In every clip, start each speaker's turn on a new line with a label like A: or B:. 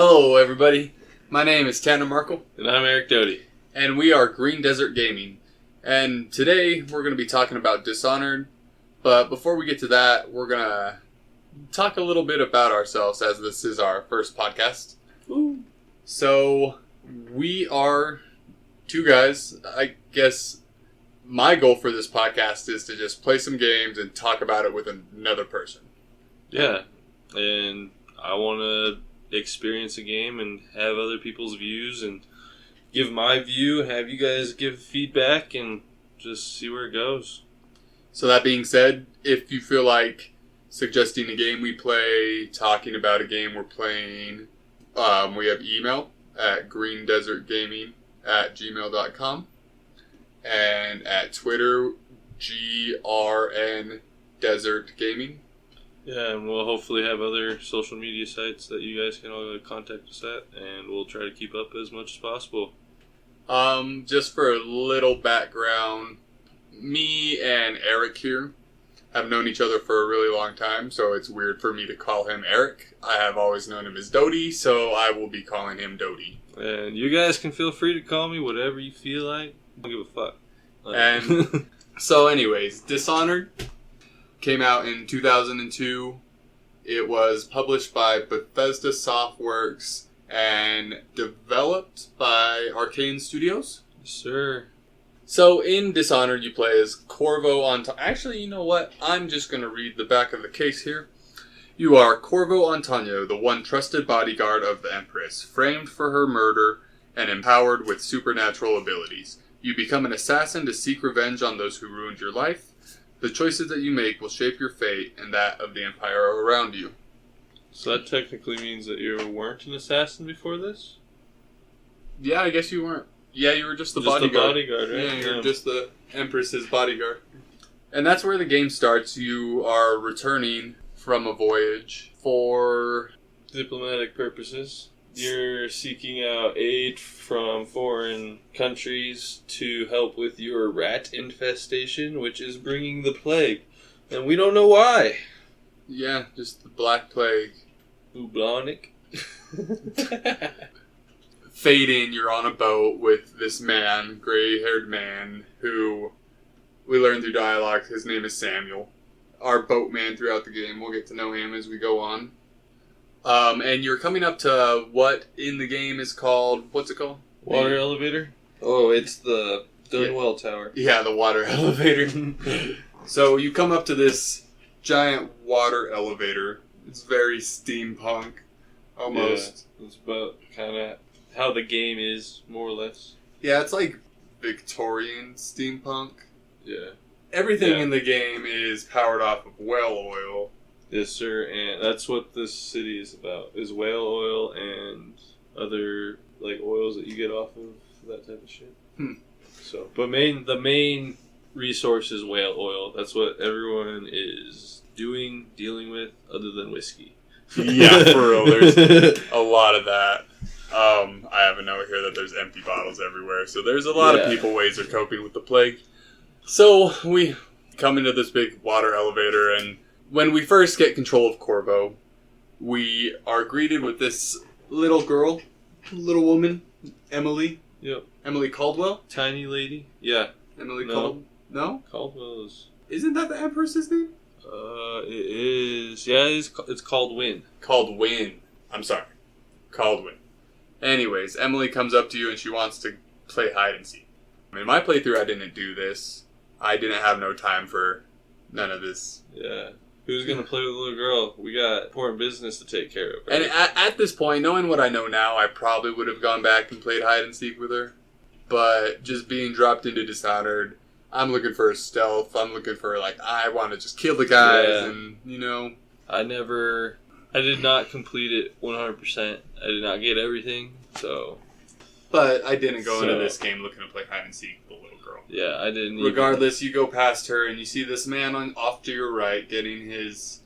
A: Hello, everybody. My name is Tanner Markle.
B: And I'm Erek Doty.
A: And we are Green Desert Gaming. And today we're going to be talking about Dishonored. But before we get to that, we're going to talk a little bit about ourselves, as this is our first podcast.
B: Ooh.
A: So, we are two guys. I guess my goal for this podcast is to just play some games and talk about it with another person.
B: Yeah. And I want to experience a game and have other people's views and give my view, have you guys give feedback, and just see where it goes.
A: So that being said, if you feel like suggesting a game we play, talking about a game we're playing, we have email at greendesertgaming@gmail.com and at Twitter, GrnDesertGaming.
B: Yeah, and we'll hopefully have other social media sites that you guys can all contact us at, and we'll try to keep up as much as possible.
A: Just for a little background, me and Eric here have known each other for a really long time, so it's weird for me to call him Eric. I have always known him as Doty, so I will be calling him Doty.
B: And you guys can feel free to call me whatever you feel like. I don't give a fuck.
A: And so anyways, Dishonored came out in 2002. It was published by Bethesda Softworks and developed by Arkane Studios.
B: Sure.
A: So in Dishonored, you play as Corvo Antonio. Actually, you know what? I'm just going to read the back of the case here. You are Corvo Antonio, the one trusted bodyguard of the Empress, framed for her murder and empowered with supernatural abilities. You become an assassin to seek revenge on those who ruined your life. The choices that you make will shape your fate and that of the Empire around you.
B: So that technically means that you weren't an assassin before this?
A: Yeah, I guess you weren't. Yeah, you were just the
B: Just
A: bodyguard.
B: the bodyguard, right?
A: Yeah, you're just the Empress's bodyguard. And that's where the game starts. You are returning from a voyage for
B: Diplomatic purposes. You're seeking out aid from foreign countries to help with your rat infestation, which is bringing the plague. And we don't know why.
A: Yeah, just the Black Plague.
B: Bubonic.
A: Fade in, you're on a boat with this man, gray-haired man, who we learn through dialogue, his name is Samuel. Our boatman throughout the game. We'll get to know him as we go on. And you're coming up to what in the game is called, what's it called?
B: Water elevator? Oh, it's the Dunwell Tower.
A: Yeah, the water elevator. So you come up to this giant water elevator. It's very steampunk, almost.
B: Yeah, it's about kind of how the game is, more or less.
A: Yeah, it's like Victorian steampunk.
B: Yeah.
A: Everything in the game is powered off of whale oil.
B: Yes, sir, and that's what this city is about, is whale oil and other, like, oils that you get off of that type of shit. So, but the main resource is whale oil. That's what everyone is dealing with, other than whiskey.
A: Yeah, for real. There's a lot of that. I have a note here that there's empty bottles everywhere, so there's a lot of people ways of coping with the plague. So, we come into this big water elevator, and when we first get control of Corvo, we are greeted with this little girl, little woman, Emily.
B: Yep.
A: Emily Caldwell?
B: Tiny lady? Yeah.
A: Emily
B: No.
A: Caldwell? No?
B: Caldwell is...
A: Isn't that the Empress's name?
B: It is... Yeah, it's called Win.
A: Called Win. I'm sorry. Called Win. Anyways, Emily comes up to you and she wants to play hide and seek. In my playthrough, I didn't do this. I didn't have no time for none of this.
B: Yeah. Who's going to play with the little girl? We got important business to take care of. Right?
A: And at this point, knowing what I know now, I probably would have gone back and played hide and seek with her. But just being dropped into Dishonored, I'm looking for a stealth. I'm looking for, I want to just kill the guys and,
B: I did not complete it 100%. I did not get everything, so...
A: But I didn't go into this game looking to play hide and seek with the little girl.
B: Yeah, I didn't
A: Regardless, you go past her and you see this man off to your right getting his...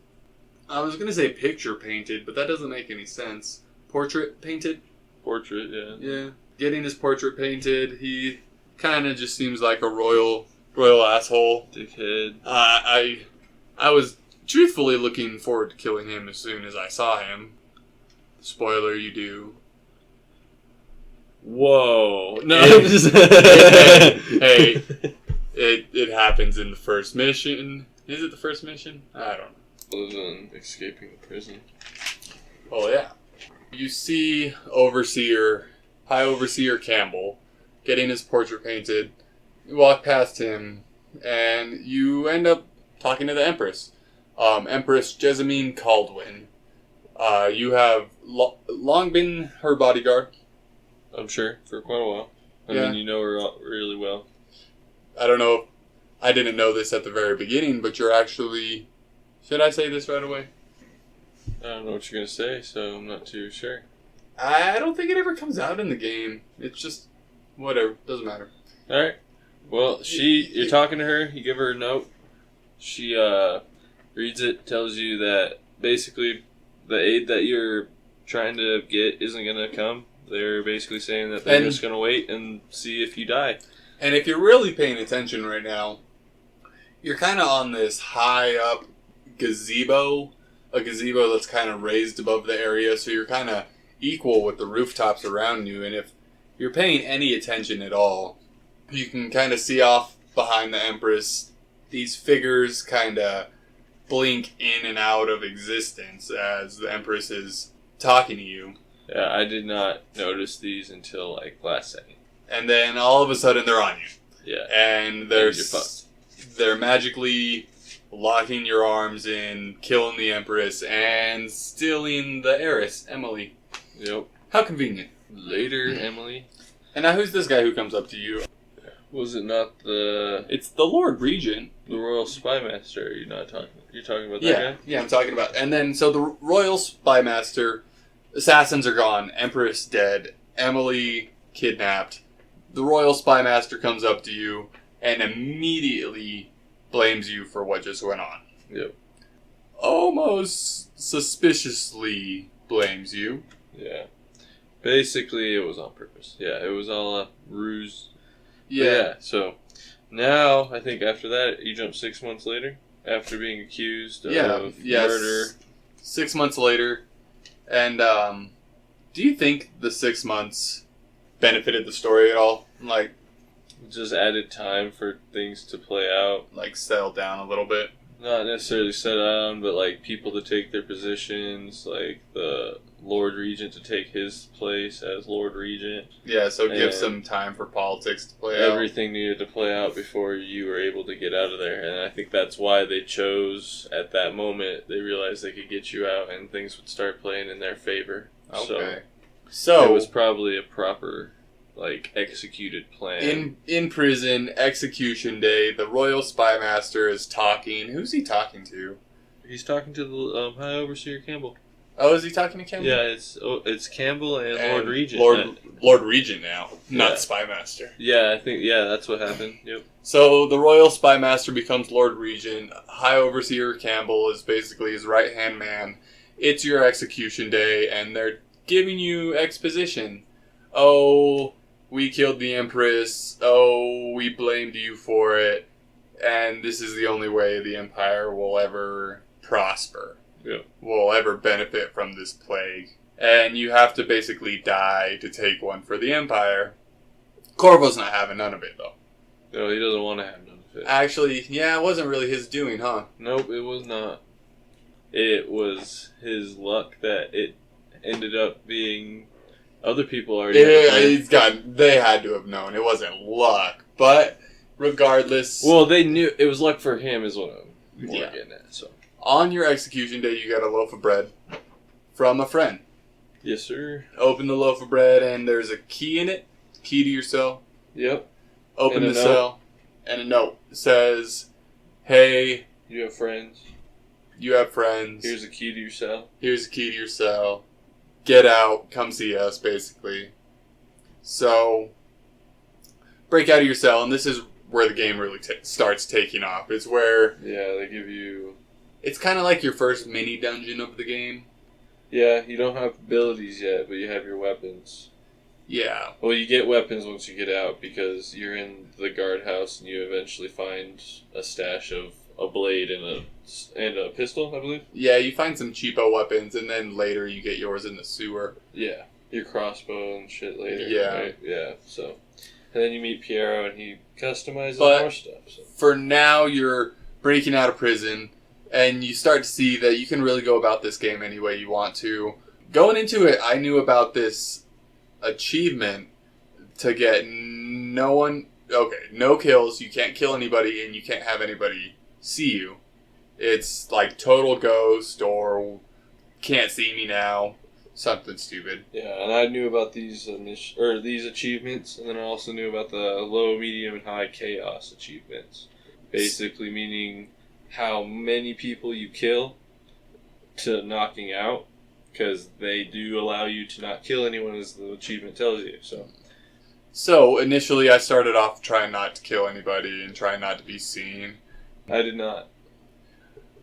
A: I was going to say picture painted, but that doesn't make any sense. Portrait painted?
B: Portrait, yeah.
A: Yeah. Getting his portrait painted. He kind of just seems like a royal asshole.
B: Dickhead.
A: I was truthfully looking forward to killing him as soon as I saw him. Spoiler, you do.
B: Whoa. No.
A: Hey, it happens in the first mission. Is it the first mission? I don't know.
B: Other than escaping the prison.
A: Oh, yeah. You see High Overseer Campbell getting his portrait painted. You walk past him, and you end up talking to the Empress. Empress Jessamine Caldwin. You have long been her bodyguard.
B: I'm sure, for quite a while. I
A: Yeah.
B: mean, you know her really well.
A: I don't know if I didn't know this at the very beginning, but you're actually... Should I say this right away?
B: I don't know what you're going to say, so I'm not too sure.
A: I don't think it ever comes out in the game. It's just... whatever. Doesn't matter.
B: Alright. Well, you're talking to her, you give her a note. She reads it, tells you that basically the aid that you're trying to get isn't going to come. They're basically saying that they're just going to wait and see if you die.
A: And if you're really paying attention right now, you're kind of on this high up gazebo. A gazebo that's kind of raised above the area, so you're kind of equal with the rooftops around you. And if you're paying any attention at all, you can kind of see off behind the Empress these figures kind of blink in and out of existence as the Empress is talking to you.
B: Yeah, I did not notice these until, like, last second.
A: And then all of a sudden they're on you.
B: Yeah.
A: And they're magically locking your arms in, killing the Empress, and stealing the heiress, Emily.
B: Yep.
A: How convenient.
B: Later, Emily.
A: And now who's this guy who comes up to you?
B: Was it not
A: It's the Lord Regent.
B: the Royal Spymaster? You're talking about that guy?
A: Yeah, I'm talking about. And then, so the Royal Spymaster, assassins are gone, Empress dead, Emily kidnapped. The Royal Spymaster comes up to you and immediately blames you for what just went on.
B: Yep.
A: Almost suspiciously blames you.
B: Yeah. Basically, it was on purpose. Yeah, it was all a ruse.
A: Yeah.
B: So, now, I think after that, you jump 6 months later, after being accused of murder.
A: 6 months later. And, do you think the 6 months benefited the story at all? Like,
B: just added time for things to play out.
A: like settle down a little bit?
B: Not necessarily set down, but like people to take their positions, like the Lord Regent to take his place as Lord Regent.
A: Yeah, so give
B: And
A: some time for politics to play out.
B: everything needed to play out before you were able to get out of there. And I think that's why they chose, at that moment, they realized they could get you out and things would start playing in their favor.
A: Okay.
B: So
A: So
B: it was probably a proper, like, executed plan.
A: in prison, execution day, the Royal Spymaster is talking. Who's he talking to?
B: He's talking to the High Overseer Campbell.
A: Oh, is he talking to Campbell?
B: Yeah, it's Campbell and Lord Regent.
A: Lord Regent now, not
B: Yeah.
A: Spymaster.
B: Yeah, I think, that's what happened. Yep.
A: So the Royal Spymaster becomes Lord Regent. High Overseer Campbell is basically his right-hand man. It's your execution day, and they're giving you exposition. Oh, we killed the Empress. Oh, we blamed you for it. And this is the only way the Empire will ever prosper.
B: Yeah.
A: Will ever benefit from this plague. And you have to basically die to take one for the Empire. Corvo's not having none of it, though.
B: No, he doesn't want to have none of it.
A: Actually, yeah, it wasn't really his doing, huh?
B: Nope, it was not. It was his luck that it ended up being other people already.
A: They had to have known. It wasn't luck. But, regardless...
B: Well, they knew. It was luck for him is what I'm more
A: Yeah.
B: getting at, so.
A: On your execution day, you got a loaf of bread from a friend.
B: Yes, sir.
A: Open the loaf of bread, and there's a key in it. Key to your cell.
B: Yep.
A: Open
B: And
A: the
B: a
A: cell, and a note says, "Hey,
B: You have friends.
A: you have friends.
B: Here's a key to your cell.
A: Here's a key to your cell. Get out. Come see us," basically. So, break out of your cell, and this is where the game really starts taking off. It's where...
B: Yeah, they give you...
A: It's kind of like your first mini dungeon of the game.
B: Yeah, you don't have abilities yet, but you have your weapons.
A: Yeah.
B: Well, you get weapons once you get out because you're in the guardhouse and you eventually find a stash of a blade and a pistol, I believe.
A: Yeah, you find some cheapo weapons, and then later you get yours in the sewer.
B: Yeah, your crossbow and shit later.
A: Yeah.
B: Right? Yeah, so... And then you meet Piero, and he customizes more stuff. So.
A: For now, you're breaking out of prison, and you start to see that you can really go about this game any way you want to. Going into it, I knew about this achievement to get no kills, you can't kill anybody, and you can't have anybody see you. It's like total ghost, or can't see me now. Something stupid.
B: Yeah, and I knew about these achievements, and then I also knew about the low, medium, and high chaos achievements. Basically meaning how many people you kill to knocking out, because they do allow you to not kill anyone, as the achievement tells you. So
A: initially I started off trying not to kill anybody and trying not to be seen.
B: I did not.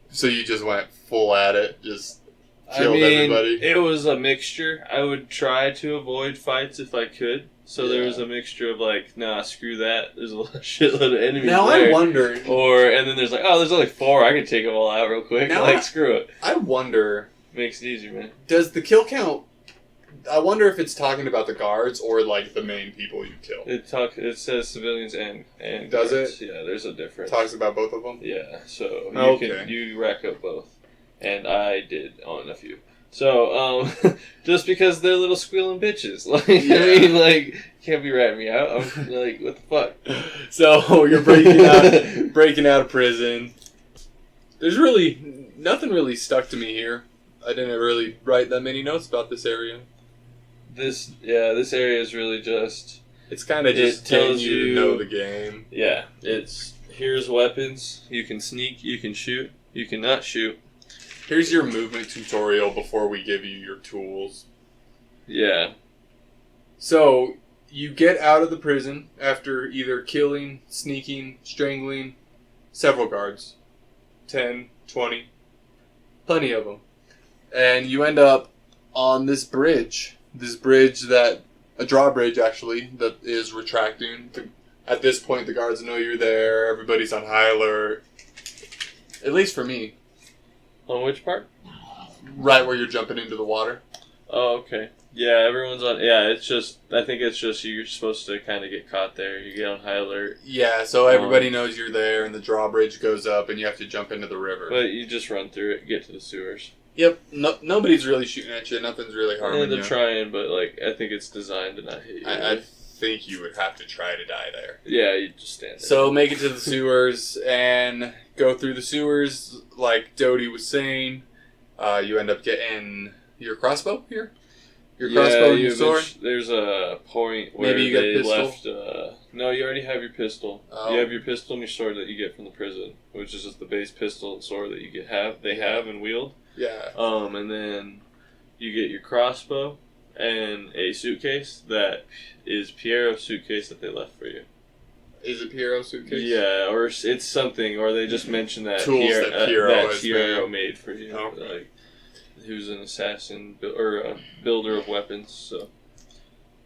A: So you just went full at it, just... Killed everybody.
B: It was a mixture. I would try to avoid fights if I could. So there was a mixture of like, nah, screw that. There's a shitload of enemies
A: now
B: there.
A: I wonder.
B: And then there's like, oh, there's only 4. I can take them all out real quick. Now screw it.
A: I wonder.
B: Makes it easier, man.
A: Does the kill count... I wonder if it's talking about the guards or like the main people you kill.
B: It says civilians and
A: does
B: guards.
A: it?
B: Yeah, there's a difference.
A: Talks about both of them?
B: Yeah, so you rack up both. And I did on a few. So, just because they're little squealing bitches. Like, yeah. I mean, like, can't be ratting me out. I'm like, what the fuck?
A: So, you're breaking out of prison. There's really, nothing really stuck to me here. I didn't really write that many notes about this area.
B: This area is really just...
A: It's kind of just telling you to know the game.
B: Yeah, here's weapons. You can sneak, you can shoot, you can not shoot.
A: Here's your movement tutorial before we give you your tools.
B: Yeah.
A: So, you get out of the prison after either killing, sneaking, strangling several guards. 10, 20. Plenty of them. And you end up on this bridge. This bridge a drawbridge actually, that is retracting. At this point, the guards know you're there. Everybody's on high alert. At least for me.
B: On which part?
A: Right where you're jumping into the water.
B: Oh, okay. Yeah, everyone's on... Yeah, I think it's just you're supposed to kind of get caught there. You get on high alert.
A: Yeah, so everybody knows you're there, and the drawbridge goes up, and you have to jump into the river.
B: But you just run through it and get to the sewers.
A: Yep. Nobody's really shooting at you. Nothing's really harming you.
B: They're trying, but like I think it's designed to not hit you.
A: I think you would have to try to die there.
B: Yeah, you just stand there.
A: So make it to the sewers, and go through the sewers, like Doty was saying. You end up getting your crossbow here? Your crossbow and your sword?
B: There's a point where
A: maybe you
B: they
A: get pistol?
B: left... no, you already have your pistol.
A: Oh.
B: You have your pistol and your sword that you get from the prison, which is just the base pistol and sword that you have and wield.
A: Yeah.
B: And then you get your crossbow and a suitcase that is Piero's suitcase that they left for you.
A: Is it Piero's suitcase?
B: Yeah, or it's something, or they just mentioned that
A: tools that Piero
B: made for you.
A: Okay.
B: Like, who's an assassin or a builder of weapons.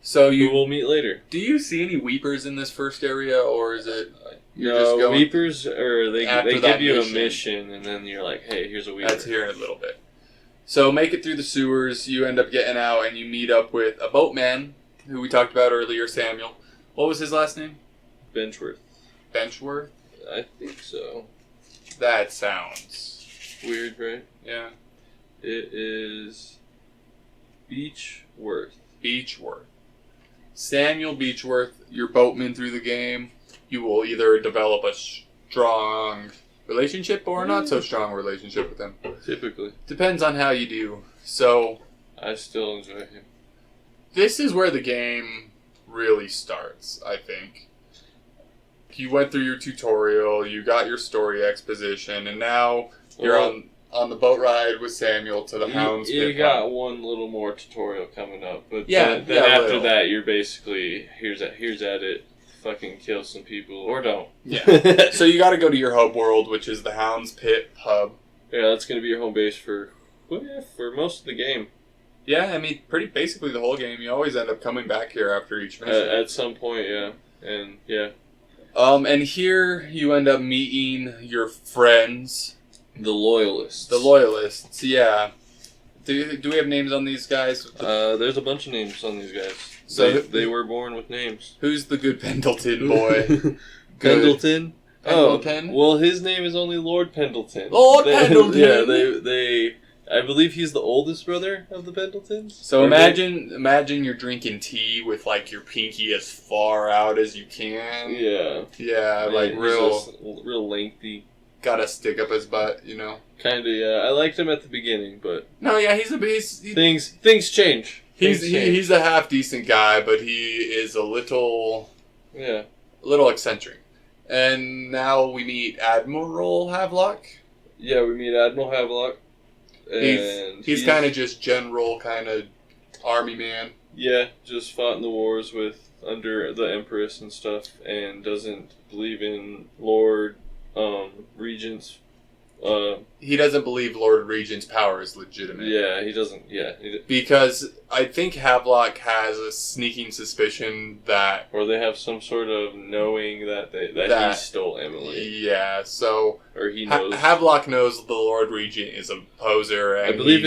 B: So you will meet later.
A: Do you see any weepers in this first area, or is it?
B: No, weepers, or they give you a mission, and then you're like, hey, here's a weeper.
A: That's here in a little bit. So make it through the sewers. You end up getting out, and you meet up with a boatman who we talked about earlier, Samuel. What was his last name?
B: Benchworth.
A: Benchworth?
B: I think so.
A: That sounds
B: weird, right?
A: Yeah.
B: It is Beechworth.
A: Samuel Beechworth, your boatman through the game. You will either develop a strong relationship or a not so strong relationship with him.
B: Typically.
A: Depends on how you do. So,
B: I still enjoy him.
A: This is where the game really starts, I think. You went through your tutorial, you got your story exposition, and now you're on the boat ride with Samuel to the Hound's Pit.
B: You got one little more tutorial coming up, but then after that, you're basically here's at it. Fucking kill some people or don't.
A: Yeah. So you got to go to your hub world, which is the Hound's Pit pub.
B: Yeah, that's going to be your home base for most of the game.
A: Yeah, I mean, pretty basically the whole game. You always end up coming back here after each mission.
B: At some point, yeah, and yeah.
A: And here you end up meeting your friends.
B: The Loyalists.
A: The Loyalists, yeah. Do we have names on these guys?
B: There's a bunch of names on these guys.
A: So
B: they were born with names.
A: Who's the good Pendleton boy?
B: Pendleton?
A: Pendleton?
B: Oh, well, his name is only Lord Pendleton.
A: Lord Pendleton!
B: Yeah, I believe he's the oldest brother of the Pendletons.
A: So imagine you're drinking tea with, like, your pinky as far out as you can.
B: Yeah.
A: Yeah,
B: Man,
A: like,
B: real lengthy.
A: Gotta stick up his butt, you know?
B: Kinda, yeah. I liked him at the beginning, but...
A: No, yeah, he's
B: Things change.
A: He's a half-decent guy, but he is a little...
B: Yeah.
A: A little eccentric. And now we meet Admiral Havelock.
B: Yeah, we meet Admiral Havelock. And
A: he's kind of just general, kind of army man.
B: Yeah, just fought in the wars under the Empress and stuff, and doesn't believe in Lord Regent's.
A: He doesn't believe Lord Regent's power is legitimate.
B: Yeah, he doesn't. Yeah,
A: because I think Havelock has a sneaking suspicion that,
B: or they have some sort of knowing that he stole Emily.
A: Yeah, so
B: or he knows.
A: Havelock knows the Lord Regent is a poser, and I believe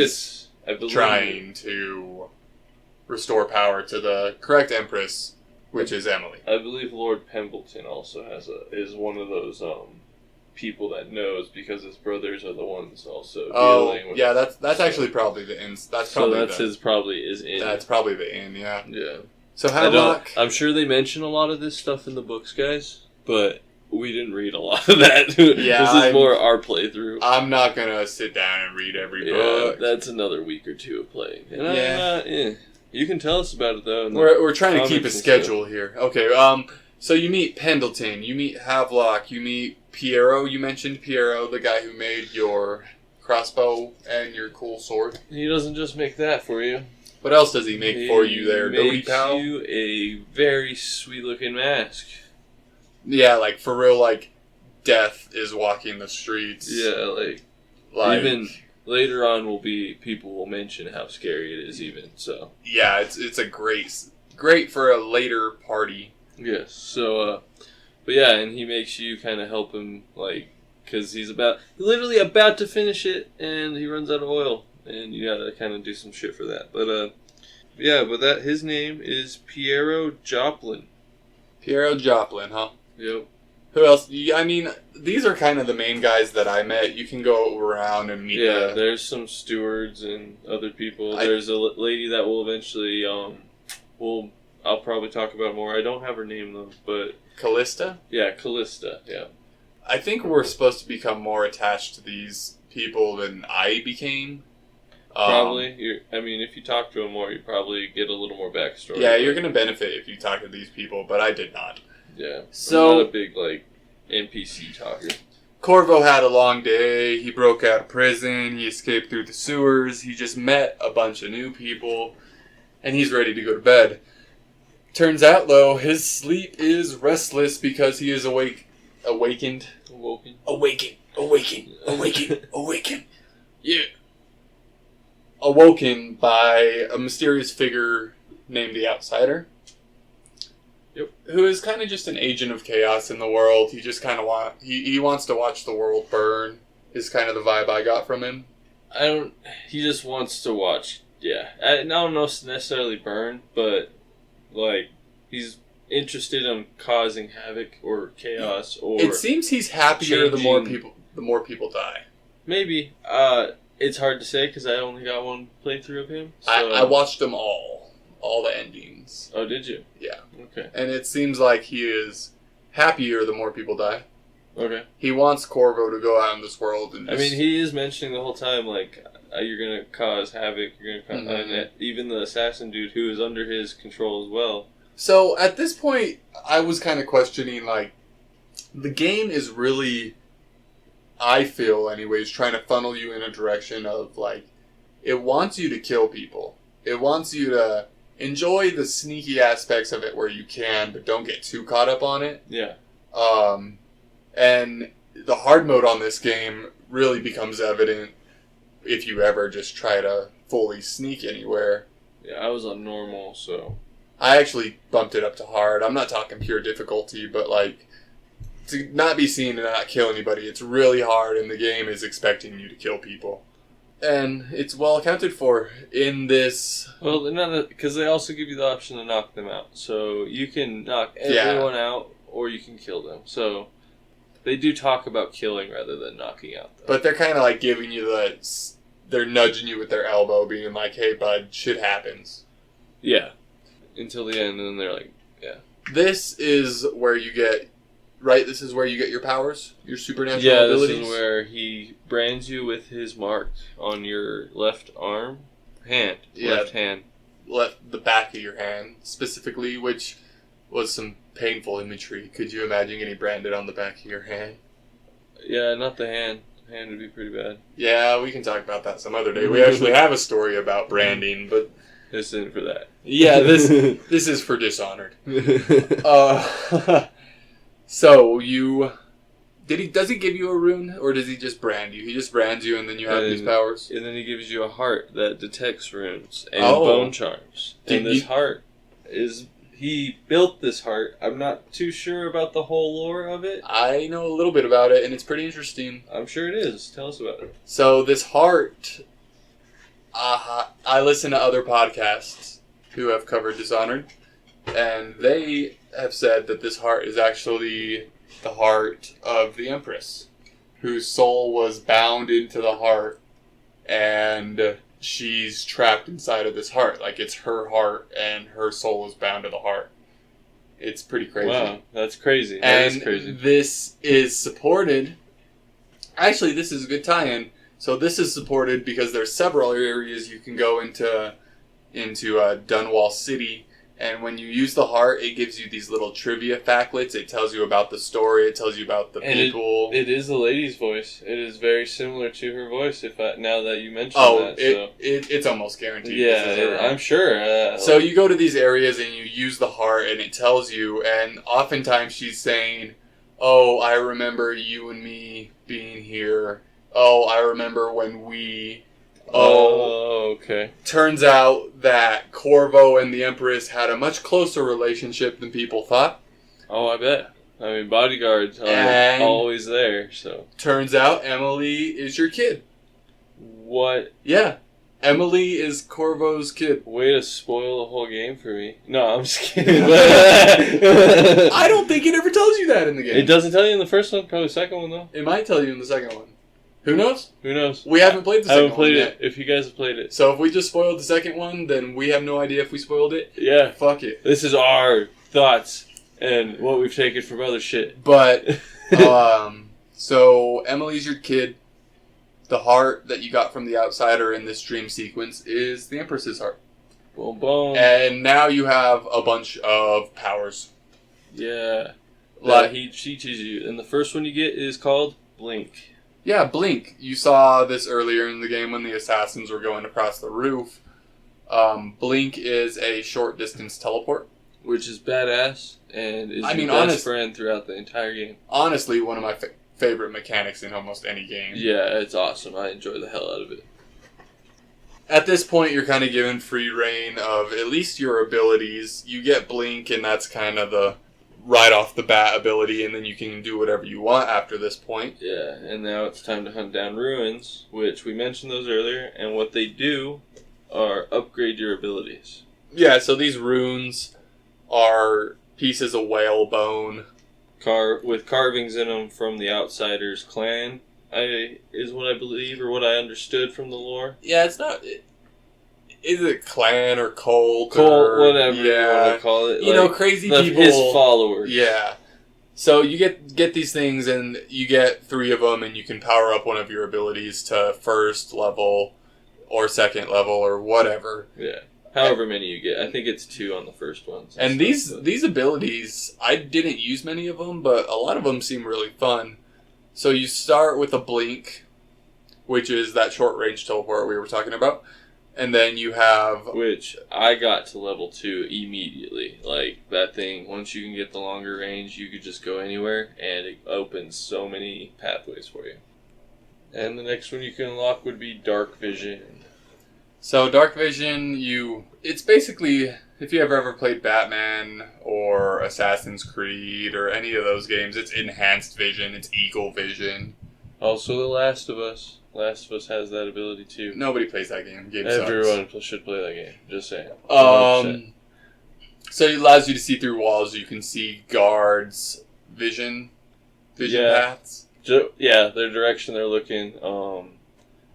A: trying to restore power to the correct Empress, which is Emily.
B: I believe Lord Pendleton also is one of those people that knows, because his brothers are the ones also dealing with.
A: Yeah, that's actually probably the in. That's probably
B: That's probably
A: the in. Yeah.
B: Yeah.
A: So Havelock.
B: I'm sure they mention a lot of this stuff in the books, guys, but we didn't read a lot of that.
A: Yeah,
B: this is more our playthrough.
A: I'm not gonna sit down and read every book.
B: That's another week or two of playing. And you can tell us about it though.
A: We're trying to keep a schedule here. Okay. So you meet Pendleton, you meet Havelock, you meet Piero. You mentioned Piero, the guy who made your crossbow and your cool sword.
B: He doesn't just make that for you.
A: What else does he make for you there, Doty pal?
B: He makes you a very sweet-looking mask.
A: Yeah, like, for real, like, death is walking the streets.
B: Yeah, like even later on people will mention how scary it is even, so.
A: Yeah, it's a great for a later party.
B: Yes, so, but yeah, and he makes you kind of help him, like, because he's literally about to finish it, and he runs out of oil, and you gotta kind of do some shit for that. But, his name is Piero Joplin.
A: Piero Joplin, huh?
B: Yep.
A: Who else? I mean, these are kind of the main guys that I met. You can go around and meet.
B: Yeah, there's some stewards and other people. There's a lady that will eventually, I'll probably talk about more. I don't have her name though, but
A: Callista?
B: Yeah, Callista, yeah.
A: I think we're supposed to become more attached to these people than I became.
B: Probably. If you talk to them more, you probably get a little more backstory.
A: Yeah, you're going to benefit if you talk to these people, but I did not.
B: Yeah.
A: So,
B: I'm not a big, NPC talker.
A: Corvo had a long day. He broke out of prison. He escaped through the sewers. He just met a bunch of new people, and he's ready to go to bed. Turns out, though, his sleep is restless because he is awakened. Yeah. Awoken by a mysterious figure named the Outsider.
B: Yep.
A: Who is kind of just an agent of chaos in the world. He just kind of he wants to watch the world burn, is kind of the vibe I got from him.
B: He just wants to watch, yeah. I don't know necessarily burn, but, he's interested in causing havoc or chaos, or...
A: It seems he's happier the more people die.
B: Maybe. It's hard to say, because I only got one playthrough of him. So.
A: I watched them all the endings.
B: Oh, did you?
A: Yeah.
B: Okay.
A: And it seems like he is happier the more people die.
B: Okay.
A: He wants Corvo to go out in this world and just...
B: he is mentioning the whole time, you're going to cause havoc, you're going to cause... And even the assassin dude, who is under his control as well.
A: So, at this point, I was kind of questioning, the game is really, I feel anyways, trying to funnel you in a direction of, it wants you to kill people. It wants you to enjoy the sneaky aspects of it where you can, but don't get too caught up on it.
B: Yeah.
A: And the hard mode on this game really becomes evident if you ever just try to fully sneak anywhere.
B: Yeah, I was on normal, so...
A: I actually bumped it up to hard. I'm not talking pure difficulty, but, to not be seen and not kill anybody. It's really hard, and the game is expecting you to kill people. And it's well accounted for in this.
B: Well, because they also give you the option to knock them out. So you can knock everyone out, or you can kill them. So they do talk about killing rather than knocking out, though.
A: But they're kind of like giving you they're nudging you with their elbow, being like, hey, bud, shit happens.
B: Yeah. Until the end, and then they're like, yeah.
A: This is where you get, right? This is where you get your powers, your supernatural abilities?
B: Yeah, this is where he brands you with his mark on your left hand.
A: The back of your hand, specifically, which was some painful imagery. Could you imagine getting branded on the back of your hand?
B: Yeah, not the hand. The hand would be pretty bad.
A: Yeah, we can talk about that some other day. We actually have a story about branding, but...
B: This isn't for that.
A: Yeah, this is for Dishonored. So you... Does he give you a rune, or does he just brand you? He just brands you and then you have these powers?
B: And then he gives you a heart that detects runes and bone charms. And this heart is... He built this heart. I'm not too sure about the whole lore of it.
A: I know a little bit about it, and it's pretty interesting.
B: I'm sure it is. Tell us about it.
A: So this heart... I listen to other podcasts who have covered Dishonored, and they have said that this heart is actually the heart of the Empress, whose soul was bound into the heart, and she's trapped inside of this heart. Like, it's her heart, and her soul is bound to the heart. It's pretty crazy.
B: Wow, that's crazy.
A: That is crazy. This is supported... Actually, this is a good tie-in. So this is supported because there's several areas you can go into Dunwall City, and when you use the heart, it gives you these little trivia factlets. It tells you about the story. It tells you about the people.
B: It is the lady's voice. It is very similar to her voice. Now that you mention that,
A: it's almost guaranteed.
B: Yeah, I'm sure.
A: So you go to these areas and you use the heart, and it tells you. And oftentimes she's saying, "Oh, I remember you and me being here. Oh, I remember when we..."
B: Oh, okay.
A: Turns out that Corvo and the Empress had a much closer relationship than people thought.
B: Oh, I bet. I mean, bodyguards are always there, so...
A: Turns out Emily is your kid.
B: What?
A: Yeah. Emily is Corvo's kid.
B: Way to spoil the whole game for me. No, I'm just kidding.
A: I don't think it ever tells you that in the game.
B: It doesn't tell you in the first one, probably the second one, though.
A: It might tell you in the second one. Who knows?
B: Who knows?
A: We haven't played the second one yet.
B: If you guys have played it.
A: So if we just spoiled the second one, then we have no idea if we spoiled it.
B: Yeah.
A: Fuck it.
B: This is our thoughts and what we've taken from other shit.
A: But, so Emily's your kid. The heart that you got from the Outsider in this dream sequence is the Empress's heart.
B: Boom, boom.
A: And now you have a bunch of powers.
B: Yeah. She teaches you. And the first one you get is called Blink.
A: Yeah, Blink. You saw this earlier in the game when the assassins were going across the roof. Blink is a short distance teleport.
B: Which is badass and is your best friend throughout the entire game.
A: Honestly, one of my favorite mechanics in almost any game.
B: Yeah, it's awesome. I enjoy the hell out of it.
A: At this point, you're kind of given free reign of at least your abilities. You get Blink, and that's kind of the right off the bat ability, and then you can do whatever you want after this point.
B: Yeah, and now it's time to hunt down ruins, which we mentioned those earlier, and what they do are upgrade your abilities.
A: Yeah, so these runes are pieces of whale bone.
B: With carvings in them from the Outsider's clan, is what I believe, or what I understood from the lore.
A: Yeah, it's not... Is it clan or cult?
B: Whatever you want to call it.
A: You know, crazy people.
B: His followers.
A: Yeah. So you get these things, and you get 3 of them, and you can power up one of your abilities to first level or second level or whatever.
B: Yeah. However many you get. I think it's 2 on the first ones.
A: And these abilities, I didn't use many of them, but a lot of them seem really fun. So you start with a Blink, which is that short-range teleport we were talking about. And then you have...
B: Which I got to level 2 immediately. Like, that thing, once you can get the longer range, you could just go anywhere, and it opens so many pathways for you. And the next one you can unlock would be Dark Vision.
A: So Dark Vision, it's basically if you have ever played Batman or Assassin's Creed or any of those games, it's enhanced vision, it's eagle vision.
B: Also, The Last of Us. Last of Us has that ability too.
A: Nobody plays that game.
B: Everyone should play that game. Just saying.
A: 100%. So it allows you to see through walls. You can see guards' vision paths.
B: Yeah, their direction they're looking.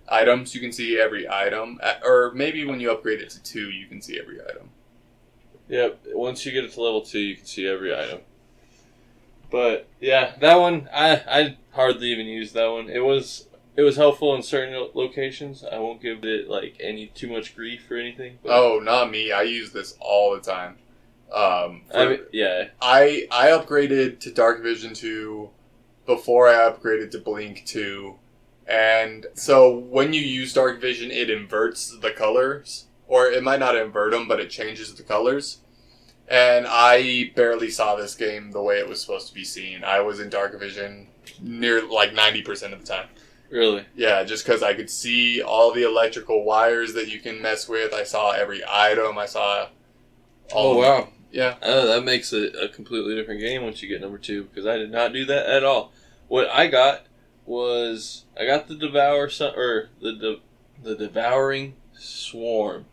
A: Items, you can see every item. Or maybe when you upgrade it to 2, you can see every item.
B: Yep, once you get it to level 2, you can see every item. But, yeah, that one, I hardly even used that one. It was helpful in certain locations. I won't give it, any too much grief or anything.
A: Oh, not me. I use this all the time.
B: Yeah.
A: I upgraded to Dark Vision 2 before I upgraded to Blink 2. And so when you use Dark Vision, it inverts the colors. Or it might not invert them, but it changes the colors. And I barely saw this game the way it was supposed to be seen. I was in Dark Vision near 90% of the time.
B: Really?
A: Yeah, just because I could see all the electrical wires that you can mess with. I saw every item. I saw all
B: Oh, wow.
A: Yeah.
B: That makes it a completely different game once you get number 2, because I did not do that at all. What I got was, I got the the Devouring Swarm,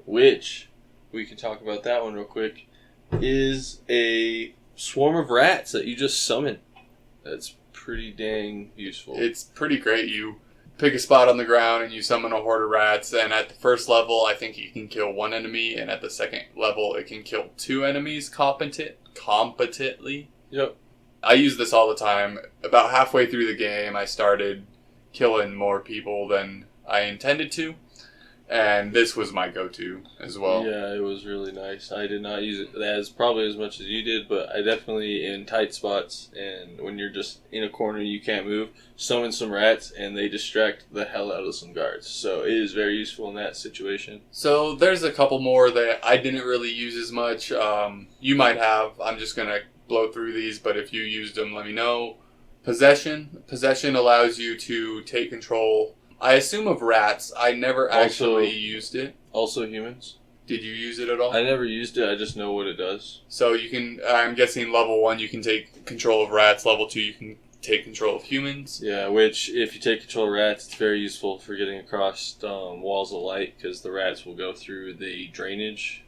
B: which, we can talk about that one real quick, is a swarm of rats that you just summon. That's pretty dang useful.
A: It's pretty great. You pick a spot on the ground and you summon a horde of rats, and at the first level I think you can kill 1 enemy, and at the second level it can kill 2 enemies competently.
B: Yep.
A: I use this all the time. About halfway through the game I started killing more people than I intended to, and this was my go-to as well.
B: Yeah, it was really nice. I did not use it probably as much as you did, but I definitely, in tight spots and when you're just in a corner you can't move, summon some rats and they distract the hell out of some guards. So it is very useful in that situation.
A: So there's a couple more that I didn't really use as much. You might have. I'm just going to blow through these, but if you used them, let me know. Possession. Possession allows you to take control, I assume, of rats. I never actually used it.
B: Also humans.
A: Did you use it at all?
B: I never used it. I just know what it does.
A: So you can, I'm guessing level 1 you can take control of rats. Level 2 you can take control of humans.
B: Yeah, which if you take control of rats, it's very useful for getting across walls of light, because the rats will go through the drainage.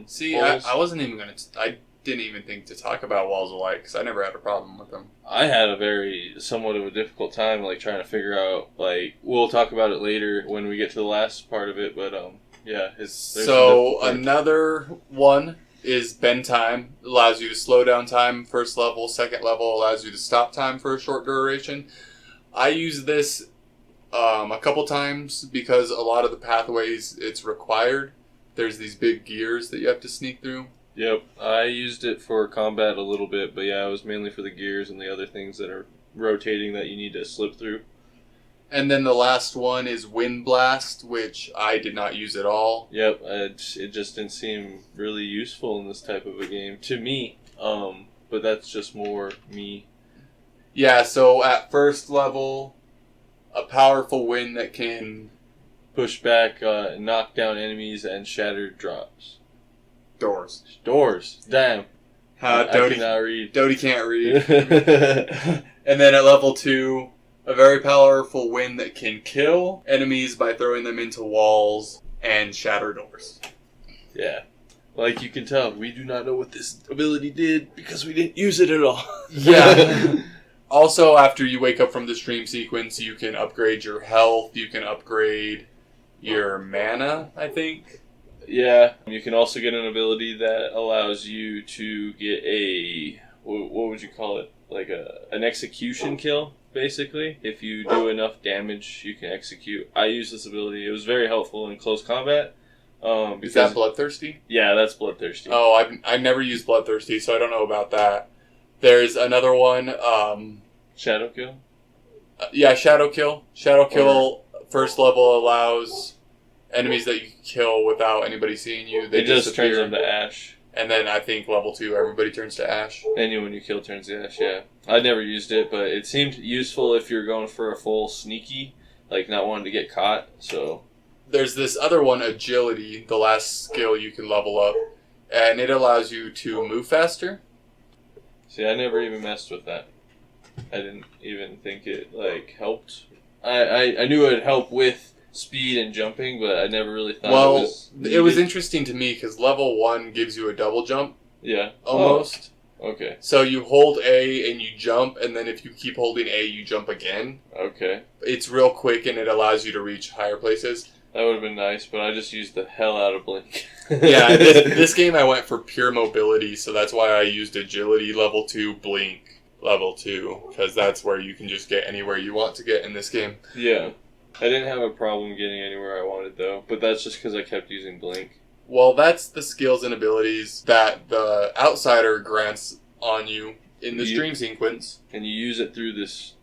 A: See, I wasn't even going to... I didn't even think to talk about walls of light because I never had a problem with them.
B: I had somewhat of a difficult time trying to figure out, we'll talk about it later when we get to the last part of it, but yeah.
A: So another one is bend time. Allows you to slow down time first level. Second level allows you to stop time for a short duration. I use this a couple times because a lot of the pathways it's required. There's these big gears that you have to sneak through.
B: Yep, I used it for combat a little bit, but yeah, it was mainly for the gears and the other things that are rotating that you need to slip through.
A: And then the last one is Wind Blast, which I did not use at all.
B: Yep, it just didn't seem really useful in this type of a game to me, but that's just more me.
A: Yeah, so at first level, a powerful wind that can
B: push back, knock down enemies, and shatter drops.
A: Doors.
B: Damn. I cannot read.
A: Doty can't read. And then at level 2, a very powerful wind that can kill enemies by throwing them into walls and shatter doors.
B: Yeah. Like you can tell, we do not know what this ability did because we didn't use it at all.
A: Yeah. Also, after you wake up from the stream sequence, you can upgrade your health. You can upgrade your mana, I think.
B: Yeah, you can also get an ability that allows you to get what would you call it? An execution kill, basically. If you do enough damage, you can execute. I use this ability. It was very helpful in close combat.
A: Is that Bloodthirsty?
B: Yeah, that's Bloodthirsty.
A: Oh, I've never used Bloodthirsty, so I don't know about that. There's another one.
B: Shadow Kill?
A: Yeah, Shadow Kill. Shadow Kill, first level, allows enemies that you can kill without anybody seeing you. They
B: just turns them to ash.
A: And then I think level 2, everybody turns to ash.
B: Anyone you kill turns to ash, yeah. I never used it, but it seemed useful if you're going for a full sneaky, not wanting to get caught, so...
A: There's this other one, Agility, the last skill you can level up. and it allows you to move faster.
B: See, I never even messed with that. I didn't even think it, like, helped. I knew it would help with speed and jumping, but I never really thought it was needed.
A: It was interesting to me because level 1 gives you a double jump.
B: Yeah.
A: Almost.
B: Oh, okay.
A: So you hold A and you jump, and then if you keep holding A, you jump again.
B: Okay.
A: It's real quick, and it allows you to reach higher places.
B: That would have been nice, but I just used the hell out of Blink.
A: Yeah, this game I went for pure mobility, so that's why I used agility level 2, Blink level 2, because that's where you can just get anywhere you want to get in this game.
B: Yeah. I didn't have a problem getting anywhere I wanted, though, but that's just because I kept using Blink.
A: Well, that's the skills and abilities that the Outsider grants on you in this dream sequence.
B: And you use it through this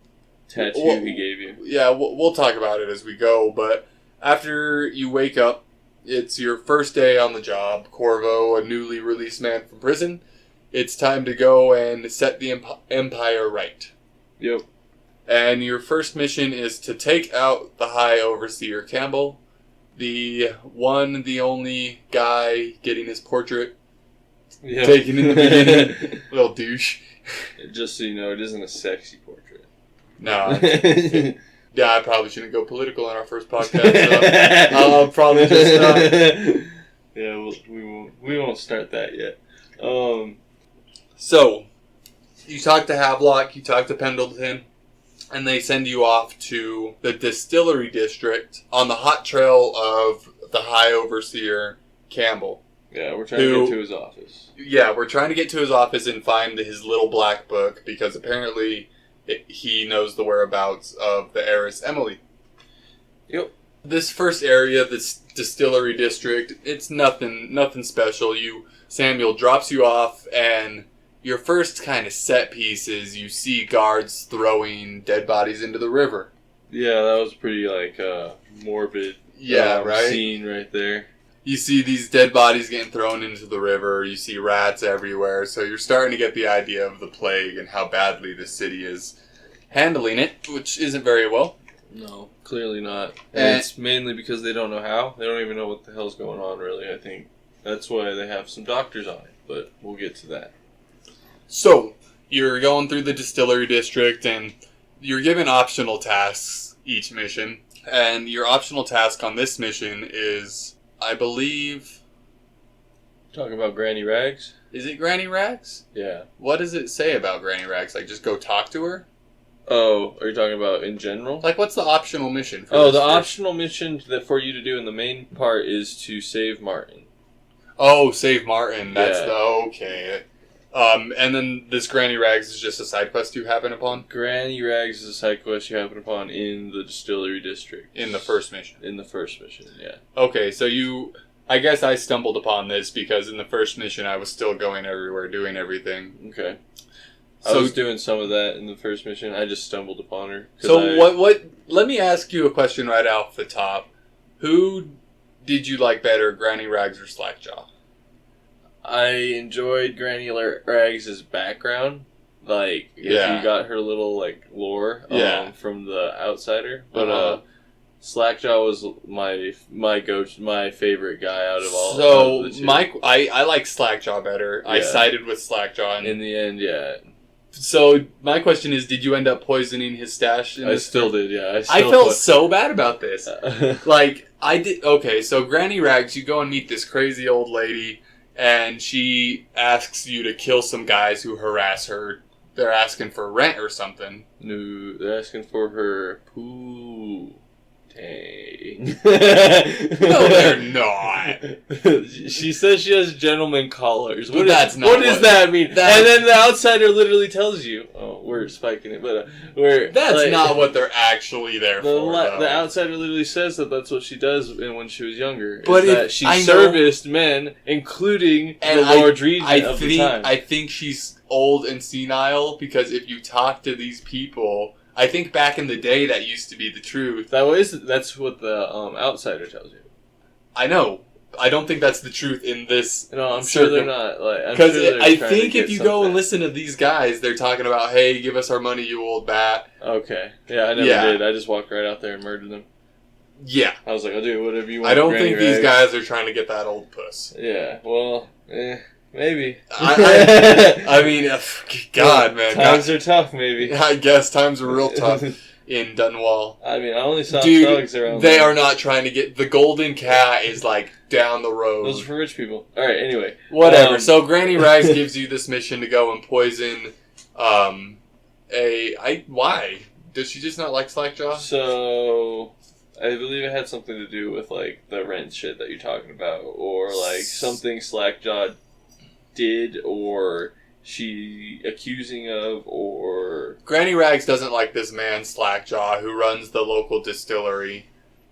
B: tattoo he gave you.
A: Yeah, we'll talk about it as we go, but after you wake up, it's your first day on the job. Corvo, a newly released man from prison. It's time to go and set the Empire right.
B: Yep.
A: And your first mission is to take out the High Overseer Campbell, the one, the only guy getting his portrait taken in the beginning. Little douche.
B: Just so you know, it isn't a sexy portrait.
A: No. Yeah, I probably shouldn't go political on our first podcast. So I'll probably just stop.
B: Yeah, we won't start that yet.
A: So, you talk to Havelock, you talk to Pendleton, and they send you off to the distillery district on the hot trail of the High Overseer Campbell.
B: Yeah, we're trying to get to his office.
A: Yeah, we're trying to get to his office and find his little black book, because apparently he knows the whereabouts of the heiress Emily.
B: Yep.
A: This first area, this distillery district, it's nothing special. Samuel drops you off, and your first kind of set piece is you see guards throwing dead bodies into the river.
B: Yeah, that was pretty, like, morbid
A: right?
B: scene right there.
A: You see these dead bodies getting thrown into the river. You see rats everywhere. So you're starting to get the idea of the plague and how badly the city is handling it, which isn't very well.
B: No, clearly not. And it's mainly because they don't know how. They don't even know what the hell's going on, really, I think. That's why they have some doctors on it, but we'll get to that.
A: So, you're going through the distillery district, and you're given optional tasks each mission. And your optional task on this mission is, I believe...
B: Talking about Granny Rags?
A: Is it Granny Rags?
B: Yeah.
A: What does it say about Granny Rags? Like, just go talk to her?
B: Oh, are you talking about in general?
A: Like, what's the optional mission?
B: Optional mission that for you to do in the main part is to save Martin.
A: Oh, save Martin. That's okay. And then this Granny Rags is just a side quest you happen upon?
B: Granny Rags is a side quest you happen upon in the distillery district.
A: In the first mission?
B: In the first mission, yeah.
A: Okay, so I guess I stumbled upon this because in the first mission I was still going everywhere, doing everything.
B: Okay. I was doing some of that in the first mission. I just stumbled upon her.
A: So what? Let me ask you a question right off the top. Who did you like better, Granny Rags or Slackjaw?
B: I enjoyed Granny Rags' background. Like, if you got her little, like, lore from the Outsider. But Slackjaw was my favorite guy out of all of the two.
A: I like Slackjaw better. Yeah. I sided with Slackjaw.
B: In the end, yeah.
A: So, my question is, did you end up poisoning his stash?
B: I still did, yeah.
A: I felt so bad about this. Like, I did... Okay, so Granny Rags, you go and meet this crazy old lady, and she asks you to kill some guys who harass her. They're asking for rent or something.
B: No, they're asking for her poo. No,
A: they're not.
B: She says she has gentleman callers.
A: What does
B: that mean? And then the Outsider literally tells you. Oh, we're spiking it, but
A: that's not what they're actually there for.
B: The Outsider literally says that that's what she does when she was younger.
A: But
B: that she serviced men, including the Lord Regent of the time.
A: I think she's old and senile because if you talk to these people. I think back in the day that used to be the truth.
B: That's what the Outsider tells you.
A: I know. I don't think that's the truth in this.
B: No, I'm sure they're not.
A: Because I think if you go and listen to these guys, they're talking about, "Hey, give us our money, you old bat."
B: Okay. Yeah, I never did. I just walked right out there and murdered them.
A: Yeah.
B: I was like, I'll do whatever you want.
A: I don't
B: Granny
A: think these
B: Rags.
A: guys are trying to get that old puss.
B: Yeah, well, maybe.
A: I mean, God, man.
B: Times are tough, maybe.
A: I guess times are real tough in Dunwall.
B: I mean, I only saw
A: Dude,
B: thugs around
A: they
B: there.
A: are not trying to get... The Golden Cat is, like, down the road.
B: Those are for rich people. Alright, anyway.
A: Whatever. So Granny Rags gives you this mission to go and poison, why? Does she just not like Slackjaw?
B: So, I believe it had something to do with, like, the rent shit that you're talking about. Or, like, something Slackjaw did, or she accusing of, or...
A: Granny Rags doesn't like this man, Slackjaw, who runs the local distillery.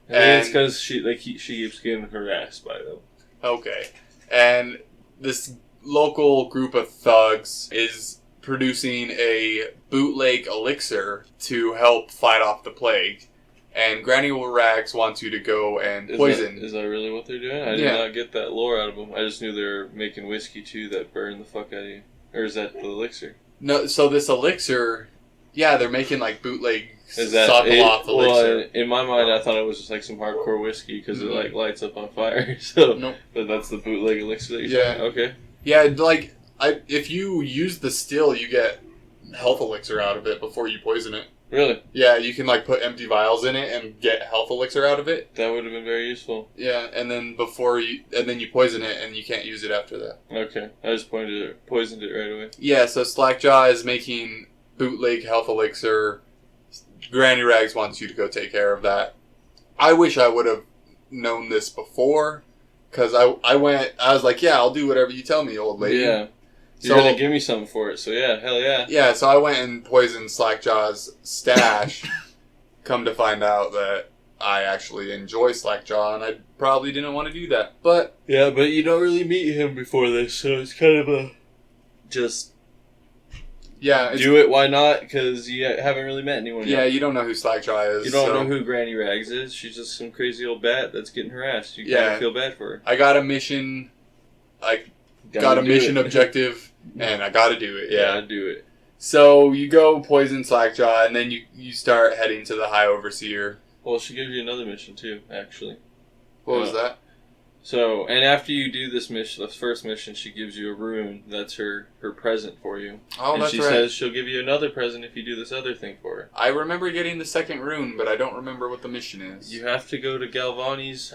B: I think it's because she keeps getting harassed by them.
A: Okay. And this local group of thugs is producing a bootleg elixir to help fight off the plague. And Granny Rags wants you to go and poison.
B: Is that really what they're doing? I did not get that lore out of them. I just knew they were making whiskey too that burned the fuck out of you. Or is that the elixir?
A: No, so this elixir, yeah, they're making like bootleg
B: Sokolov
A: elixir.
B: Well, in my mind, I thought it was just like some hardcore whiskey because it like lights up on fire. So,
A: nope.
B: But that's the bootleg elixir that you're saying? Okay.
A: Yeah, like if you use the still, you get health elixir out of it before you poison it.
B: Really?
A: Yeah, you can like put empty vials in it and get health elixir out of it.
B: That would have been very useful.
A: Yeah, and then you poison it and you can't use it after that.
B: Okay, I just poisoned it right away.
A: Yeah, so Slackjaw is making bootleg health elixir. Granny Rags wants you to go take care of that. I wish I would have known this before, because I was like, yeah, I'll do whatever you tell me, old lady.
B: Yeah. You're going to give me something for it, so yeah, hell yeah.
A: Yeah, so I went and poisoned Slackjaw's stash. Come to find out that I actually enjoy Slackjaw, and I probably didn't want to do that. But
B: yeah, but you don't really meet him before this, so it's kind of a... Just...
A: Yeah,
B: do it, why not? Because you haven't really met anyone yet.
A: Yeah, you don't know who Slackjaw is.
B: You don't know who Granny Rags is. She's just some crazy old bat that's getting harassed. You kind of feel bad for her.
A: I got a mission... objective, and I gotta do it. Yeah,
B: do it.
A: So you go poison Slackjaw, and then you start heading to the High Overseer.
B: Well, she gives you another mission too, actually.
A: What was that?
B: So, and after you do this mission, the first mission, she gives you a rune. That's her present for you.
A: Oh,
B: and
A: that's
B: she
A: right.
B: says she'll give you another present if you do this other thing for her.
A: I remember getting the second rune, but I don't remember what the mission is.
B: You have to go to Galvani's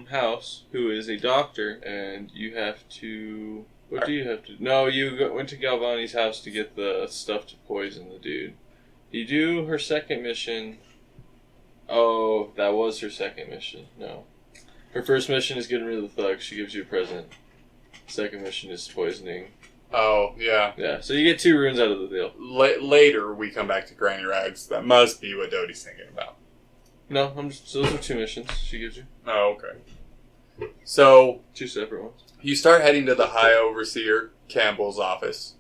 B: house, who is a doctor, and you have to... What do you have to... No, went to Galvani's house to get the stuff to poison the dude. You do her second mission... Oh, that was her second mission. No. Her first mission is getting rid of the thugs. She gives you a present. Second mission is poisoning.
A: Oh, yeah.
B: Yeah, so you get 2 runes out of the deal.
A: Later, we come back to Granny Rags. That must be what Doty's thinking about.
B: No, those are 2 missions she gives you.
A: Oh, okay. So...
B: 2 separate ones.
A: You start heading to the High Overseer Campbell's office.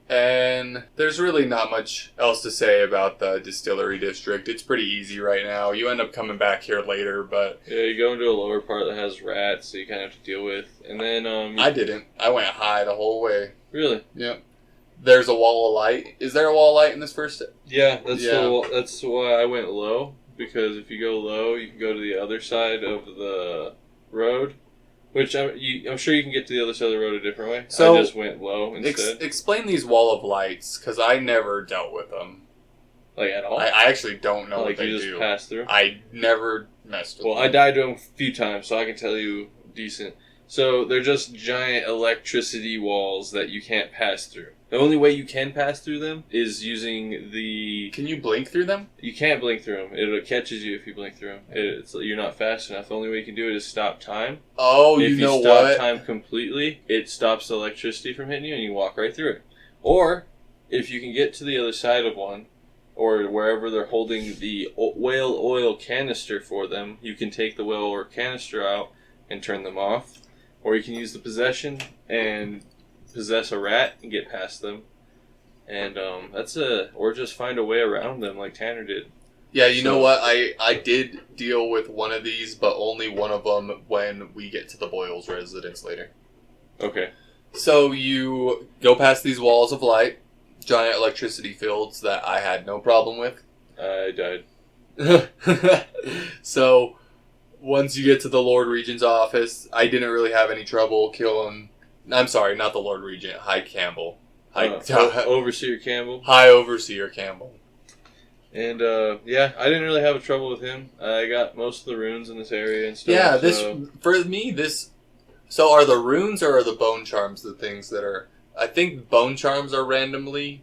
A: And there's really not much else to say about the distillery district. It's pretty easy right now. You end up coming back here later, but...
B: Yeah, you go into a lower part that has rats that you kind of have to deal with. And then,
A: I didn't. I went high the whole way.
B: Really?
A: Yep. There's a wall of light. Is there a wall of light in this first...
B: Yeah, that's why I went low. Because if you go low, you can go to the other side of the road. Which I'm sure you can get to the other side of the road a different way. So I just went low instead.
A: Explain these wall of lights, because I never dealt with them.
B: Like at all?
A: I actually don't know what they do.
B: Like you just pass through?
A: I never messed with them.
B: Well, I died to them a few times, so I can tell you decent. So they're just giant electricity walls that you can't pass through. The only way you can pass through them is using the...
A: Can you blink through them?
B: You can't blink through them. It catches you if you blink through them. You're not fast enough. The only way you can do it is stop time.
A: Oh,
B: if
A: you know what?
B: If you stop time completely, it stops the electricity from hitting you and you walk right through it. Or, if you can get to the other side of one, or wherever they're holding the whale oil canister for them, you can take the whale oil canister out and turn them off. Or you can use the possession and possess a rat and get past them. And or just find a way around them like Tanner did.
A: Yeah, you know what? I did deal with one of these, but only one of them when we get to the Boyles residence later.
B: Okay.
A: So you go past these walls of light, giant electricity fields that I had no problem with.
B: I died.
A: So, once you get to the Lord Regent's office, I didn't really have any trouble killing... I'm sorry, not the Lord Regent. High Campbell.
B: Overseer Campbell.
A: High Overseer Campbell.
B: And, yeah, I didn't really have a trouble with him. I got most of the runes in this area and stuff.
A: Yeah, for me, So are the runes or are the bone charms the things that are... I think bone charms are randomly...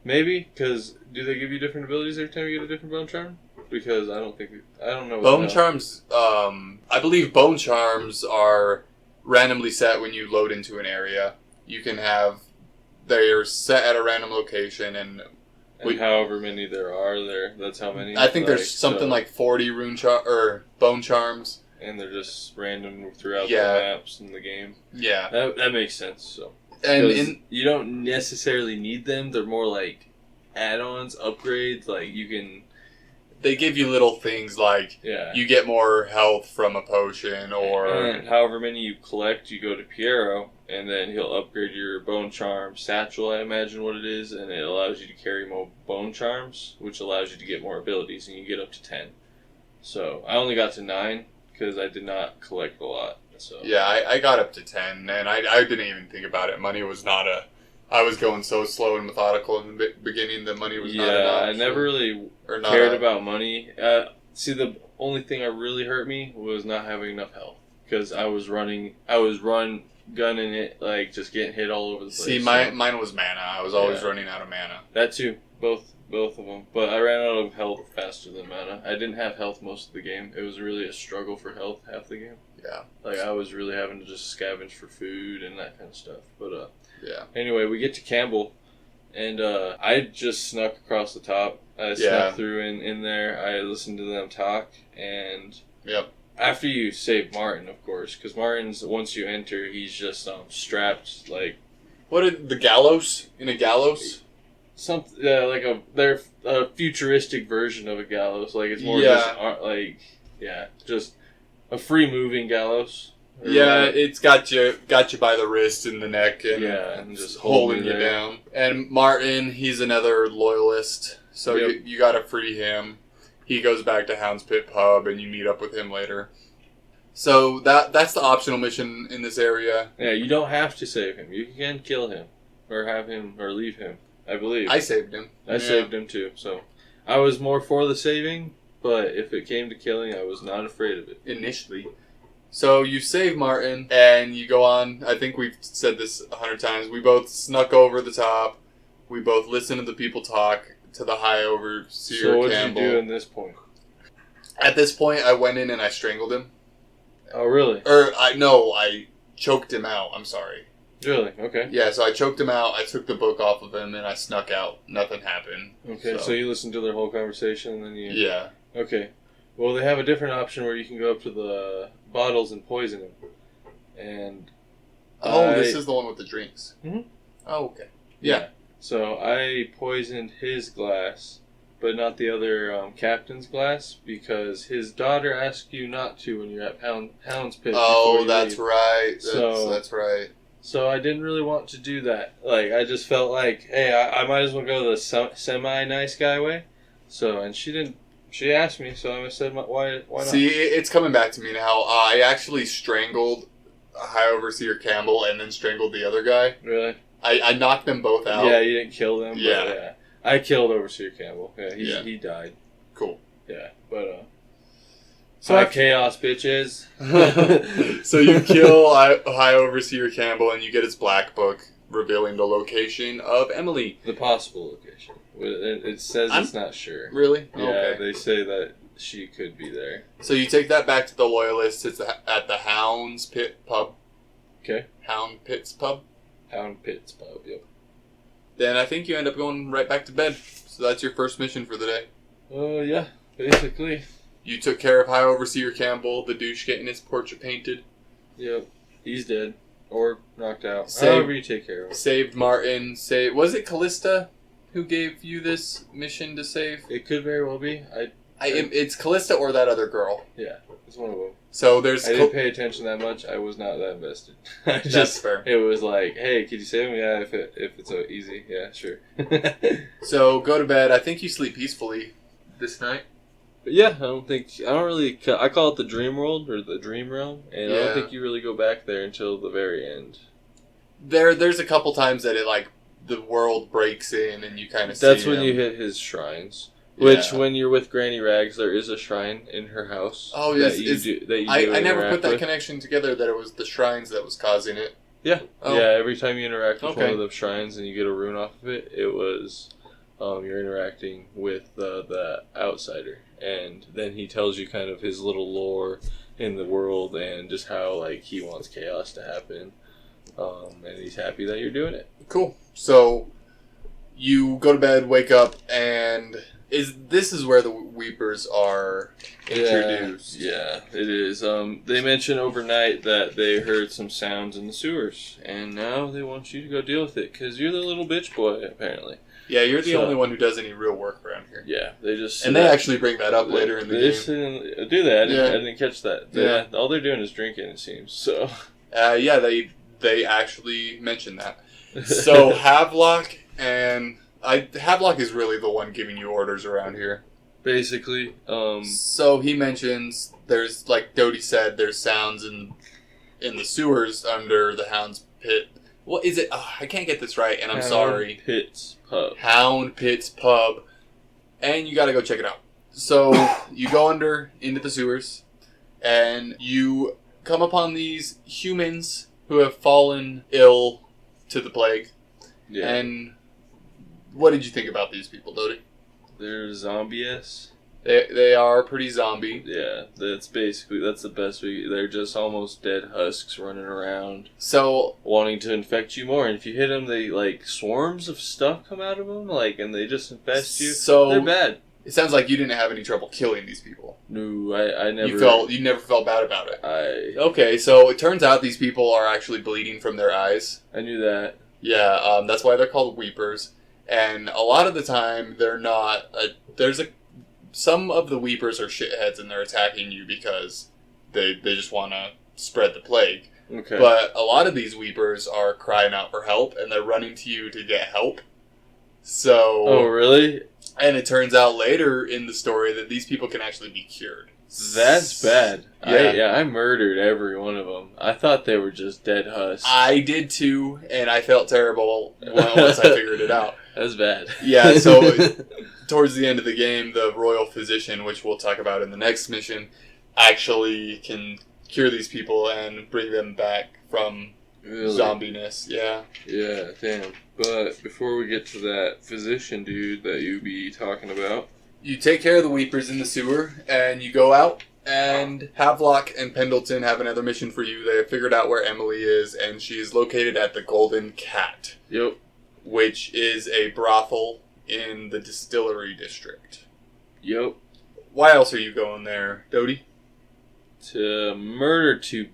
B: Maybe, because do they give you different abilities every time you get a different bone charm? Because I don't know.
A: Bone charms, I believe bone charms are randomly set when you load into an area. You can have... They're set at a random location and
B: however many there are there, that's how many.
A: I think there's something like 40 or bone charms.
B: And they're just random throughout the maps in the game.
A: Yeah.
B: That makes sense, so.
A: And
B: you don't necessarily need them. They're more like add-ons, upgrades. Like you can.
A: They give you little things like you get more health from a potion, or
B: and however many you collect, you go to Piero, and then he'll upgrade your bone charm satchel. I imagine what it is, and it allows you to carry more bone charms, which allows you to get more abilities, and you get up to 10. So I only got to 9 because I did not collect a lot. So
A: yeah, I got up to 10, and I didn't even think about it. Money was not a... I was going so slow and methodical in the beginning that money was not an option.
B: I never really cared about money. See, the only thing that really hurt me was not having enough health. Because I was gunning it, like, just getting hit all over the place.
A: See, mine was mana. I was always running out of mana.
B: That too. Both of them. But I ran out of health faster than mana. I didn't have health most of the game. It was really a struggle for health half the game.
A: Yeah.
B: Like, I was really having to just scavenge for food and that kind of stuff. But,
A: yeah.
B: Anyway, we get to Campbell, and I just snuck across the top. I snuck through in there. I listened to them talk, and after you save Martin, of course, because Martin's, once you enter, he's just strapped, like...
A: What are the gallows? In a gallows?
B: Something, they're a futuristic version of a gallows. Like, it's more just a free-moving gallows.
A: Yeah, it's got you by the wrist and the neck and
B: just
A: holding you down. And Martin, he's another loyalist, so you got to free him. He goes back to Hound's Pit Pub, and you meet up with him later. So that's the optional mission in this area.
B: Yeah, you don't have to save him. You can kill him, or have him, or leave him. I believe
A: I saved him.
B: I saved him too. So I was more for the saving, but if it came to killing, I was not afraid of it
A: initially. So you save Martin, and you go on. I think we've said this 100 times. We both snuck over the top. We both listened to the people talk to the High Overseer Campbell.
B: So what did you do in this point?
A: At this point, I went in and I strangled him.
B: Oh, really?
A: I choked him out. I'm sorry.
B: Really? Okay.
A: Yeah, so I choked him out. I took the book off of him, and I snuck out. Nothing happened.
B: Okay, so you listened to their whole conversation, and then you...
A: Yeah.
B: Okay. Well, they have a different option where you can go up to the bottles and poison them. And...
A: this is the one with the drinks.
B: Mm-hmm.
A: Oh, okay. Yeah.
B: So I poisoned his glass, but not the other captain's glass, because his daughter asked you not to when you're at Hound's Pit. Oh,
A: that's right. That's right.
B: So I didn't really want to do that. Like, I just felt like, hey, I might as well go the semi-nice guy way. So, and she didn't. She asked me, so I said, why not?
A: See, it's coming back to me now. I actually strangled High Overseer Campbell and then strangled the other guy.
B: Really?
A: I knocked them both out.
B: Yeah, you didn't kill them.
A: Yeah.
B: But, yeah. I killed Overseer Campbell. Yeah, he died.
A: Cool.
B: Yeah, but, so chaos, bitches.
A: So you kill High Overseer Campbell and you get his black book revealing the location of Emily.
B: The possible location. It says it's not sure.
A: Really?
B: Yeah, okay. They say that she could be there.
A: So you take that back to the Loyalists. It's at the Hound's Pit Pub.
B: Okay.
A: Hound Pit's Pub?
B: Hound Pit's Pub, yep.
A: Then I think you end up going right back to bed. So that's your first mission for the day.
B: Yeah, basically.
A: You took care of High Overseer Campbell, the douche getting his portrait painted.
B: Yep. He's dead. Or knocked out. However you take care of him.
A: Saved Martin. Was it Callista who gave you this mission to save?
B: It could very well be.
A: It's Callista or that other girl.
B: Yeah, it's one of them.
A: So there's...
B: I didn't pay attention that much. I was not that invested.
A: That's fair.
B: It was like, hey, could you save me? Yeah, if it's so easy. Yeah, sure.
A: So go to bed. I think you sleep peacefully this night?
B: But yeah, I don't really, I call it the dream world, or the dream realm, and I don't think you really go back there until the very end.
A: There's a couple times that it, like, the world breaks in and you kind of see
B: That's when
A: him.
B: you hit his shrines. Which, when you're with Granny Rags, there is a shrine in her house.
A: Oh, yes. I never put that
B: with.
A: Connection together that it was the shrines that was causing it.
B: Yeah.
A: Oh.
B: Yeah, every time you interact with one of the shrines and you get a rune off of it, it was you're interacting with the outsider. And then he tells you kind of his little lore in the world and just how, like, he wants chaos to happen. And he's happy that you're doing it.
A: Cool. So, you go to bed, wake up, and... This is where the Weepers are introduced.
B: Yeah, it is. They mention overnight that they heard some sounds in the sewers, and now they want you to go deal with it, because you're the little bitch boy, apparently.
A: Yeah, you're the only one who does any real work around here.
B: Yeah, they just...
A: And they actually bring that up later in the
B: game. Do that? I didn't catch that. All they're doing is drinking, it seems, so...
A: Yeah, they actually mention that. So, Havelock and... Havelock is really the one giving you orders around here.
B: Basically.
A: So he mentions there's, like Doty said, there's sounds in the sewers under the Hound's Pit. What is it? Oh, I can't get this right, and I'm sorry. Hound Pit's Pub. And you gotta go check it out. So you go into the sewers, and you come upon these humans who have fallen ill to the plague.
B: Yeah.
A: And... what did you think about these people, Doty?
B: They're zombie-esque.
A: They are pretty zombie.
B: Yeah, that's the best they're just almost dead husks running around.
A: So...
B: wanting to infect you more. And if you hit them, they, like, swarms of stuff come out of them, like, and they just infest you.
A: So...
B: they're bad.
A: It sounds like you didn't have any trouble killing these people.
B: No, I never...
A: You never felt bad about it? Okay, so it turns out these people are actually bleeding from their eyes.
B: I knew that.
A: Yeah, that's why they're called Weepers. And a lot of the time, they're not... some of the Weepers are shitheads and they're attacking you because they just want to spread the plague.
B: Okay.
A: But a lot of these Weepers are crying out for help and they're running to you to get help. So...
B: oh, really?
A: And it turns out later in the story that these people can actually be cured.
B: That's bad.
A: Yeah.
B: I murdered every one of them. I thought they were just dead husks.
A: I did too, and I felt terrible once I figured it out.
B: That's bad.
A: Yeah, so towards the end of the game, the royal physician, which we'll talk about in the next mission, actually can cure these people and bring them back from zombiness. Yeah.
B: Yeah, damn. But before we get to that physician dude that you be talking about...
A: you take care of the Weepers in the sewer, and you go out, and Havelock and Pendleton have another mission for you. They have figured out where Emily is, and she is located at the Golden Cat.
B: Yep.
A: Which is a brothel in the Distillery District.
B: Yep.
A: Why else are you going there, Doty?
B: To murder two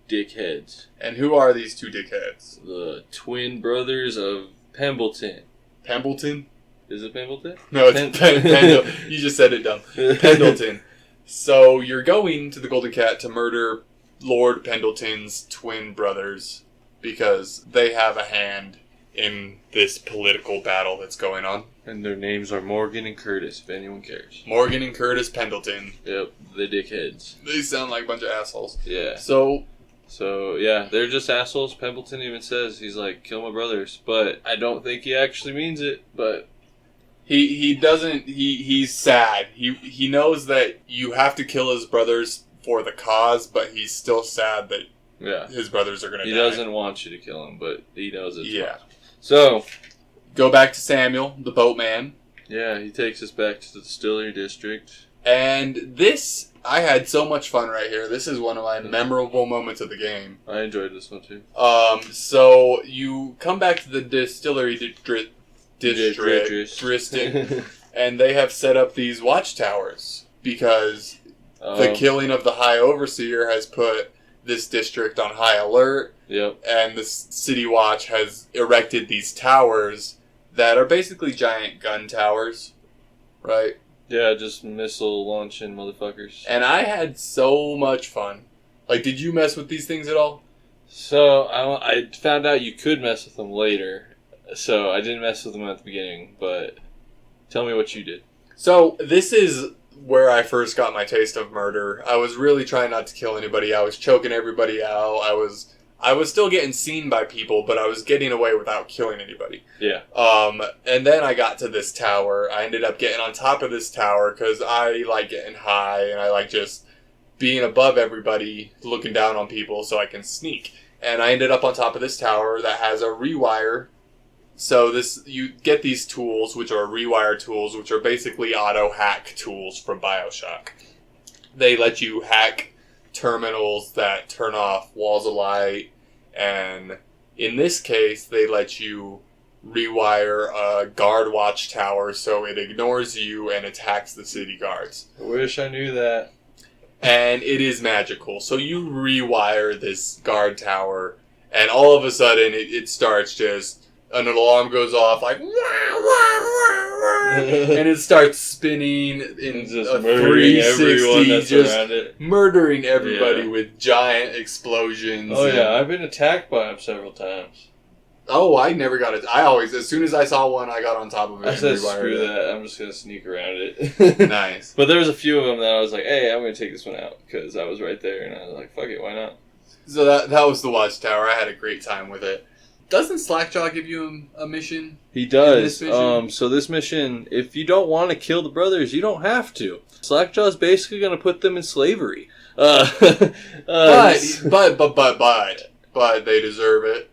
B: dickheads.
A: And who are these two dickheads?
B: The twin brothers of Pembleton.
A: Pembleton?
B: Is it Pembleton?
A: No, it's Pendleton. You just said it dumb. Pendleton. So you're going to the Golden Cat to murder Lord Pendleton's twin brothers because they have a hand in this political battle that's going on.
B: And their names are Morgan and Curtis, if anyone cares.
A: Morgan and Curtis Pendleton.
B: Yep, the dickheads.
A: They sound like a bunch of assholes.
B: Yeah.
A: So,
B: yeah, they're just assholes. Pendleton even says, he's like, kill my brothers. But I don't think he actually means it, but...
A: He doesn't, he's sad. He knows that you have to kill his brothers for the cause, but he's still sad that his brothers are going to die.
B: He doesn't want you to kill him, but he knows it's
A: possible.
B: So,
A: go back to Samuel, the boatman.
B: Yeah, he takes us back to the Distillery District.
A: And this, I had so much fun right here. This is one of my memorable moments of the game.
B: I enjoyed this one too.
A: So you come back to the Distillery District, and they have set up these watchtowers because the killing of the High Overseer has put this district on high alert.
B: Yep.
A: And the City Watch has erected these towers that are basically giant gun towers, right?
B: Yeah, just missile launching motherfuckers.
A: And I had so much fun. Like, did you mess with these things at all?
B: So, I found out you could mess with them later. So, I didn't mess with them at the beginning, but tell me what you did.
A: So this is where I first got my taste of murder. I was really trying not to kill anybody. I was choking everybody out. I was still getting seen by people, but I was getting away without killing anybody.
B: Yeah.
A: And then I got to this tower. I ended up getting on top of this tower because I like getting high and I like just being above everybody, looking down on people so I can sneak. And I ended up on top of this tower that has a rewire. So you get these tools, which are rewire tools, which are basically auto-hack tools from BioShock. They let you hack terminals that turn off walls of light, and in this case, they let you rewire a guard watchtower so it ignores you and attacks the city guards.
B: I wish I knew that.
A: And it is magical. So you rewire this guard tower, and all of a sudden it starts just... an alarm goes off like and it starts spinning in
B: just
A: a
B: murdering
A: 360, just
B: around it.
A: murdering everybody with giant explosions.
B: Oh yeah, I've been attacked by them several times.
A: Oh, I never got it. I always, as soon as I saw one, I got on top of it.
B: I
A: and
B: said,
A: rewired
B: screw
A: it.
B: that. I'm just gonna sneak around it.
A: Nice.
B: But there was a few of them that I was like, hey, I'm gonna take this one out because I was right there, and I was like, fuck it, why not?
A: So that was the watchtower. I had a great time with it. Doesn't Slackjaw give you a mission?
B: He does.
A: This mission?
B: So this mission, if you don't want to kill the brothers, you don't have to. Slackjaw's basically going to put them in slavery.
A: But they deserve it.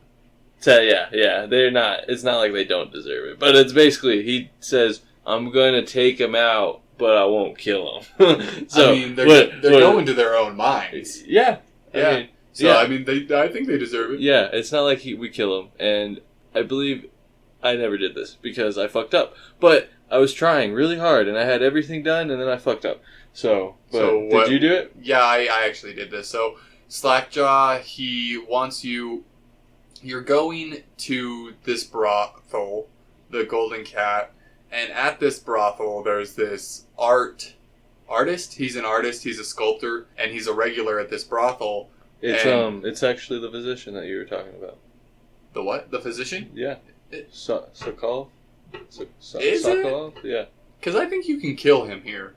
B: Yeah, they're not. It's not like they don't deserve it, but it's basically he says, "I'm going to take them out, but I won't kill them." So
A: I mean, they're going to their own minds.
B: Yeah,
A: yeah. I mean, I think they deserve it.
B: Yeah, it's not like we kill him, and I believe I never did this because I fucked up. But I was trying really hard, and I had everything done, and then I fucked up. Did you do it?
A: Yeah, I actually did this. So Slackjaw, he wants you. You're going to this brothel, the Golden Cat, and at this brothel, there's this artist. He's an artist. He's a sculptor, and he's a regular at this brothel.
B: It's actually the physician that you were talking about.
A: The what? The physician?
B: Yeah. Sokolov?
A: Is
B: Sokolov?
A: it?
B: Yeah.
A: Because I think you can kill him here.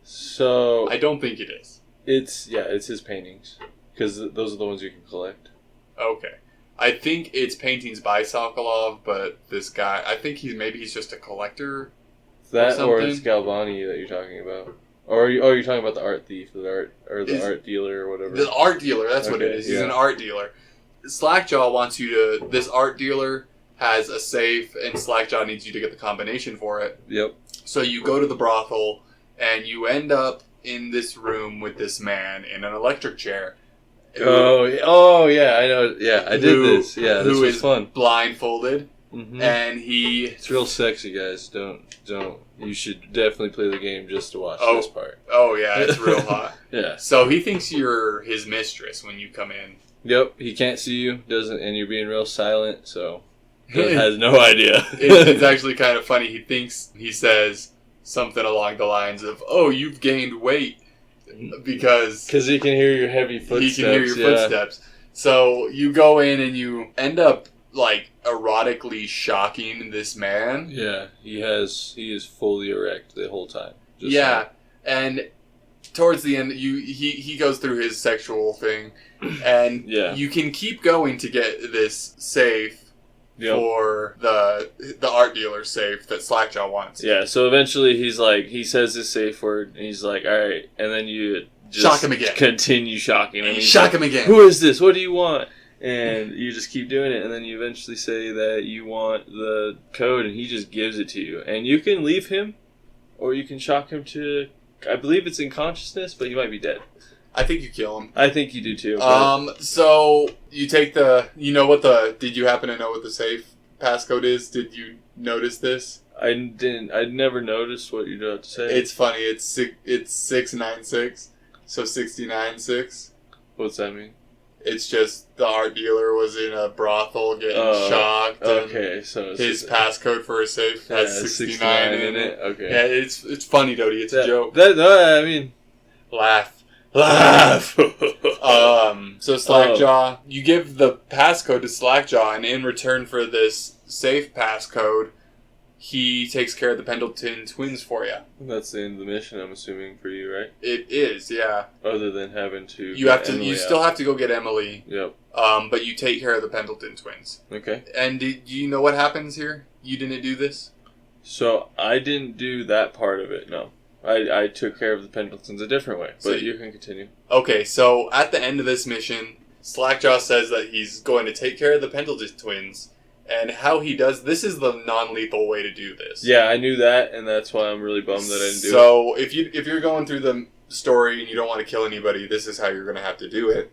B: So
A: I don't think it is.
B: It's his paintings. Because those are the ones you can collect.
A: Okay. I think it's paintings by Sokolov, but this guy, I think he's just a collector.
B: That or it's Galvani that you're talking about. Or you're talking about the art thief, art dealer, or whatever.
A: The art dealer, that's what it is. He's an art dealer. Slackjaw wants you to... This art dealer has a safe, and Slackjaw needs you to get the combination for it.
B: Yep.
A: So you go to the brothel, and you end up in this room with this man in an electric chair.
B: Oh yeah, I know. Yeah, I did this. Yeah, this was fun.
A: Blindfolded, and
B: It's real sexy, guys. Don't. You should definitely play the game just to watch this part.
A: Oh yeah, it's real hot.
B: Yeah.
A: So he thinks you're his mistress when you come in.
B: Yep. He can't see you, and you're being real silent, so he has no idea.
A: It's actually kind of funny. He says something along the lines of, "Oh, you've gained weight." Because
B: he can hear your heavy footsteps.
A: He can hear your footsteps. So you go in and you end up like erotically shocking this man.
B: Yeah, he is fully erect the whole time.
A: And towards the end, he goes through his sexual thing, and you can keep going to get this safe. Yep. For the art dealer safe that Slackjaw wants.
B: Yeah, so eventually he says his safe word, and he's like, alright, and then you just
A: shock him again.
B: Continue shocking him.
A: Shock him again.
B: Who is this? What do you want? And you just keep doing it, and then you eventually say that you want the code, and he just gives it to you. And you can leave him, or you can shock him to, I believe it's in consciousness, but he might be dead.
A: I think you kill him.
B: I think you do too.
A: So you take did you happen to know what the safe passcode is? Did you notice this?
B: I didn't. I never noticed what you're about to say.
A: It's funny. It's 696. So 696.
B: What's that mean?
A: It's just the art dealer was in a brothel getting shocked.
B: Okay, so
A: his passcode for his safe has 69 in it.
B: Okay.
A: Yeah, it's funny, Doty. It's a joke.
B: I mean,
A: laugh. So Slackjaw, you give the passcode to Slackjaw, and in return for this safe passcode, he takes care of the Pendleton twins for you.
B: That's the end of the mission, I'm assuming, for you, right?
A: It is, yeah.
B: Other than having to...
A: You still have to go get Emily.
B: Yep.
A: But you take care of the Pendleton twins.
B: Okay.
A: And do you know what happens here? You didn't do this?
B: So, I didn't do that part of it, no. I took care of the Pendletons a different way, but you can continue.
A: Okay, so at the end of this mission, Slackjaw says that he's going to take care of the Pendleton twins, and how he does, this is the non-lethal way to do this.
B: Yeah, I knew that, and that's why I'm really bummed that I didn't do it.
A: So, if you're going through the story and you don't want to kill anybody, this is how you're going to have to do it.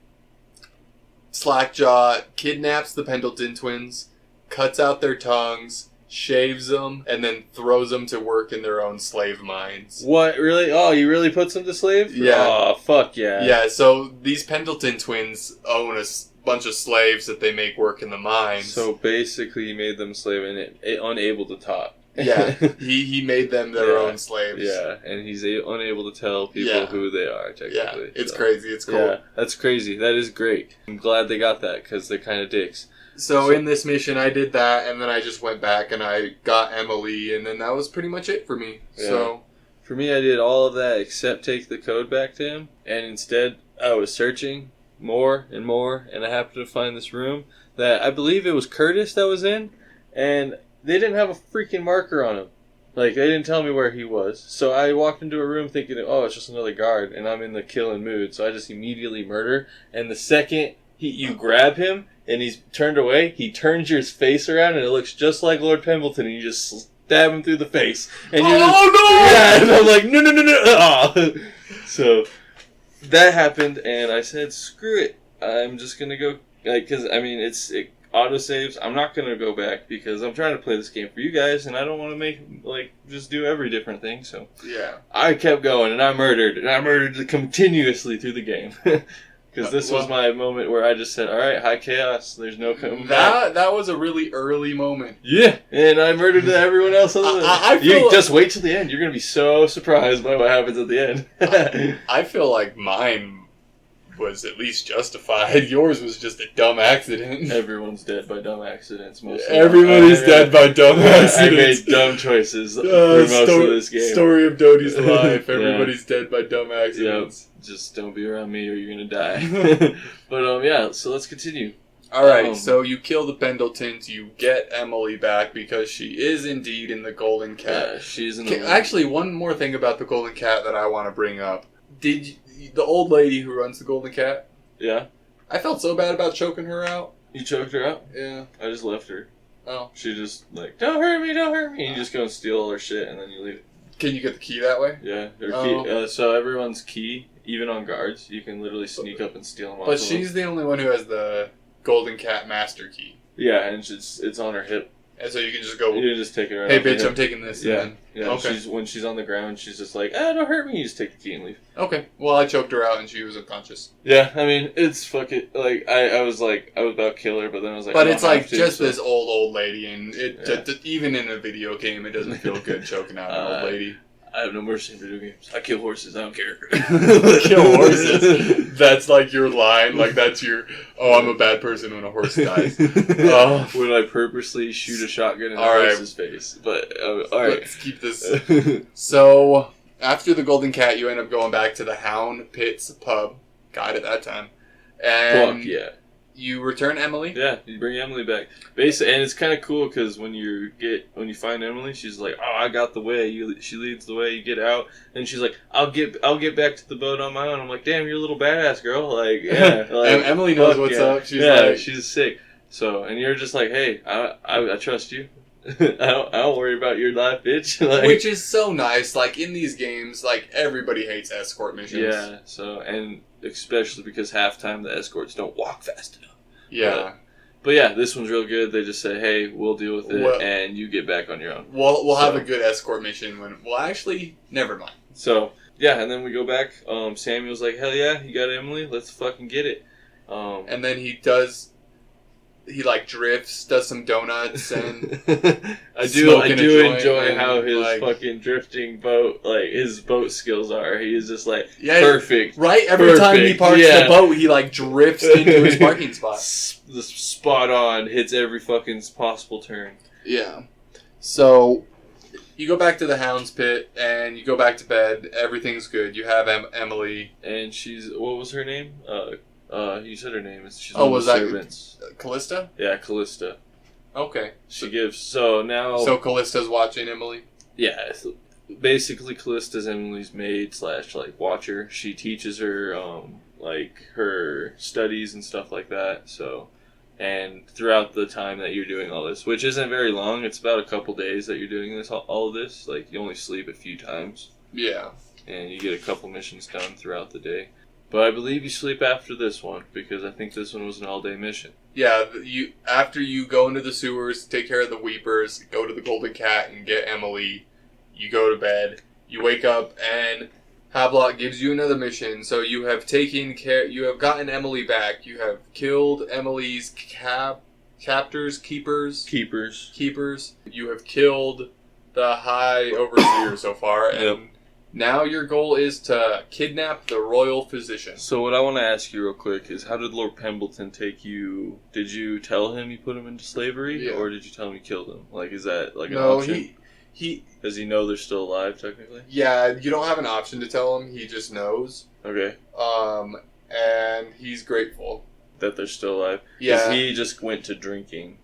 A: Slackjaw kidnaps the Pendleton twins, cuts out their tongues, shaves them, and then throws them to work in their own slave mines.
B: What? Really? Oh, you really puts them to slave?
A: Yeah.
B: Oh, fuck yeah.
A: Yeah, so these Pendleton twins own a bunch of slaves that they make work in the mines.
B: So basically he made them slave and unable to talk.
A: Yeah, he made them their own slaves.
B: Yeah, and he's unable to tell people who they are, technically.
A: Yeah, it's crazy. It's cool.
B: Yeah, that's crazy. That is great. I'm glad they got that, because they're kind of dicks.
A: So in this mission, I did that, and then I just went back and I got Emily, and then that was pretty much it for me. Yeah. So
B: for me, I did all of that except take the code back to him, and instead I was searching more and more, and I happened to find this room that I believe it was Curtis that was in, and they didn't have a freaking marker on him. Like, they didn't tell me where he was. So I walked into a room thinking, oh, it's just another guard, and I'm in the killing mood, so I just immediately murder, and the second you grab him, and he's turned away, he turns your face around, and it looks just like Lord Pembleton, and you just stab him through the face. And you're
A: no!
B: Yeah, and I'm like, no. Oh. So that happened, and I said, screw it. I'm just going to go, because, I mean, it autosaves. I'm not going to go back, because I'm trying to play this game for you guys, and I don't want to just do every different thing, so.
A: Yeah.
B: I kept going, and I murdered continuously through the game. Because this was my moment where I just said, alright, high chaos, there's no coming back.
A: That was a really early moment.
B: Yeah, and I murdered everyone else other than you. Just wait till the end. You're going to be so surprised by what happens at the end.
A: I feel like mine was at least justified. Yours was just a dumb accident.
B: Everyone's dead by dumb accidents.
A: Everybody's dead by dumb accidents.
B: I made dumb choices for most of this game.
A: Story of Doty's life. Everybody's dead by dumb accidents.
B: Yep. Just don't be around me or you're going to die. But so let's continue.
A: Alright, so you kill the Pendletons, you get Emily back because she is indeed in the Golden Cat.
B: Yeah, she's in the
A: Actually, one more thing about the Golden Cat that I want to bring up. The old lady who runs the Golden Cat?
B: Yeah.
A: I felt so bad about choking her out.
B: You choked her out?
A: Yeah.
B: I just left her.
A: Oh.
B: She just, don't hurt me. And you just go and steal all her shit and then you leave.
A: Can you get the key that way?
B: Yeah. Key, so everyone's key, even on guards, you can literally sneak up and steal them off.
A: But she's the only one who has the Golden Cat Master Key.
B: Yeah, and it's on her hip.
A: And so you can just go,
B: you can just take it right
A: hey
B: off
A: bitch, I'm taking this.
B: Yeah.
A: Okay.
B: When she's on the ground, she's just like, don't hurt me. You just take the key and leave.
A: Okay. Well, I choked her out and she was unconscious.
B: Yeah, I mean, it's fucking, I was about to kill her, but then I was like,
A: but it's like just this old lady, and even in a video game, it doesn't feel good choking out an old lady.
B: I have no mercy in video games. I kill horses. I don't care.
A: Kill horses. That's like your line. Like that's your. Oh, I'm a bad person when a horse dies.
B: When I purposely shoot a shotgun in a horse's face. But all right,
A: let's keep this. So after the Golden Cat, you end up going back to the Hound Pits pub. Got it that time. And
B: fuck yeah.
A: You return Emily?
B: Yeah, you bring Emily back. Basically, and it's kind of cool because when you find Emily, she's like, "Oh, I got the way." She leads the way. You get out, and she's like, "I'll get back to the boat on my own." I'm like, "Damn, you're a little badass girl." Like, yeah, like,
A: Emily knows what's up.
B: She's sick. So, and you're just like, "Hey, I trust you. I don't worry about your life, bitch."
A: Which is so nice. Like in these games, like everybody hates escort missions.
B: Yeah. So, and especially because half time the escorts don't walk fast enough.
A: Yeah.
B: But yeah, this one's real good. They just say, hey, we'll deal with it, and you get back on your own.
A: We'll have a good escort mission when... Well, actually, never mind.
B: So, yeah, and then we go back. Samuel's like, hell yeah, you got Emily? Let's fucking get it.
A: And then he does... He, drifts, does some donuts, and...
B: I do enjoy how his fucking drifting boat, his boat skills are. He is just, perfect.
A: Right? Every time he parks the boat, he, drifts into his parking spot.
B: The spot on, hits every fucking possible turn.
A: Yeah. So, You go back to the Hound's Pit, and you go back to bed. Everything's good. You have Emily.
B: And she's... What was her name? You said her name. She's
A: Oh,
B: one
A: was
B: of the
A: that
B: servants.
A: Callista?
B: Yeah, Callista.
A: Okay.
B: She gives... So now...
A: So Callista's watching Emily?
B: Yeah. Basically, Callista's Emily's maid / like watcher. She teaches her like her studies and stuff like that. So, and throughout the time that you're doing all this, which isn't very long, it's about a couple days that you're doing this, all of this. Like you only sleep a few times.
A: Yeah.
B: And you get a couple missions done throughout the day. But I believe you sleep after this one because I think this one was an all-day mission.
A: Yeah, after you go into the sewers, take care of the Weepers, go to the Golden Cat and get Emily. You go to bed, you wake up, and Havelock gives you another mission. So you have taken care, you have gotten Emily back. You have killed Emily's keepers. You have killed the High Overseer so far, and now your goal is to kidnap the Royal Physician.
B: So what I want to ask you real quick is, how did Lord Pembleton take you? Did you tell him you put him into slavery, or did you tell him you killed him? Like, is that like an option? Does he know they're still alive, technically?
A: Yeah, you don't have an option to tell him. He just knows.
B: Okay.
A: And he's grateful
B: that they're still alive.
A: Yeah.
B: 'Cause he just went to drinking.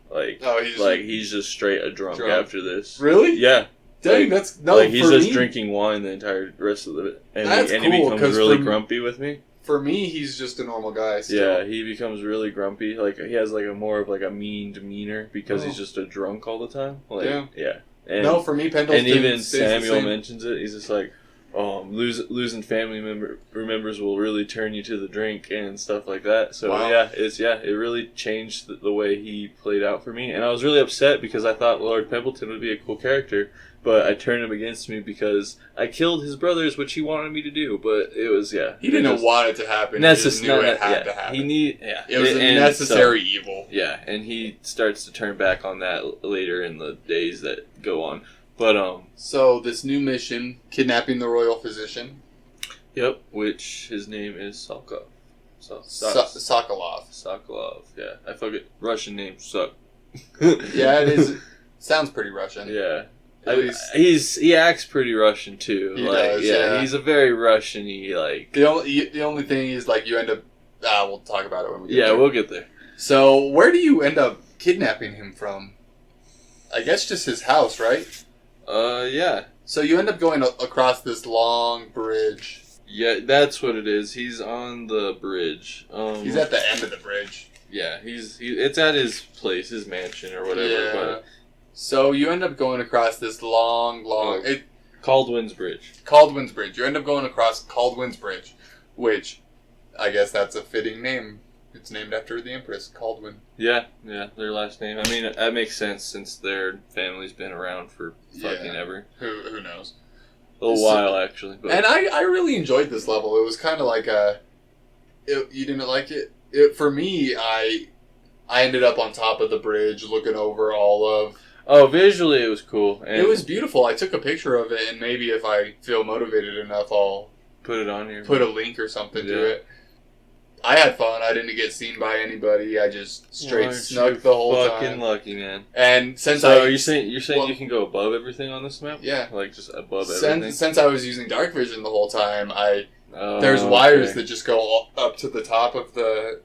B: Like, he's just straight a drunk after this.
A: Really?
B: Yeah.
A: Dang,
B: like,
A: that's... No,
B: like, he's just
A: me,
B: drinking wine the entire rest of it. And
A: that's
B: he
A: cool,
B: becomes really grumpy with me.
A: For me, he's just a normal guy still.
B: Yeah, he becomes really grumpy. Like, he has, like, a more of, like, a mean demeanor because he's just a drunk all the time. Like, yeah. And,
A: no, for me, Pendleton.
B: And even Samuel mentions it. He's just like, losing family members will really turn you to the drink and stuff like that. So it really changed the way he played out for me. And I was really upset because I thought Lord Pembleton would be a cool character, but I turned him against me because I killed his brothers, which he wanted me to do. But it was
A: he didn't want it to happen. He just knew it had to happen. It was a necessary evil.
B: Yeah, and he starts to turn back on that later in the days that go on. But
A: so this new mission, kidnapping the Royal Physician.
B: Yep, which his name is Sokolov. Sokolov. Yeah, I forget Russian names suck.
A: Yeah, it is. Sounds pretty Russian.
B: Yeah. He acts pretty Russian too.
A: He does, yeah.
B: He's a very Russian-y, like.
A: The only thing is, like, you end up. We'll talk about it when we get there.
B: Yeah, we'll get there.
A: So where do you end up kidnapping him from? I guess just his house, right?
B: Yeah.
A: So you end up going across this long bridge.
B: Yeah, that's what it is. He's on the bridge.
A: He's at the end of the bridge.
B: Yeah, it's at his place, his mansion or whatever.
A: Yeah.
B: But
A: so you end up going across this long...
B: Caldwin's Bridge.
A: Caldwin's Bridge. You end up going across Caldwin's Bridge, which I guess that's a fitting name. It's named after the Empress, Caldwin.
B: Yeah, their last name. I mean, that makes sense since their family's been around for fucking ever.
A: Who knows?
B: A little while, actually. But.
A: And I really enjoyed this level. It was kind of like you didn't like it? For me, I ended up on top of the bridge looking over all of...
B: Oh, visually it was cool. And
A: it was beautiful. I took a picture of it, and maybe if I feel motivated enough, I'll...
B: Put it on here.
A: Put a link or something to it. I had fun. I didn't get seen by anybody. I just straight snuck the whole time.
B: Fucking lucky, man.
A: And since
B: you're saying you can go above everything on this map?
A: Yeah,
B: like just above everything.
A: Since I was using dark vision the whole time, there's wires that just go up to the top of the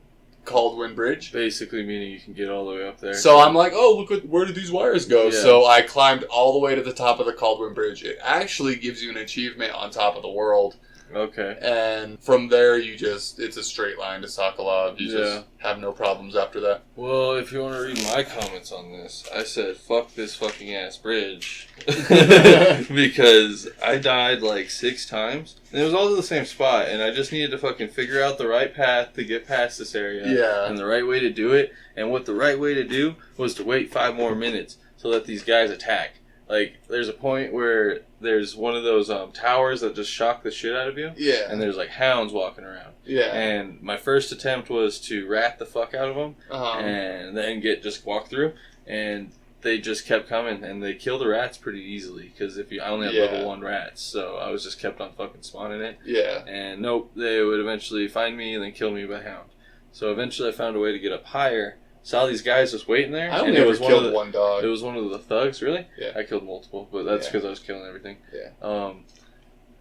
A: Caldwin Bridge.
B: Basically, meaning you can get all the way up there.
A: So I'm like, oh, look, where did these wires go? Yeah. So I climbed all the way to the top of the Caldwin Bridge. It actually gives you an achievement on top of the world.
B: Okay.
A: And from there, it's a straight line to Sokolov. You just have no problems after that.
B: Well, if you want to read my comments on this, I said, fuck this fucking ass bridge. Because I died like 6 times. And it was all in the same spot. And I just needed to fucking figure out the right path to get past this area.
A: Yeah.
B: And the right way to do it. And what the right way to do was to wait 5 more minutes to let these guys attack. Like, there's a point where there's one of those towers that just shock the shit out of you.
A: Yeah.
B: And there's, like, hounds walking around.
A: Yeah.
B: And my first attempt was to rat the fuck out of them. And then just walk through. And they just kept coming. And they kill the rats pretty easily. Because I only have level 1 rats. So I was just kept on fucking spawning it.
A: Yeah.
B: And nope, they would eventually find me and then kill me by hound. So eventually I found a way to get up higher. saw these guys just waiting there.
A: I only ever killed one dog.
B: It was one of the thugs, really?
A: Yeah.
B: I killed multiple, but that's because I was killing everything.
A: Yeah.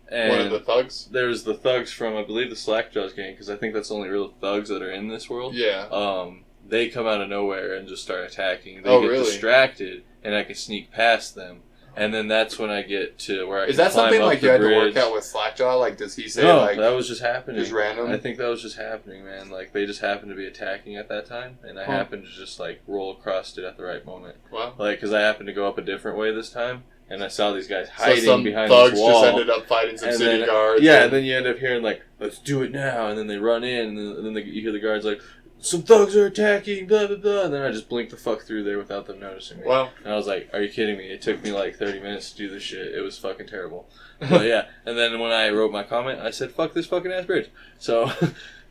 B: And
A: one of the thugs?
B: There's the thugs from, I believe, the Slackjaws gang, because I think that's the only real thugs that are in this world.
A: Yeah.
B: They come out of nowhere and just start attacking. They get distracted, and I can sneak past them. And then that's when I get to where I can climb up the bridge. Is that something like you had to work out with
A: Slackjaw? Like, does he say,
B: no, that was just happening.
A: Just random?
B: I think that was just happening, man. Like, they just happened to be attacking at that time, and I happened to just, like, roll across it at the right moment.
A: Wow.
B: Like, because I happened to go up a different way this time, and I saw these guys hiding behind
A: this wall.
B: Some thugs
A: just ended up fighting some city guards.
B: Yeah, and then you end up hearing, like, let's do it now, and then they run in, and then you hear the guards, like, some thugs are attacking, blah, blah, blah. And then I just blinked the fuck through there without them noticing me.
A: Wow.
B: And I was like, are you kidding me? It took me like 30 minutes to do this shit. It was fucking terrible. But yeah. And then when I wrote my comment, I said, fuck this fucking ass bridge. So,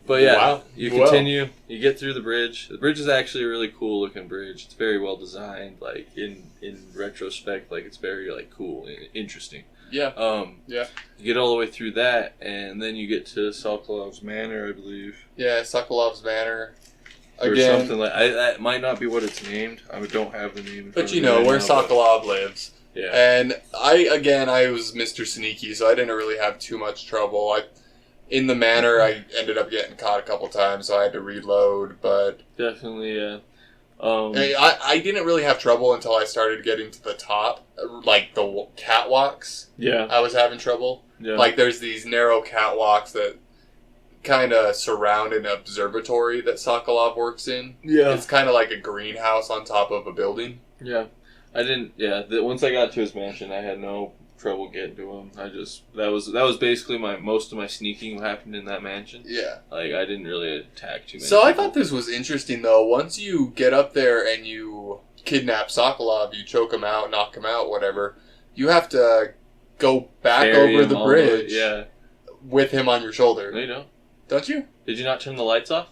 B: but yeah.
A: Wow.
B: You continue. You get through the bridge. The bridge is actually a really cool looking bridge. It's very well designed. Like, in retrospect, like, it's very, like, cool and interesting.
A: Yeah.
B: You get all the way through that, and then you get to Sokolov's Manor, I believe.
A: Yeah, Sokolov's Manor.
B: Or something like that might not be what it's named. I don't have the name.
A: But you know where Sokolov lives.
B: Yeah.
A: And I was Mr. Sneaky, so I didn't really have too much trouble. In the manor, I ended up getting caught a couple times, so I had to reload. But
B: definitely, yeah.
A: I didn't really have trouble until I started getting to the top, like the catwalks.
B: Yeah.
A: I was having trouble.
B: Yeah.
A: Like there's these narrow catwalks that kind of surround an observatory that Sokolov works in.
B: Yeah.
A: It's kind of like a greenhouse on top of a building.
B: Yeah. Once I got to his mansion, I had no trouble getting to him. That was basically most of my sneaking happened in that mansion.
A: Yeah.
B: Like, I didn't really attack too many
A: So
B: people.
A: I thought this was interesting, though. Once you get up there and you kidnap Sokolov, you choke him out, knock him out, whatever, you have to go back over the bridge with him on your shoulder.
B: No, you don't.
A: Don't you?
B: Did you not turn the lights off?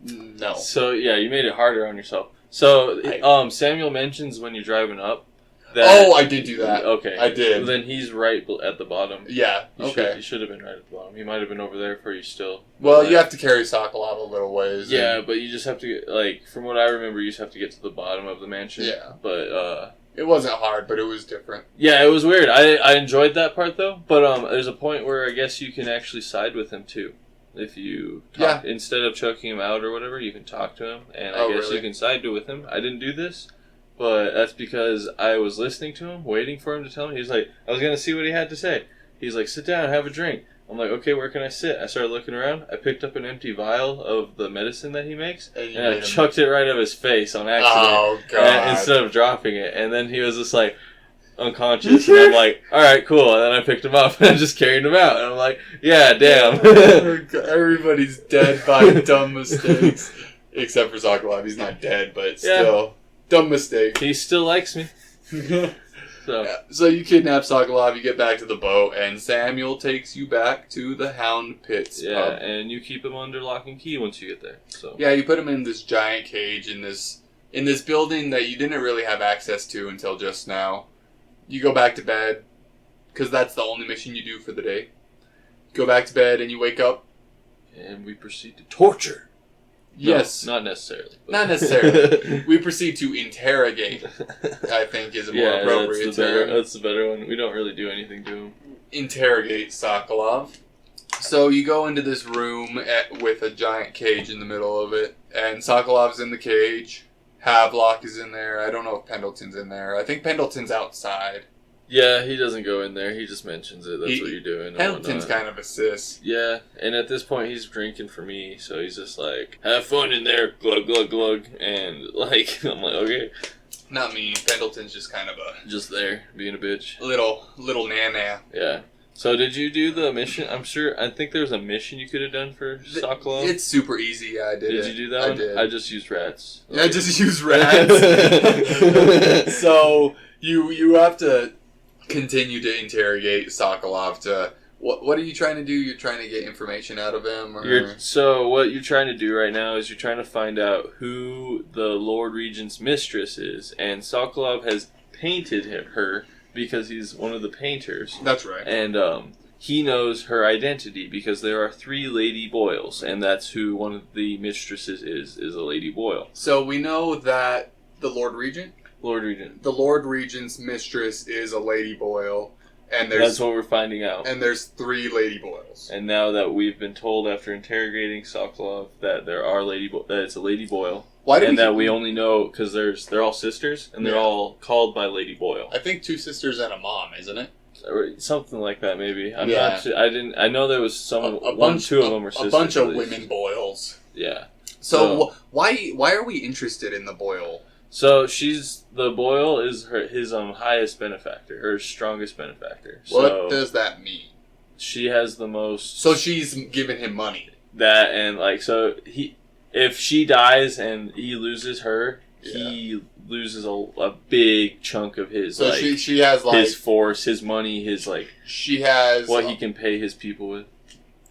A: No.
B: So, yeah, you made it harder on yourself. So, Samuel mentions when you're driving up that...
A: Oh, I did do that.
B: Okay.
A: I did.
B: Well, then he's right at the bottom.
A: Yeah,
B: He should have been right at the bottom. He might have been over there for you still.
A: Well, you have to carry Sokolov a little ways.
B: Yeah, but you just have to get, like, from what I remember, you just have to get to the bottom of the mansion.
A: Yeah.
B: But,
A: it wasn't hard, but it was different.
B: Yeah, it was weird. I enjoyed that part, though. But, there's a point where I guess you can actually side with him, too. If you talk, instead of choking him out or whatever, you can talk to him, and I guess you can side with him. I didn't do this, but that's because I was listening to him, waiting for him to tell me. He's like, I was going to see what he had to say. He's like, sit down, have a drink. I'm like, okay, where can I sit? I started looking around. I picked up an empty vial of the medicine that he makes, and I chucked it right at his face on accident.
A: Oh, God.
B: Instead of dropping it. And then he was just like, unconscious, and I'm like, alright, cool, and then I picked him up and I just carried him out, and I'm like, yeah, damn.
A: Everybody's dead by dumb mistakes, except for Sokolov. He's not dead, but still, dumb mistake.
B: He still likes me.
A: So you kidnap Sokolov, you get back to the boat, and Samuel takes you back to the Hound Pits pub.
B: And you keep him under lock and key once you get there. So
A: yeah, you put him in this giant cage in this building that you didn't really have access to until just now. You go back to bed, because that's the only mission you do for the day. Go back to bed, and you wake up.
B: And we proceed to torture.
A: Yes.
B: No, not necessarily.
A: But. Not necessarily. We proceed to interrogate, I think is a more appropriate term.
B: That's the better one. We don't really do anything to him.
A: Interrogate Sokolov. So you go into this room with a giant cage in the middle of it, and Sokolov's in the cage. Havelock is in there. I don't know if Pendleton's in there. I think Pendleton's outside.
B: Yeah, he doesn't go in there. He just mentions it. That's what you're doing.
A: Pendleton's kind of a sis.
B: Yeah, and at this point he's drinking for me, so he's just like, have fun in there, glug, glug, glug. And, like, I'm like, okay.
A: Not me. Pendleton's just kind of
B: just there, being a bitch.
A: Little nana.
B: Yeah. So did you do the mission? I think there's a mission you could have done for Sokolov.
A: It's super easy. Yeah, I did.
B: Did you do that one?
A: I did.
B: I just used rats.
A: Yeah, I just used rats. So you have to continue to interrogate Sokolov to... What are you trying to do? You're trying to get information out of him? Or?
B: So what you're trying to do right now is you're trying to find out who the Lord Regent's mistress is. And Sokolov has painted her because he's one of the painters.
A: That's right.
B: And he knows her identity because there are 3 Lady Boyles, and that's who one of the mistresses is a Lady Boyle.
A: So we know that the Lord Regent?
B: Lord Regent.
A: The Lord Regent's mistress is a Lady Boyle. And
B: that's what we're finding out.
A: And there's 3 Lady Boyles.
B: And now that we've been told after interrogating Sokolov that there are that it's a Lady Boyle. We only know because they're all sisters and they're all called by Lady Boyle.
A: I think 2 sisters and a mom, isn't it?
B: Something like that, maybe. I'm not sure. I know there was two of them were sisters.
A: A bunch of women Boyles.
B: Yeah.
A: So why are we interested in the Boyle?
B: So the Boyle is his highest benefactor, her strongest benefactor.
A: What does that mean?
B: She has the most.
A: So she's giving him money.
B: That and if she dies and he loses her, he loses a big chunk of his. So
A: she has
B: his force, his money, his
A: She has
B: what he can pay his people with.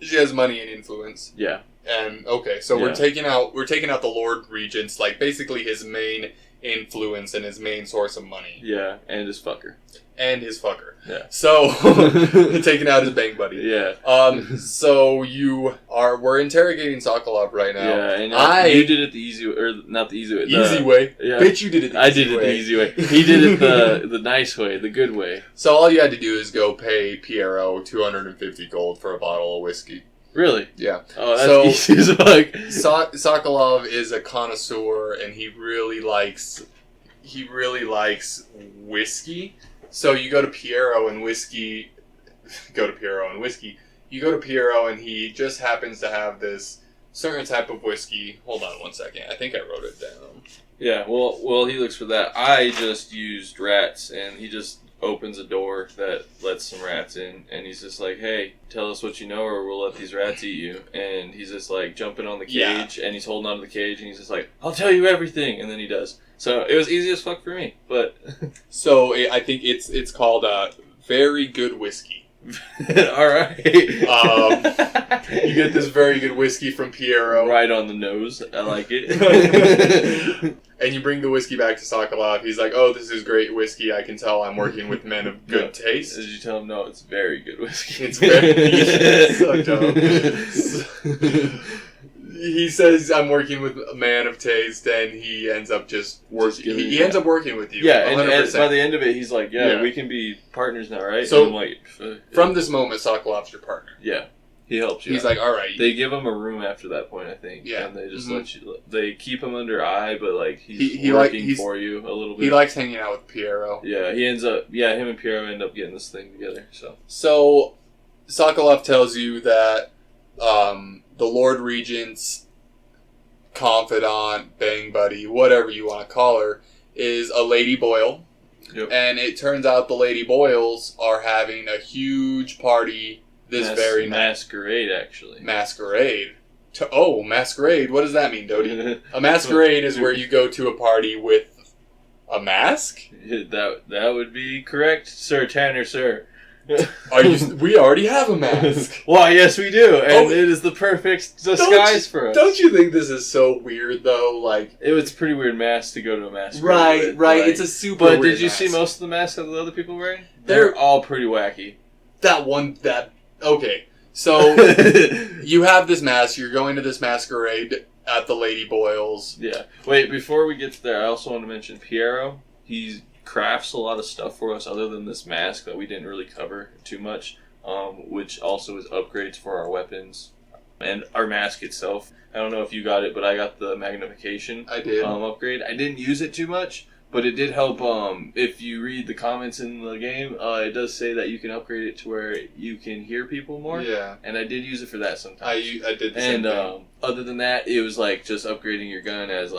A: She has money and influence.
B: Yeah.
A: And we're taking out the Lord Regent's basically his main influence and his main source of money.
B: Yeah, and his fucker.
A: Yeah. So taking out his bank buddy.
B: Yeah.
A: So we're interrogating Sokolov right now.
B: Yeah, and you did it the easy way, or not the easy way.
A: Easy way. Yeah. Bitch, you did it the easy way. I did it
B: the easy way. He did it the nice way, the good way.
A: So all you had to do is go pay Piero 250 gold for a bottle of whiskey.
B: Really?
A: Yeah.
B: Oh, that's easy as fuck.
A: Sokolov is a connoisseur, and he really likes whiskey. So you go to Piero and whiskey. You go to Piero, and he just happens to have this certain type of whiskey. Hold on one second. I think I wrote it down.
B: Yeah. Well, he looks for that. I just used rats, and he just opens a door that lets some rats in, and he's just like, hey, tell us what you know or we'll let these rats eat you. And he's just jumping on the cage, and he's holding onto the cage, and he's just like, I'll tell you everything, and then he does. So it was easy as fuck for me, but
A: so I think it's called very good whiskey.
B: Alright.
A: You get this very good whiskey from Piero.
B: Right on the nose. I like it.
A: And you bring the whiskey back to Sokolov. He's like, oh, this is great whiskey. I can tell I'm working with men of good taste.
B: Did you tell him, no, it's very good whiskey?
A: It's very so dumb. He says, I'm working with a man of taste, and he ends up just working. He ends up working with you.
B: Yeah, and by the end of it, he's like, we can be partners now, right?
A: So,
B: and I'm like,
A: from this moment, Sokolov's your partner.
B: Yeah. He helps you.
A: He's like, all right.
B: They give him a room after that point, I think. Yeah. And they just let you. They keep him under eye, but he's working for you a little bit.
A: He likes hanging out with Piero.
B: Yeah, he ends up. Yeah, him and Piero end up getting this thing together.
A: So Sokolov tells you that the Lord Regent's confidant, bang buddy, whatever you want to call her, is a Lady Boyle.
B: Yep.
A: And it turns out the Lady Boyles are having a huge party. Very
B: masquerade, actually.
A: Masquerade. Masquerade. What does that mean, Doty? A masquerade is where you go to a party with a mask?
B: That would be correct, Sir Tanner, sir.
A: We already have a mask.
B: Why, yes, we do, and it is the perfect disguise for us.
A: Don't you think this is so weird, though?
B: It was a pretty weird mask to go to a masquerade.
A: Right. It's a super weird
B: But did you
A: mask.
B: see most of the masks that the other people were wearing? They're all pretty wacky.
A: Okay, so you have this mask, you're going to this masquerade at the Lady Boyles.
B: Yeah. Wait, before we get to there, I also want to mention Piero. He crafts a lot of stuff for us other than this mask that we didn't really cover too much, which also is upgrades for our weapons and our mask itself. I don't know if you got it, but I got the magnification upgrade. I didn't use it too much, but it did help. If you read the comments in the game, it does say that you can upgrade it to where you can hear people more.
A: Yeah.
B: And I did use it for that sometimes.
A: I did the same thing.
B: Other than that, it was just upgrading your gun as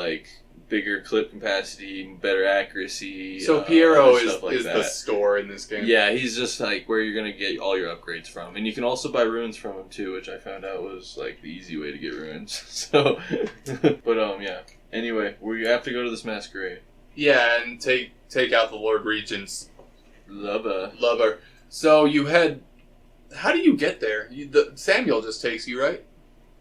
B: bigger clip capacity, better accuracy.
A: So Piero is the store in this game.
B: Yeah, he's just where you're gonna get all your upgrades from, and you can also buy runes from him too, which I found out was the easy way to get runes. So, but yeah. Anyway, we have to go to this masquerade.
A: Yeah, and take out the Lord Regent's
B: lover.
A: So you head. How do you get there? Samuel just takes you, right?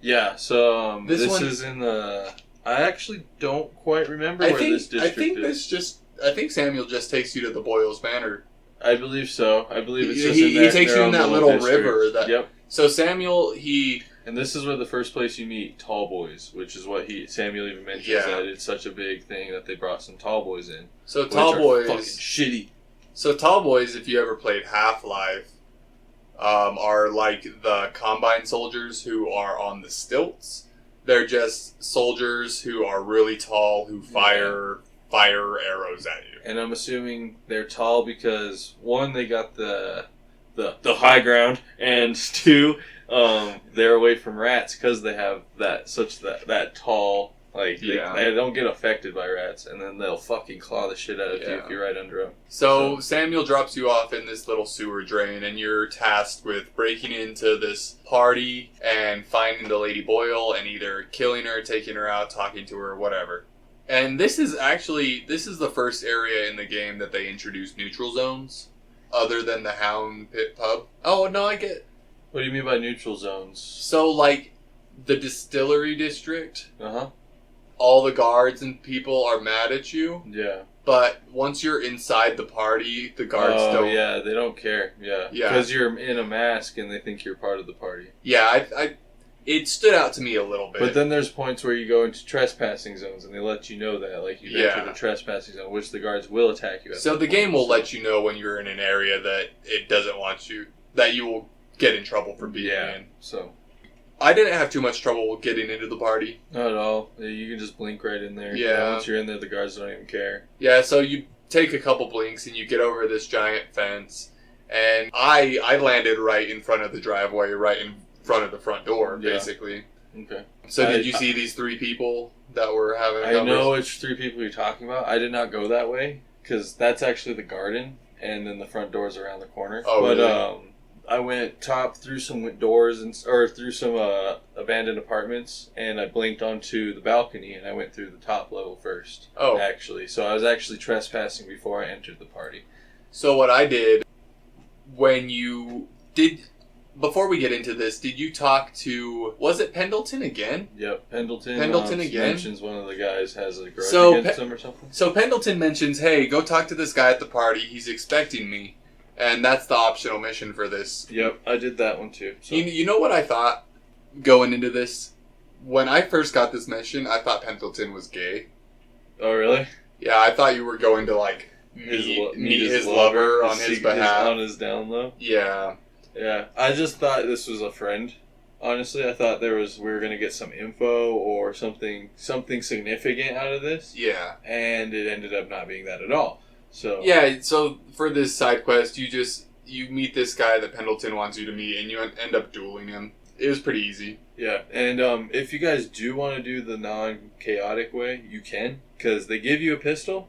B: Yeah. So this is in the. I actually don't quite remember where this district is.
A: I think Samuel just takes you to the Boyles Manor.
B: I believe so. I believe it's just
A: he takes you in that little river.
B: Yep.
A: So Samuel,
B: and this is where the first place you meet tall boys, which is what Samuel even mentions that it's such a big thing that they brought some tall boys in.
A: So tall boys
B: fucking shitty.
A: So tall boys, if you ever played Half-Life, are like the Combine soldiers who are on the stilts. They're just soldiers who are really tall who fire arrows at you.
B: And I'm assuming they're tall because one, they got the high ground, and two, they're away from rats because they have that tall. Like they don't get affected by rats, and then they'll fucking claw the shit out of you if you're right under them.
A: So Samuel drops you off in this little sewer drain, and you're tasked with breaking into this party and finding the Lady Boyle and either killing her, taking her out, talking to her, whatever. And this is the first area in the game that they introduced neutral zones, other than the Hound Pit Pub. Oh no, I get.
B: What do you mean by neutral zones?
A: So like the distillery district.
B: All
A: the guards and people are mad at you.
B: Yeah.
A: But once you're inside the party, the guards don't.
B: Oh, yeah, they don't care. Yeah. Because you're in a mask and they think you're part of the party.
A: Yeah, it stood out to me a little bit.
B: But then there's points where you go into trespassing zones and they let you know that. Like, you enter the trespassing zone, which the guards will attack you at.
A: So the game will let you know when you're in an area that it doesn't want you, that you will get in trouble for being in.
B: So
A: I didn't have too much trouble getting into the party.
B: Not at all. You can just blink right in there.
A: Yeah.
B: Once you're in there, the guards don't even care.
A: Yeah, so you take a couple blinks and you get over this giant fence. And I landed right in front of the driveway, right in front of the front door, basically.
B: Okay.
A: So did you see these three people that were having
B: I know which three people you're talking about. I did not go that way, because that's actually the garden, and then the front door's around the corner.
A: Oh,
B: but,
A: really?
B: I went through some doors or through some abandoned apartments, and I blinked onto the balcony, and I went through the top level first.
A: Oh.
B: Actually. So I was actually trespassing before I entered the party.
A: So what I did, before we get into this, did you talk to, was it Pendleton again?
B: Yep, Pendleton
A: again?
B: mentions one of the guys has a grudge against him or something.
A: So Pendleton mentions, hey, go talk to this guy at the party, he's expecting me. And that's the optional mission for this.
B: Yep, I did that one too. So.
A: You know what I thought going into this? When I first got this mission, I thought Pendleton was gay.
B: Oh, really?
A: Yeah, I thought you were going to, like, meet his lover on his behalf.
B: On his down low?
A: Yeah.
B: Yeah, I just thought this was a friend. Honestly, I thought we were going to get some info or something significant out of this.
A: Yeah.
B: And it ended up not being that at all. So
A: yeah, so for this side quest, you meet this guy that Pendleton wants you to meet, and you end up dueling him. It was pretty easy.
B: Yeah, and if you guys do want to do the non-chaotic way, you can, because they give you a pistol,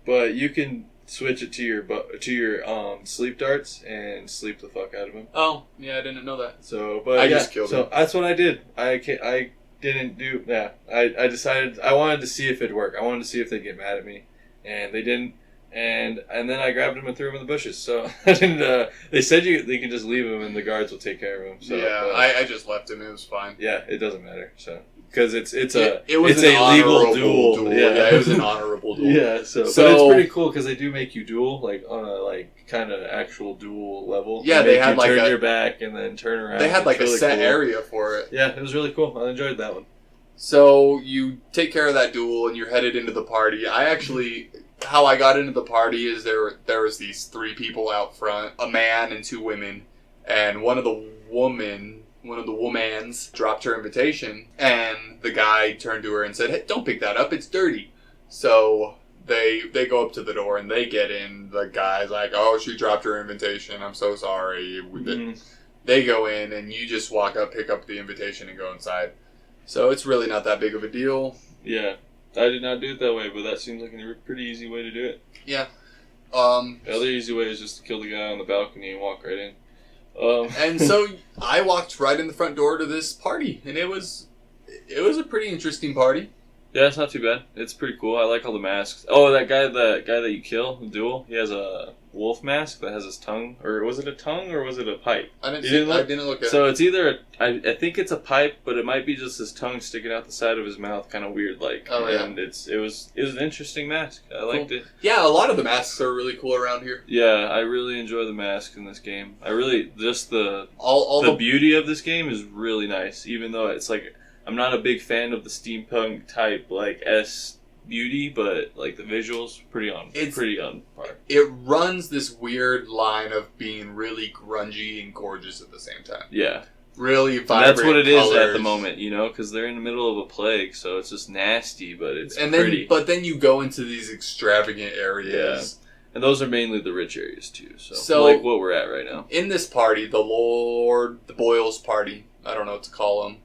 B: but you can switch it to your sleep darts and sleep the fuck out of him.
A: Oh, yeah, I didn't know that.
B: So, but
A: I just killed him.
B: So that's what I did. I didn't do. Yeah, I decided I wanted to see if it'd work. I wanted to see if they'd get mad at me, and they didn't. And then I grabbed him and threw him in the bushes. So I didn't. They said they can just leave him and the guards will take care of him. So
A: yeah, I just left him. It was fine.
B: Yeah, it doesn't matter. So because it's a
A: legal
B: duel.
A: Yeah, it was an honorable duel.
B: Yeah, so but it's pretty cool because they do make you duel like on a kind of actual duel level.
A: Yeah, they had like
B: turn your back and then turn around.
A: They had like a set area for it.
B: Yeah, it was really cool. I enjoyed that one.
A: So you take care of that duel and you're headed into the party. How I got into the party is there was these three people out front, a man and two women, and one of the womans dropped her invitation, and the guy turned to her and said, "Hey, don't pick that up, it's dirty." So they go up to the door and they get in. The guy's like, "Oh, she dropped her invitation, I'm so sorry." Mm-hmm. They go in and you just walk up, pick up the invitation, and go inside. So it's really not that big of a deal.
B: Yeah. I did not do it that way, but that seems like a pretty easy way to do it.
A: Yeah.
B: The other easy way is just to kill the guy on the balcony and walk right in.
A: And so I walked right in the front door to this party, and it was a pretty interesting party.
B: Yeah, it's not too bad. It's pretty cool. I like all the masks. Oh, that guy that you kill, the duel, he has a wolf mask that has his tongue, or was it a tongue or was it a pipe?
A: I didn't look at it.
B: So it's either I think it's a pipe, but it might be just his tongue sticking out the side of his mouth, kind of weird like.
A: Oh yeah.
B: And it was an interesting mask. I liked it.
A: Yeah, a lot of the masks are really cool around here.
B: Yeah, I really enjoy the masks in this game. I really just the beauty of this game is really nice, even though it's like I'm not a big fan of the steampunk type like beauty, but like the visuals pretty on par.
A: It runs this weird line of being really grungy and gorgeous at the same time.
B: Yeah,
A: really vibrant.
B: That's what it
A: colors.
B: is at the moment, because they're in the middle of a plague, so it's just nasty, but it's pretty.
A: But then you go into these extravagant areas.
B: Yeah. And those are mainly the rich areas too. So like what we're at right now.
A: In this party, the Boyle's party. I don't know what to call them.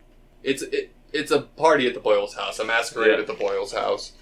A: It's a party at the Boyle's house. A masquerade at the Boyle's house.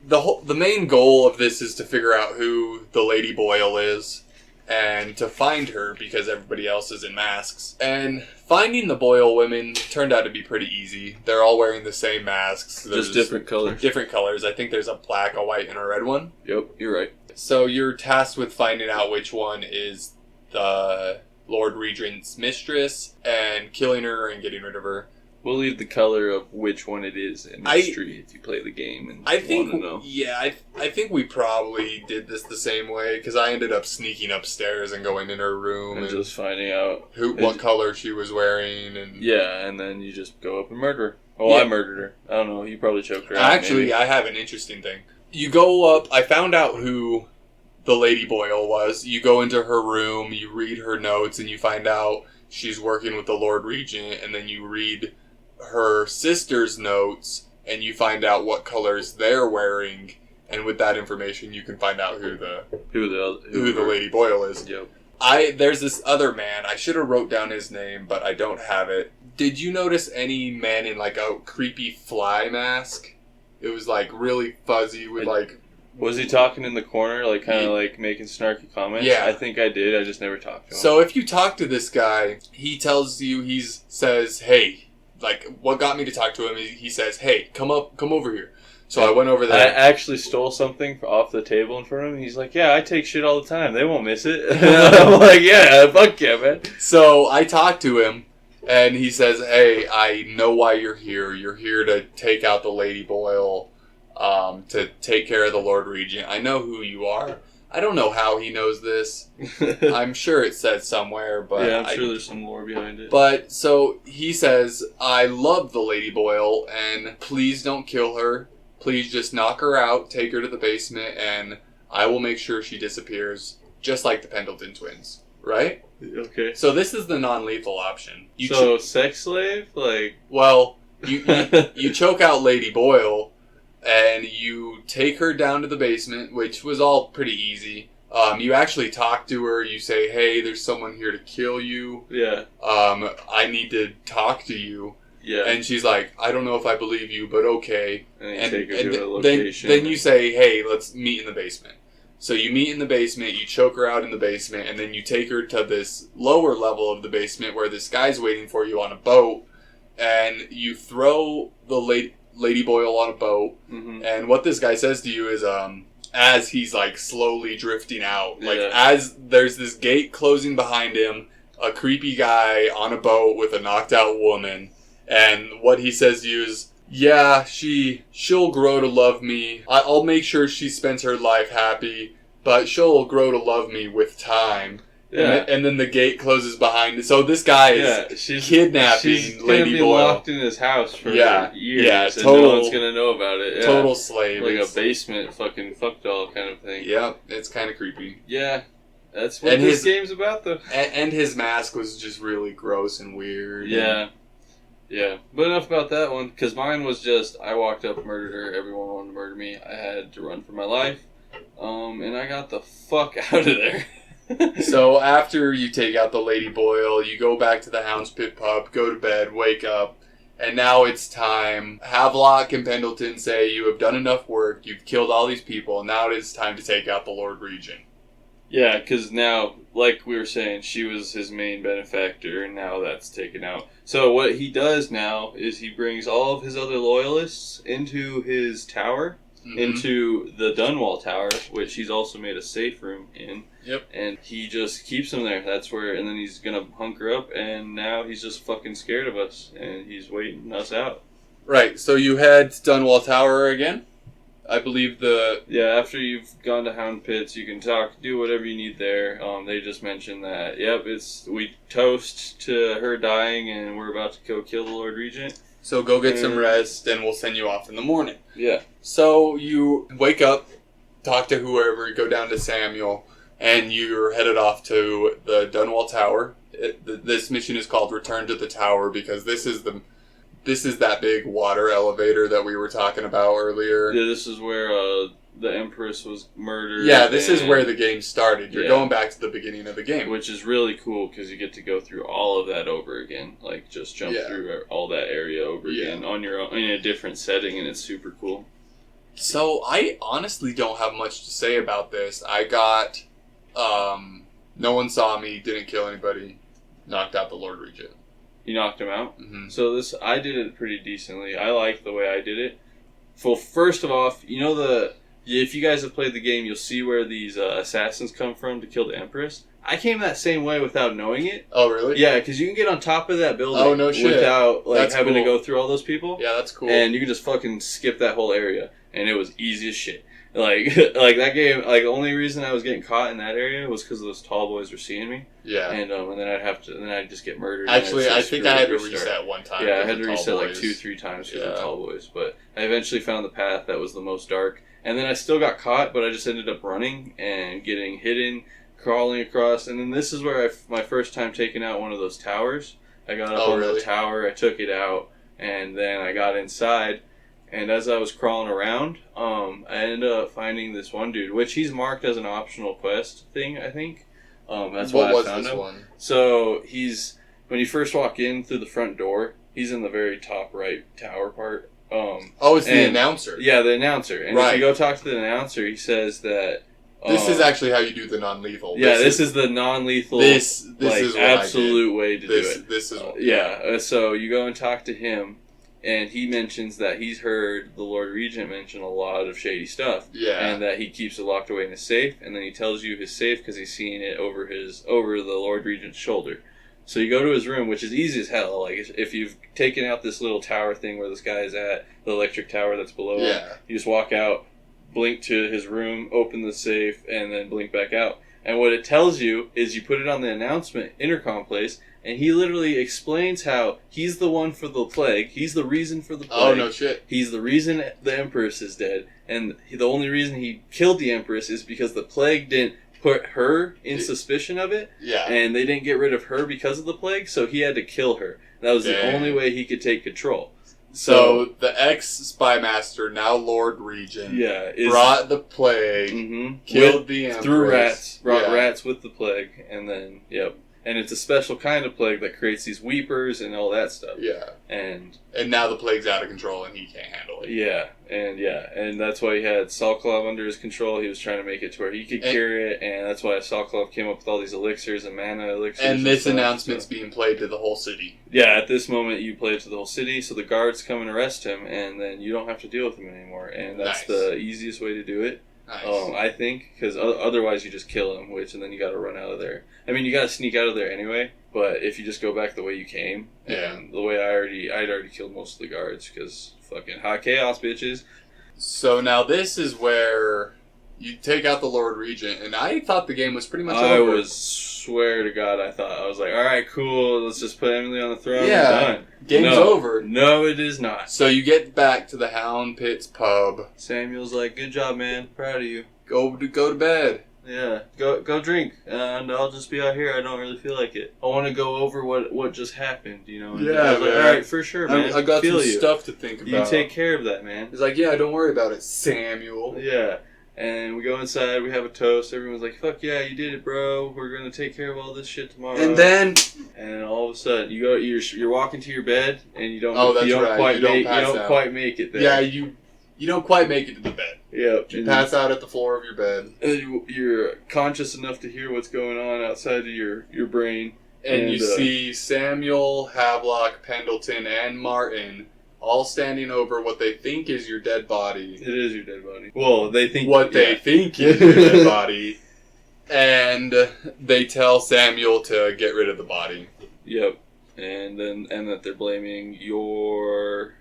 A: The main goal of this is to figure out who the Lady Boyle is and to find her because everybody else is in masks. And finding the Boyle women turned out to be pretty easy. They're all wearing the same masks.
B: Just different colors.
A: Different colors. I think there's a black, a white, and a red one.
B: Yep, you're right.
A: So you're tasked with finding out which one is the Lord Regent's mistress and killing her and getting rid of her.
B: We'll leave the color of which one it is in mystery if you play the game and want to know.
A: Yeah, I think we probably did this the same way because I ended up sneaking upstairs and going in her room
B: and just finding out
A: what color she was wearing
B: and then you just go up and murder her. Oh, yeah. I murdered her. I don't know. You probably choked her out.
A: Actually,
B: maybe.
A: I have an interesting thing. You go up. I found out who the Lady Boyle was. You go into her room. You read her notes, and you find out she's working with the Lord Regent. And then you read her sister's notes, and you find out what colors they're wearing. And with that information, you can find out who the Lady Boyle is.
B: Yep.
A: There's this other man. I should have wrote down his name, but I don't have it. Did you notice any man in like a creepy fly mask? It was like really fuzzy with like.
B: Was he talking in the corner, like kind of like making snarky comments?
A: Yeah,
B: I think I did. I just never talked to him.
A: So if you talk to this guy, he tells you says, "Hey," like what got me to talk to him. He says, "Hey, come over here." So I went over there.
B: I actually stole something off the table in front of him. He's like, "Yeah, I take shit all the time. They won't miss it." I'm like, "Yeah, fuck yeah, man."
A: So I talked to him. And he says, "Hey, I know why you're here. You're here to take out the Lady Boyle, to take care of the Lord Regent. I know who you are." I don't know how he knows this. I'm sure it says somewhere, but
B: yeah, I'm sure there's some lore behind it.
A: But so he says, "I love the Lady Boyle, and please don't kill her. Please just knock her out, take her to the basement, and I will make sure she disappears, just like the Pendleton twins." Right?
B: Okay.
A: So this is the non-lethal option.
B: Sex slave? Like...
A: Well, you choke out Lady Boyle, and you take her down to the basement, which was all pretty easy. You actually talk to her. You say, "Hey, there's someone here to kill you.
B: Yeah.
A: I need to talk to you."
B: Yeah.
A: And she's like, "I don't know if I believe you, but okay."
B: And you take her to a location.
A: Then you say, "Hey, let's meet in the basement." So you meet in the basement, you choke her out in the basement, and then you take her to this lower level of the basement where this guy's waiting for you on a boat, and you throw the Lady Boyle on a boat, and what this guy says to you is, as he's like slowly drifting out, like as there's this gate closing behind him, a creepy guy on a boat with a knocked out woman, and what he says to you is, "Yeah, she'll grow to love me. I'll make sure she spends her life happy, but she'll grow to love me with time." Yeah. And then the gate closes behind. So this guy is kidnapping Lady Boyle.
B: Locked in his house for years.
A: Yeah,
B: and no one's gonna know about it. Yeah.
A: Total slave.
B: Like a basement fucking fuck doll kind of thing.
A: Yeah, it's kind of creepy.
B: Yeah. That's what this game's about, though.
A: And his mask was just really gross and weird.
B: Yeah. Yeah, but enough about that one, because mine was just, I walked up, murdered her, everyone wanted to murder me, I had to run for my life, and I got the fuck out of there.
A: So after you take out the Lady Boyle, you go back to the Hound's Pit pub, go to bed, wake up, and now it's time. Havelock and Pendleton say you have done enough work, you've killed all these people, and now it is time to take out the Lord Regent.
B: Yeah, because now, like we were saying, she was his main benefactor, and now that's taken out. So what he does now is he brings all of his other loyalists into his tower. into the Dunwall Tower, which he's also made a safe room in.
A: Yep.
B: And he just keeps him there. That's where, and then he's gonna hunker up, and now he's just fucking scared of us, and he's waiting us out.
A: Right, so you head to Dunwall Tower again? I believe
B: after you've gone to Hound Pits, you can do whatever you need there. They just mentioned that, we toast to her dying, and we're about to go kill the Lord Regent.
A: So go get some rest, and we'll send you off in the morning.
B: Yeah.
A: So you wake up, talk to whoever, go down to Samuel, and you're headed off to the Dunwall Tower. This mission is called Return to the Tower because this is that big water elevator that we were talking about earlier.
B: Yeah, this is where the Empress was murdered.
A: Yeah, this is where the game started. You're going back to the beginning of the game.
B: Which is really cool because you get to go through all of that over again. Like, just jump through all that area over again on your own, in a different setting, and it's super cool.
A: So, I honestly don't have much to say about this. I got... no one saw me, didn't kill anybody, knocked out the Lord Regent.
B: You knocked him out?
A: Mm-hmm.
B: So I did it pretty decently. I like the way I did it. Well, first of all, if you guys have played the game, you'll see where these assassins come from to kill the Empress. I came that same way without knowing it.
A: Oh, really?
B: Yeah, because you can get on top of that building without having to go through all those people.
A: Yeah, that's cool.
B: And you can just fucking skip that whole area. And it was easy as shit. Like that game, the only reason I was getting caught in that area was because those tall boys were seeing me.
A: Yeah.
B: And then I'd just get murdered.
A: Actually, I think I had to reset one time.
B: Yeah, I had to reset like 2-3 times because of the tall boys. But I eventually found the path that was the most dark. And then I still got caught, but I just ended up running and getting hidden, crawling across. And then this is where my first time taking out one of those towers. I got up on the tower, I took it out, and then I got inside. And as I was crawling around, I ended up finding this one dude, which he's marked as an optional quest thing, I think. That's why I found him. One? So when you first walk in through the front door, he's in the very top right tower part.
A: It's the announcer.
B: Yeah, the announcer. And if you go talk to the announcer, he says that...
A: this is actually how you do the non-lethal.
B: Yeah, this is the non-lethal,
A: this is
B: absolute way to do it.
A: This is...
B: So you go and talk to him, and he mentions that he's heard the Lord Regent mention a lot of shady stuff.
A: Yeah.
B: And that he keeps it locked away in his safe, and then he tells you his safe because he's seeing it over the Lord Regent's shoulder. So you go to his room, which is easy as hell. Like, if you've taken out this little tower thing where this guy is at, the electric tower that's below him, you just walk out, blink to his room, open the safe, and then blink back out. And what it tells you is you put it on the announcement intercom place, and he literally explains how he's the one for the plague. He's the reason for the plague.
A: Oh, no shit.
B: He's the reason the Empress is dead. And the only reason he killed the Empress is because the plague didn't put her in suspicion of it.
A: Yeah.
B: And they didn't get rid of her because of the plague, so he had to kill her. That was the only way he could take control.
A: So the ex-spy master, now Lord Regent, brought the plague, killed the Empress.
B: Through rats. Brought rats with the plague, and then, And it's a special kind of plague that creates these weepers and all that stuff.
A: Yeah.
B: And
A: now the plague's out of control and he can't handle it.
B: And that's why he had Salclov under his control. He was trying to make it to where he could cure it, and that's why Salclov came up with all these elixirs and mana elixirs.
A: And this announcement's being played to the whole city.
B: Yeah, at this moment you play it to the whole city, so the guards come and arrest him, and then you don't have to deal with him anymore. And that's the easiest way to do it.
A: Nice.
B: I think, because otherwise you just kill him, and then you got to run out of there. I mean, you got to sneak out of there anyway, but if you just go back the way you came, and the way I'd already killed most of the guards, because fucking hot chaos, bitches.
A: So now this is where you take out the Lord Regent, and I thought the game was pretty much over.
B: Swear to God, I was like, alright, cool, let's just put Emily on the throne, done.
A: Game's over.
B: No, it is not.
A: So you get back to the Hound Pits pub.
B: Samuel's like, good job, man, proud of you.
A: Go to bed.
B: Yeah, go drink, and I'll just be out here. I don't really feel like it. I want to go over what just happened,
A: Yeah,
B: I was like, all right, for sure, man.
A: I got some stuff to think about.
B: You take care of that, man.
A: He's like, yeah, don't worry about it, Samuel.
B: Yeah, and we go inside. We have a toast. Everyone's like, fuck yeah, you did it, bro. We're gonna take care of all this shit tomorrow.
A: And then
B: all of a sudden, you're walking to your bed, and you don't. Quite make it there.
A: Yeah, you don't quite make it to the bed.
B: Yeah,
A: you pass out at the floor of your bed.
B: And you're conscious enough to hear what's going on outside of your brain.
A: And you see Samuel, Havelock, Pendleton, and Martin all standing over what they think is your dead body.
B: It is your dead body. Well, they think...
A: What they think is your dead body. And they tell Samuel to get rid of the body.
B: Yep. And that they're blaming you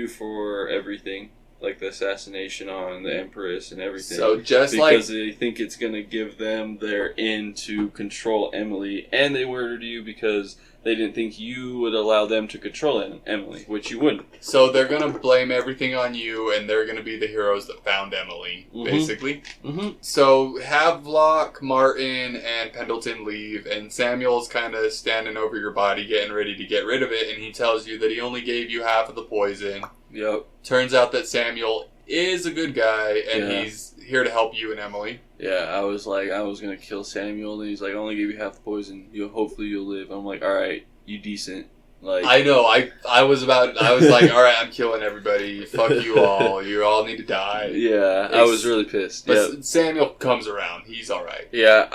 B: for everything. Like the assassination on the Empress and everything.
A: So
B: because they think it's going to give them their in to control Emily. And they murdered you because they didn't think you would allow them to control Emily, which you wouldn't.
A: So they're going to blame everything on you, and they're going to be the heroes that found Emily, basically. Mm-hmm. So Havelock, Martin, and Pendleton leave, and Samuel's kind of standing over your body, getting ready to get rid of it, and he tells you that he only gave you half of the poison.
B: Yep.
A: Turns out that Samuel is a good guy, and he's here to help you and Emily.
B: Yeah, I was like, I was going to kill Samuel, and he's like, I only give you half the poison. Hopefully you'll live. I'm like, alright, you decent. Like,
A: I know, I was like, alright, I'm killing everybody. Fuck you all. You all need to die.
B: Yeah, I was really pissed.
A: But Samuel comes around. He's alright.
B: Yeah,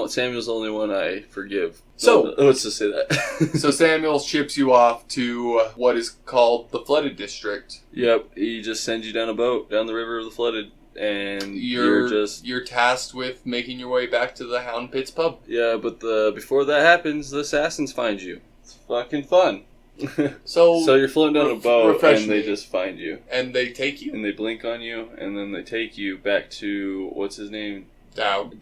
B: Samuel's the only one I forgive.
A: So,
B: let's just say that.
A: So Samuel ships you off to what is called the Flooded District.
B: Yep, he just sends you down a boat, down the river of the Flooded. And you're tasked with making your way back to the Hound Pits pub. Yeah, but before that happens, the assassins find you. It's fucking fun. So you're floating down a boat, and they just find you.
A: And they take you?
B: And they blink on you, and then they take you back to, what's his name?
A: Dowd.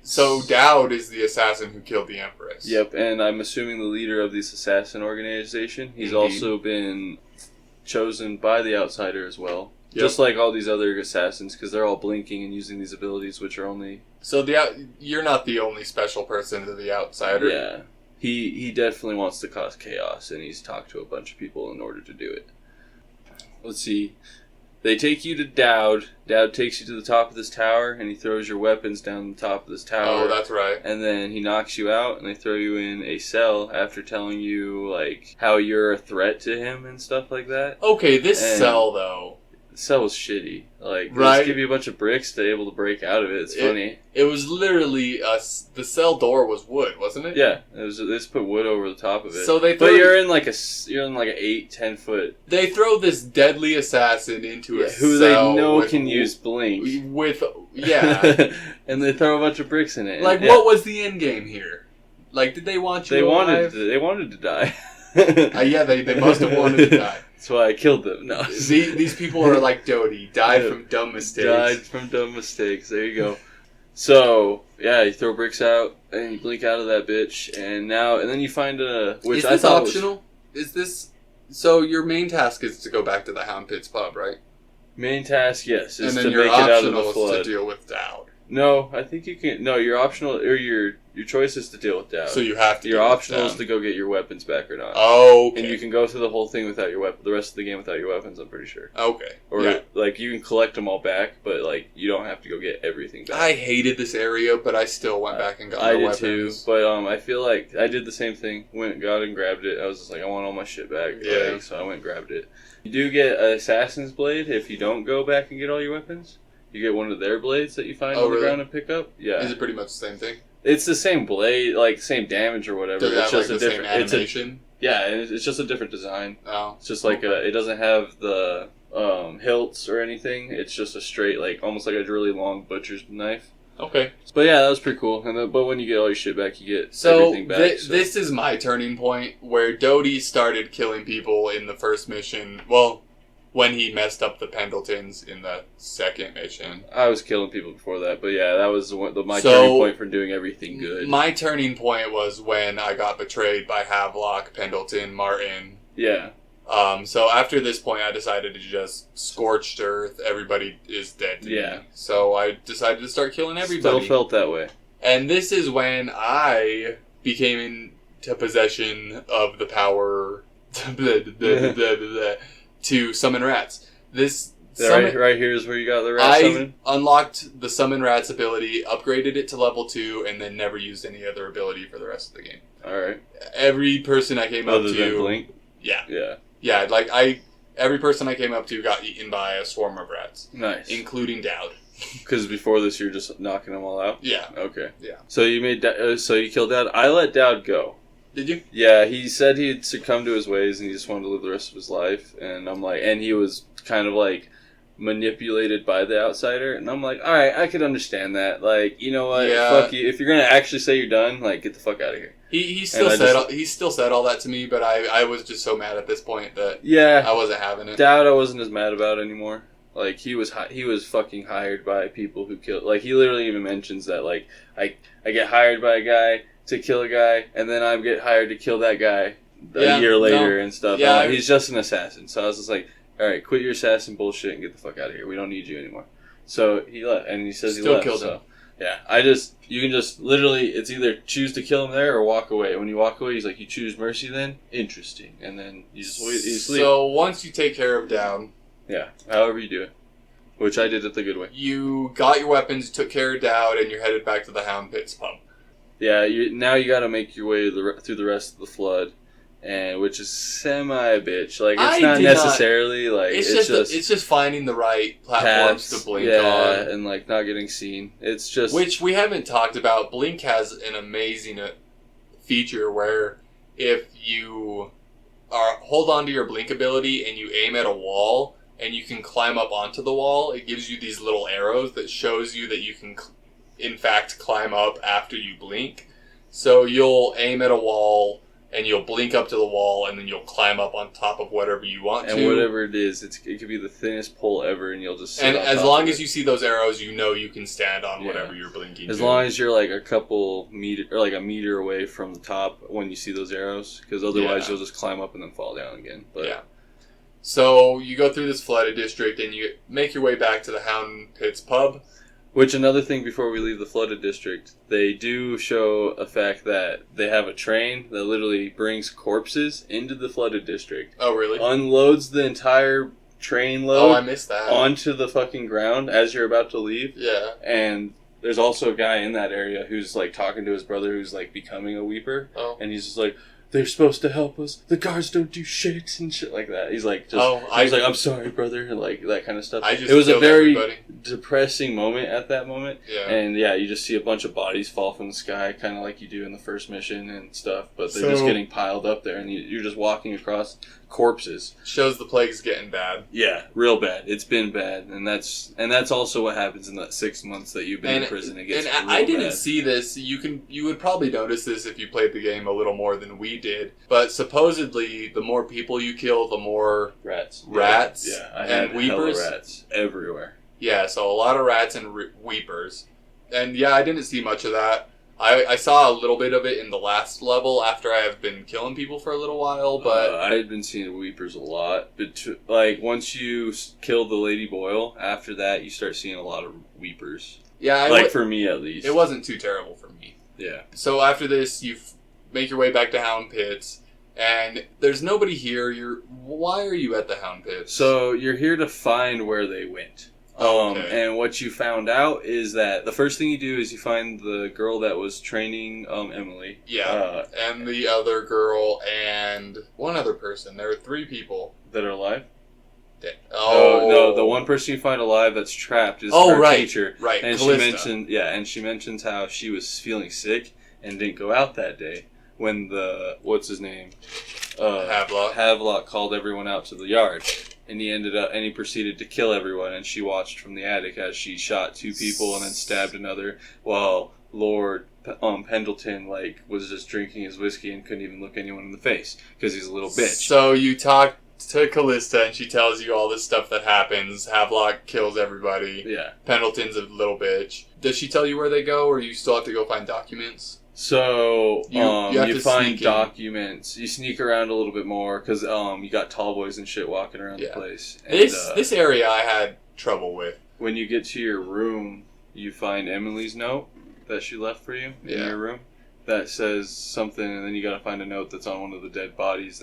B: So
A: Dowd is the assassin who killed the Empress.
B: Yep, and I'm assuming the leader of this assassin organization. He's also been chosen by the Outsider as well. Yep. Just like all these other assassins, because they're all blinking and using these abilities, which are only...
A: So you're not the only special person to the Outsider.
B: Yeah. He definitely wants to cause chaos, and he's talked to a bunch of people in order to do it. Let's see. They take you to Dowd. Dowd takes you to the top of this tower, and he throws your weapons down the top of this tower.
A: Oh, that's right.
B: And then he knocks you out, and they throw you in a cell after telling you, like, how you're a threat to him and stuff like that.
A: Okay, this cell, though...
B: The cell was shitty. Like, they
A: right?
B: just give you a bunch of bricks to be able to break out of it. It's funny.
A: It was literally the cell door was wood, wasn't it?
B: Yeah, they just put wood over the top of it.
A: So
B: you're in like an 8-10 foot.
A: They throw this deadly assassin into a
B: who
A: cell
B: they know can use blink and they throw a bunch of bricks in it.
A: Like, what was the end game here? Like, did they want you alive?
B: They wanted to die.
A: Yeah, they must have wanted to die.
B: That's why I killed them. No,
A: these people are like Doty, died from dumb mistakes.
B: Died from dumb mistakes. There you go. So yeah, you throw bricks out and you blink out of that bitch, and then you find which
A: is this optional? Is this so? Your main task is to go back to the Hound Pits pub, right?
B: Main task, yes, is
A: and then
B: to
A: your
B: make it out of the
A: optional
B: flood.
A: is to deal with Dowd.
B: No, I think you can. No, your optional or your choice is to deal with Dowd.
A: So you have to.
B: Your optional is to go get your weapons back or not.
A: Oh, okay.
B: And you can go through the whole thing without your weapon. The rest of the game without your weapons, I'm pretty sure.
A: Okay.
B: Or like you can collect them all back, but like you don't have to go get everything back.
A: I hated this area, but I still went back and got my weapons.
B: I did too, but I feel like I did the same thing. Got and grabbed it. I was just like, I want all my shit back.
A: Yeah.
B: Like, so I went and grabbed it. You do get an assassin's blade if you don't go back and get all your weapons. You get one of their blades that you find on the ground and pick up. Yeah.
A: Is it pretty much the same thing?
B: It's the same blade, like same damage or whatever.
A: Does it
B: it's
A: have
B: just
A: like
B: a
A: the
B: different
A: same animation?
B: It's just a different design.
A: Oh.
B: It's just like it doesn't have the hilts or anything. It's just a straight, like almost like a really long butcher's knife.
A: Okay.
B: But yeah, that was pretty cool. But when you get all your shit back, you get everything back.
A: So this is my turning point where Doty started killing people in the first mission. Well, when he messed up the Pendletons in the second mission.
B: I was killing people before that, but yeah, that was my turning point for doing everything good.
A: My turning point was when I got betrayed by Havelock, Pendleton, Martin.
B: Yeah.
A: So after this point, I decided to just scorched earth. Everybody is dead to me. So I decided to start killing everybody.
B: Still felt that way.
A: And this is when I became into possession of the power to summon rats.
B: Right here is where you got the rat summon?
A: I unlocked the summon rats ability, upgraded it to level 2, and then never used any other ability for the rest of the game.
B: Alright.
A: Every person I came up to...
B: Other than Blink?
A: Yeah.
B: Yeah.
A: Yeah, like every person I came up to got eaten by a swarm of rats.
B: Nice.
A: Including Dowd.
B: Because before this you're just knocking them all out?
A: Yeah.
B: Okay.
A: Yeah.
B: So you made so you killed Dowd. I let Dowd go.
A: Did you?
B: Yeah, he said he'd succumbed to his ways and he just wanted to live the rest of his life. And I'm like, and he was kind of like manipulated by the outsider. And I'm like, all right, I could understand that. Like, you know what?
A: Yeah.
B: Fuck you. If you're gonna actually say you're done, like, get the fuck out of here.
A: He still said all that to me, but I was just so mad at this point that I wasn't having it.
B: Doubt I wasn't as mad about it anymore. Like, he was fucking hired by people who killed. Like, he literally even mentions that, like, I get hired by a guy to kill a guy, and then I get hired to kill that guy a year later and stuff. Yeah, like, he's just an assassin. So I was just like, all right, quit your assassin bullshit and get the fuck out of here. We don't need you anymore. So he left, and he says he left.
A: Still killed him.
B: Yeah, you can just literally, it's either choose to kill him there or walk away. When you walk away, he's like, you choose mercy then? Interesting. And then you just leave.
A: So once you take care of Down.
B: Yeah, however you do it. Which I did it the good way.
A: You got your weapons, took care of Dowd, and you're headed back to the Hound Pits pub.
B: Yeah, now you got to make your way through the rest of the flood, and which is semi-bitch. Like, it's not necessarily like
A: it's just finding the right platforms to blink on.
B: Yeah, and like not getting seen. It's just
A: which we haven't talked about. Blink has an amazing feature where if you hold on to your blink ability and you aim at a wall. And you can climb up onto the wall. It gives you these little arrows that shows you that you can, in fact, climb up after you blink. So you'll aim at a wall, and you'll blink up to the wall, and then you'll climb up on top of whatever you want to.
B: And whatever it is, it could be the thinnest pole ever, and you'll just sit
A: and
B: on
A: as
B: top
A: long
B: of
A: as you see those arrows, you know you can stand on whatever you're blinking
B: as long as you're like a couple meter, or like a meter away from the top when you see those arrows, because otherwise you'll just climb up and then fall down again. But
A: yeah. So you go through this flooded district and you make your way back to the Hound Pits pub.
B: Which, another thing before we leave the flooded district, they do show a fact that they have a train that literally brings corpses into the flooded district.
A: Oh, really?
B: Unloads the entire train load
A: I missed that.
B: onto the fucking ground as you're about to leave.
A: Yeah.
B: And there's also a guy in that area who's like talking to his brother who's like becoming a weeper.
A: Oh.
B: And he's just like, they're supposed to help us. The guards don't do shit and shit like that. He's like, he's like, I'm sorry, brother, and like that kind of stuff.
A: It was a very
B: depressing moment at that moment.
A: Yeah.
B: And yeah, you just see a bunch of bodies fall from the sky, kind of like you do in the first mission and stuff. But they're just getting piled up there, and you're just walking across corpses.
A: Shows the plague's getting bad.
B: Yeah, real bad. It's been bad, and that's also what happens in that 6 months that you've been in prison. It gets real
A: I didn't
B: bad.
A: see this. You would probably notice this if you played the game a little more than we did. But supposedly, the more people you kill, the more rats and weepers.
B: Hella rats everywhere.
A: Yeah, so a lot of rats and weepers. And yeah, I didn't see much of that. I saw a little bit of it in the last level after I have been killing people for a little while, but
B: I had been seeing weepers a lot. But like once you kill the Lady Boyle, after that you start seeing a lot of weepers.
A: Yeah,
B: for me at least,
A: it wasn't too terrible for me.
B: Yeah.
A: So after this, you make your way back to Hound Pits, and there's nobody here. Why are you at the Hound Pits?
B: So you're here to find where they went.
A: Okay.
B: And what you found out is that the first thing you do is you find the girl that was training Emily.
A: Yeah, and the other girl and one other person. There are 3 people.
B: That are alive?
A: Oh.
B: No, the one person you find alive that's trapped is her teacher.
A: Right,
B: and
A: Callista.
B: she mentions how she was feeling sick and didn't go out that day when what's his name? Havelock called everyone out to the yard. And he proceeded to kill everyone, and she watched from the attic as she shot 2 people and then stabbed another, while Lord Pendleton was just drinking his whiskey and couldn't even look anyone in the face because he's a little bitch.
A: So you talk to Callista, and she tells you all this stuff that happens. Havelock kills everybody.
B: Yeah.
A: Pendleton's a little bitch. Does she tell you where they go, or you still have to go find documents?
B: So, you find
A: documents.
B: You sneak around a little bit more, because you got tall boys and shit walking around the place. And,
A: this area I had trouble with.
B: When you get to your room, you find Emily's note that she left for you in your room. That says something, and then you gotta find a note that's on one of the dead bodies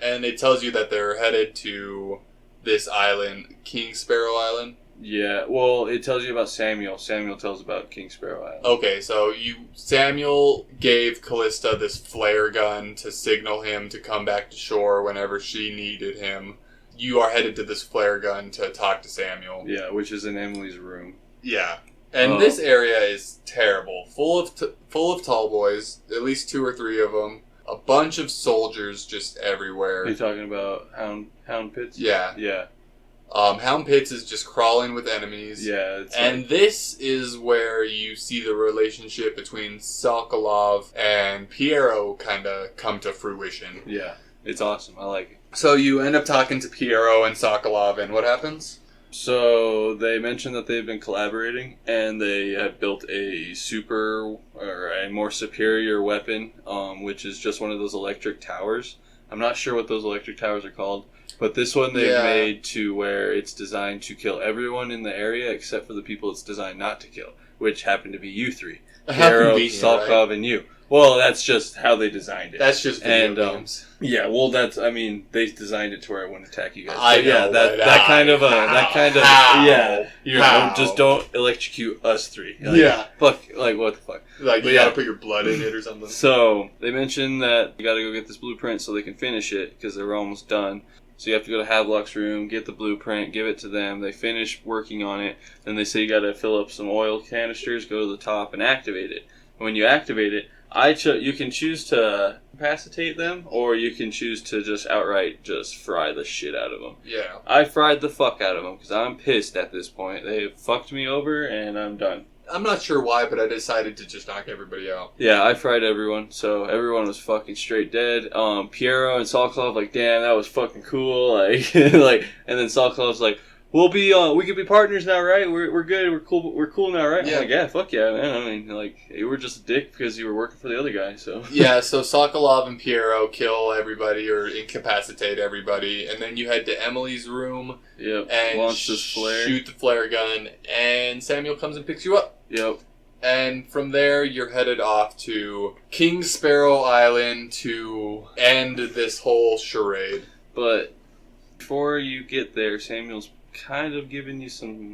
B: And
A: it tells you that they're headed to this island, King Sparrow Island.
B: Yeah, well, it tells you about Samuel. Samuel tells about King Sparrow Island.
A: Okay, so Samuel gave Callista this flare gun to signal him to come back to shore whenever she needed him. You are headed to this flare gun to talk to Samuel.
B: Yeah, which is in Emily's room.
A: Yeah, and this area is terrible, full of tall boys, at least 2 or 3 of them. a bunch of soldiers just everywhere.
B: Are you talking about Hound Pits?
A: Yeah.
B: Yeah.
A: Hound Pits is just crawling with enemies.
B: Yeah.
A: And this is where you see the relationship between Sokolov and Piero kind of come to fruition.
B: Yeah. It's awesome. I like it.
A: So you end up talking to Piero and Sokolov, and what happens?
B: So they mentioned that they've been collaborating, and they have built a more superior weapon, which is just one of those electric towers. I'm not sure what those electric towers are called, but this one they've made to where it's designed to kill everyone in the area except for the people it's designed not to kill, which happen to be you three. Piero, Sokolov, right? And you. Well, that's just how they designed it.
A: That's just video games.
B: Yeah, well, they designed it to where it wouldn't attack you guys.
A: I know,
B: just don't electrocute us three. What the fuck?
A: Like, you gotta put your blood in it or something.
B: So, they mentioned that you gotta go get this blueprint so they can finish it, because they're almost done. So you have to go to Havelock's room, get the blueprint, give it to them. They finish working on it. Then they say you gotta fill up some oil canisters, go to the top, and activate it. And when you activate it, you can choose to incapacitate them, or you can choose to just outright just fry the shit out of them.
A: Yeah.
B: I fried the fuck out of them, because I'm pissed at this point. They have fucked me over, and I'm done.
A: I'm not sure why, but I decided to just knock everybody out.
B: Yeah, I fried everyone, so everyone was fucking straight dead. Piero and Sokolov, like, damn, that was fucking cool, like, and then Sokolov's like, we could be partners now, right? We're good, we're cool now, right?
A: Yeah.
B: I'm like, yeah, fuck yeah, man. I mean, like, you were just a dick because you were working for the other guy, so.
A: Yeah, so Sokolov and Piero kill everybody or incapacitate everybody, and then you head to Emily's room.
B: Yep.
A: And
B: launch this flare.
A: Shoot the flare gun, and Samuel comes and picks you up.
B: Yep.
A: And from there, you're headed off to King Sparrow Island to end this whole charade.
B: But before you get there, Samuel's kind of giving you some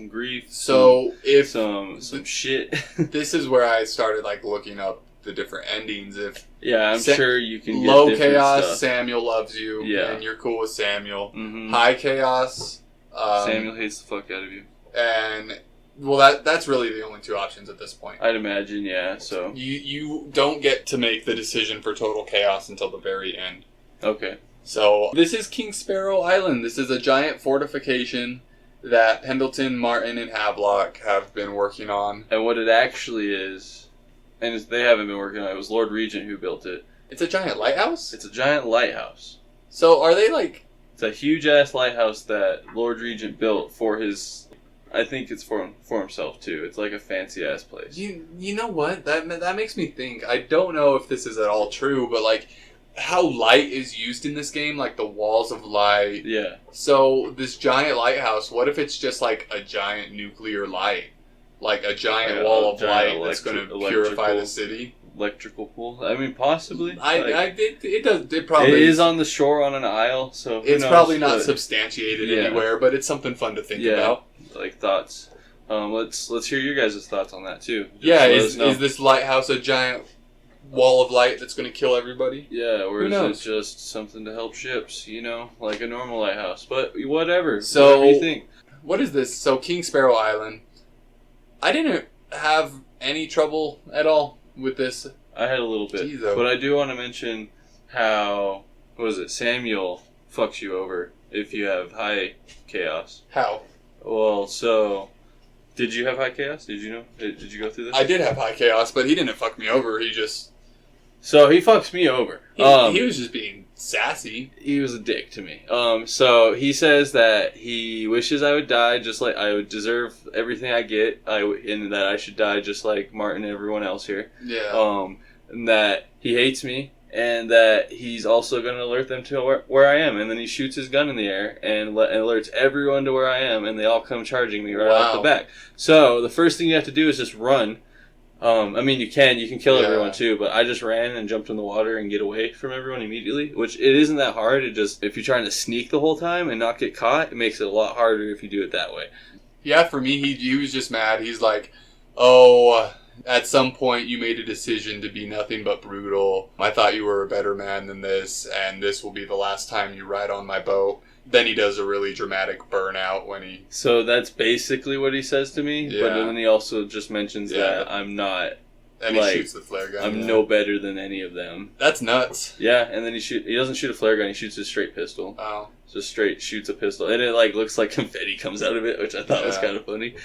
B: grief.
A: So
B: some shit.
A: This is where I started looking up the different endings.
B: I'm sure you can get
A: low
B: different
A: chaos,
B: stuff.
A: Samuel loves you,
B: Yeah.
A: and you're cool with Samuel.
B: Mm-hmm.
A: High chaos,
B: Samuel hates the fuck out of you.
A: And well, that's really the only two options at this point.
B: I'd imagine, yeah. So
A: you don't get to make the decision for total chaos until the very end.
B: Okay.
A: So this is King Sparrow Island. This is a giant fortification that Pendleton, Martin, and Havelock have been working on.
B: And what it actually is, and they haven't been working on it, was Lord Regent who built it.
A: It's a giant lighthouse?
B: It's a giant lighthouse.
A: So are they
B: It's a huge-ass lighthouse that Lord Regent built for his... I think it's for himself, too. It's like a fancy-ass place.
A: You know what? That makes me think. I don't know if this is at all true, but, how light is used in this game, the walls of light.
B: Yeah.
A: So this giant lighthouse, what if it's just a giant nuclear light? A giant wall of light that's going to purify the city?
B: Electrical pool? I mean, possibly.
A: It probably
B: it is on the shore on an isle, so who
A: it's
B: knows,
A: probably not substantiated anywhere, but it's something fun to think about.
B: Thoughts. Let's hear your guys' thoughts on that too.
A: Is this lighthouse a giant wall of light that's going to kill everybody?
B: Yeah, or is it just something to help ships? Like a normal lighthouse. But whatever.
A: So
B: whatever you think.
A: What is this? So King Sparrow Island. I didn't have any trouble at all with this.
B: I had a little bit, but I do want to mention how Samuel fucks you over if you have high chaos.
A: How?
B: Well, so did you have high chaos? Did you know? Did you go through this?
A: I did have high chaos, but he didn't fuck me over.
B: So he fucks me over.
A: He was just being sassy.
B: He was a dick to me. So he says that he wishes I would die just like I would deserve everything I get, and that I should die just like Martin and everyone else here.
A: Yeah.
B: And that he hates me, and that he's also going to alert them to where I am. And then he shoots his gun in the air and alerts everyone to where I am, and they all come charging me right off the back. So the first thing you have to do is just run. I mean, you can kill everyone too, but I just ran and jumped in the water and get away from everyone immediately, which it isn't that hard. It just, if you're trying to sneak the whole time and not get caught, it makes it a lot harder if you do it that way.
A: Yeah, for me, he was just mad. He's like, oh, at some point you made a decision to be nothing but brutal. I thought you were a better man than this, and this will be the last time you ride on my boat. Then he does a really dramatic burnout when he...
B: So that's basically what he says to me, but then he also just mentions that I'm not
A: And he shoots the flare gun.
C: I'm no better than any of them.
A: That's nuts.
C: Yeah, and then he doesn't shoot a flare gun, he shoots a straight pistol.
A: Oh.
C: Just straight shoots a pistol. And it looks like confetti comes out of it, which I thought was kind of funny.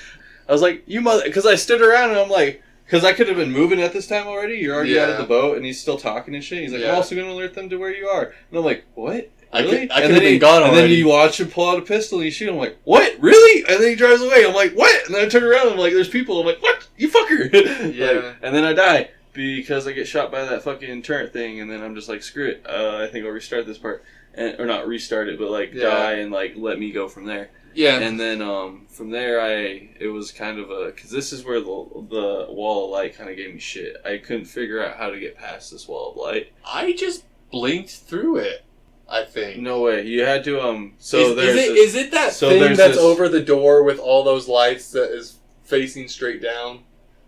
C: I was like, you mother... Because I stood around and I'm like... Because I could have been moving at this time already. You're already out of the boat and he's still talking and shit. He's like, I'm also going to alert them to where you are. And I'm like, what? Really?
A: I could have been gone already.
C: And then you watch him pull out a pistol and you shoot him. I'm like, what? Really? And then he drives away. I'm like, what? And then I turn around and I'm like, there's people. I'm like, what? You fucker.
A: Yeah.
C: And then I die because I get shot by that fucking turret thing. And then I'm just like, screw it. I think I'll restart this part. Or not restart it, but die and let me go from there.
A: Yeah.
C: And then from there, it was kind of because this is where the wall of light kind of gave me shit. I couldn't figure out how to get past this wall of light.
A: I just blinked through it, I think.
C: No way. You had to
A: is it that thing that's over the door with all those lights that is facing straight down?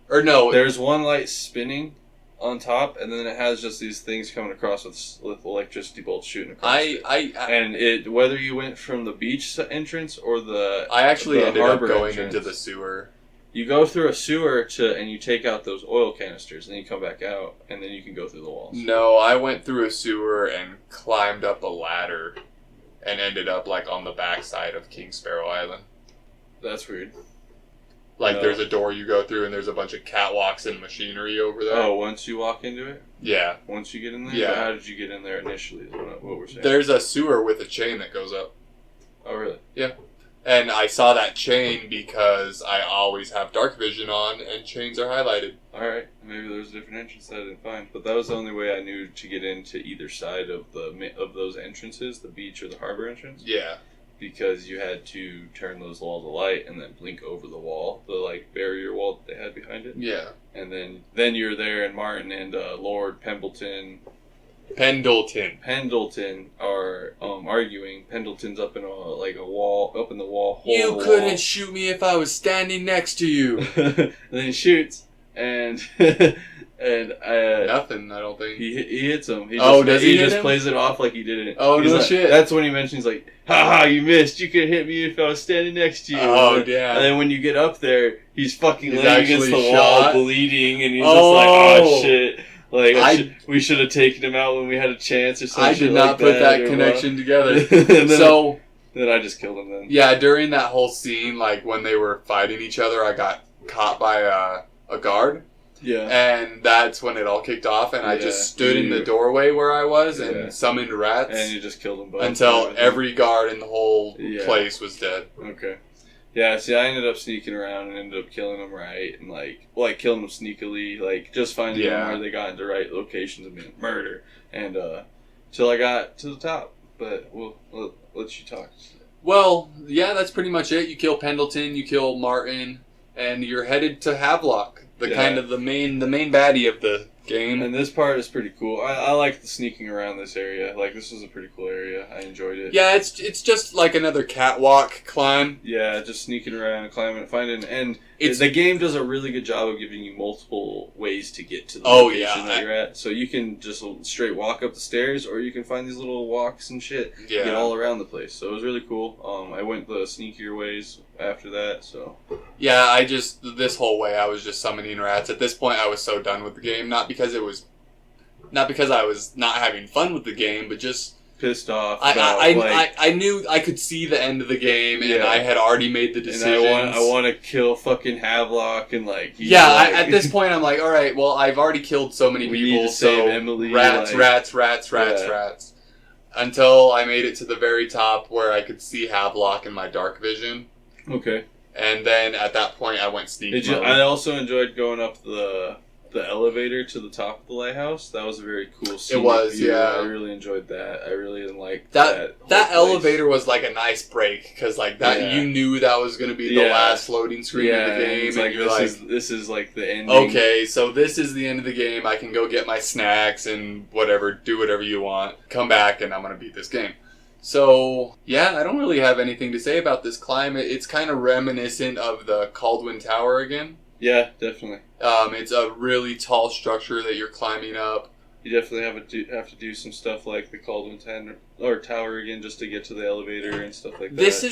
A: Or no?
C: There's one light spinning on top, and then it has just these things coming across with electricity bolts shooting across and whether you went from the beach entrance or
A: I actually ended up going
C: entrance,
A: into the sewer.
C: You go through a sewer and you take out those oil canisters, and then you come back out, and then you can go through the walls.
A: No, I went through a sewer and climbed up a ladder and ended up on the backside of King Sparrow Island.
C: That's weird.
A: There's a door you go through, and there's a bunch of catwalks and machinery over there.
C: Oh, once you walk into it?
A: Yeah.
C: Once you get in there?
A: Yeah.
C: But how did you get in there initially is what we're saying.
A: There's a sewer with a chain that goes up.
C: Oh, really?
A: Yeah. And I saw that chain because I always have dark vision on, and chains are highlighted.
C: Alright. Maybe there was a different entrance that I didn't find. But that was the only way I knew to get into either side of those entrances, the beach or the harbor entrance.
A: Yeah.
C: Because you had to turn those walls of light and then blink over the wall, the barrier wall that they had behind it.
A: Yeah.
C: And then you're there, and Martin and Lord Pendleton are arguing. Pendleton's up in a wall, up in the wall.
A: You couldn't shoot me if I was standing next to you.
C: And then he shoots, and
A: nothing. I don't think
C: he hits him. He just plays it off like he didn't.
A: Oh, no shit.
C: That's when he mentions haha, you missed. You could hit me if I was standing next to you.
A: Oh, damn.
C: And then when you get up there, he's fucking laying against the
A: shot.
C: wall, bleeding, and he's just oh shit. We should have taken him out when we had a chance or something.
A: I did not put that connection together.
C: Then I just killed him then.
A: Yeah, during that whole scene, when they were fighting each other, I got caught by a guard.
C: Yeah.
A: And that's when it all kicked off, and I just stood in the doorway where I was and summoned rats.
C: And you just killed them both.
A: Until every guard in the whole place was dead.
C: Okay. Yeah, see, I ended up sneaking around and ended up killing them right, and killing them sneakily, just finding them where they got into right locations and being murder, and till I got to the top. But we'll let you talk.
A: Well, yeah, that's pretty much it. You kill Pendleton, you kill Martin, and you're headed to Havelock, the main baddie of the game.
C: And this part is pretty cool. I like the sneaking around this area. This was a pretty cool area. I enjoyed it.
A: Yeah, it's just like another catwalk climb.
C: Yeah, just sneaking around, climbing, finding, and the game does a really good job of giving you multiple ways to get to the location that you're at. So you can just straight walk up the stairs, or you can find these little walks and shit. Yeah. Get all around the place. So it was really cool. I went the sneakier ways after that. So
A: yeah, this whole way I was just summoning rats. At this point, I was so done with the game. Not because I was not having fun with the game, but just
C: pissed off.
A: I knew I could see the end of the game, and I had already made the decision.
C: I want to kill fucking Havelock and
A: at this point I'm like, all right, well, I've already killed so many people,
C: need to save Emily,
A: rats. Until I made it to the very top where I could see Havelock in my dark vision.
C: Okay.
A: And then at that point I went sneak mode.
C: I also enjoyed going up the elevator to the top of the lighthouse. That was a very cool scene.
A: It was,
C: view.
A: yeah.
C: I really enjoyed that. I really liked
A: that. That elevator was like a nice break because you knew that was going to be the last loading screen of the game.
C: And this is like the ending.
A: Okay, so this is the end of the game. I can go get my snacks and whatever, do whatever you want. Come back and I'm going to beat this game. So, yeah, I don't really have anything to say about this climb. It's kind of reminiscent of the Caldwin Tower again.
C: Yeah, definitely.
A: It's a really tall structure that you're climbing up.
C: You definitely have to do some stuff like the Caldwin Tower again just to get to the elevator and stuff like that.
A: This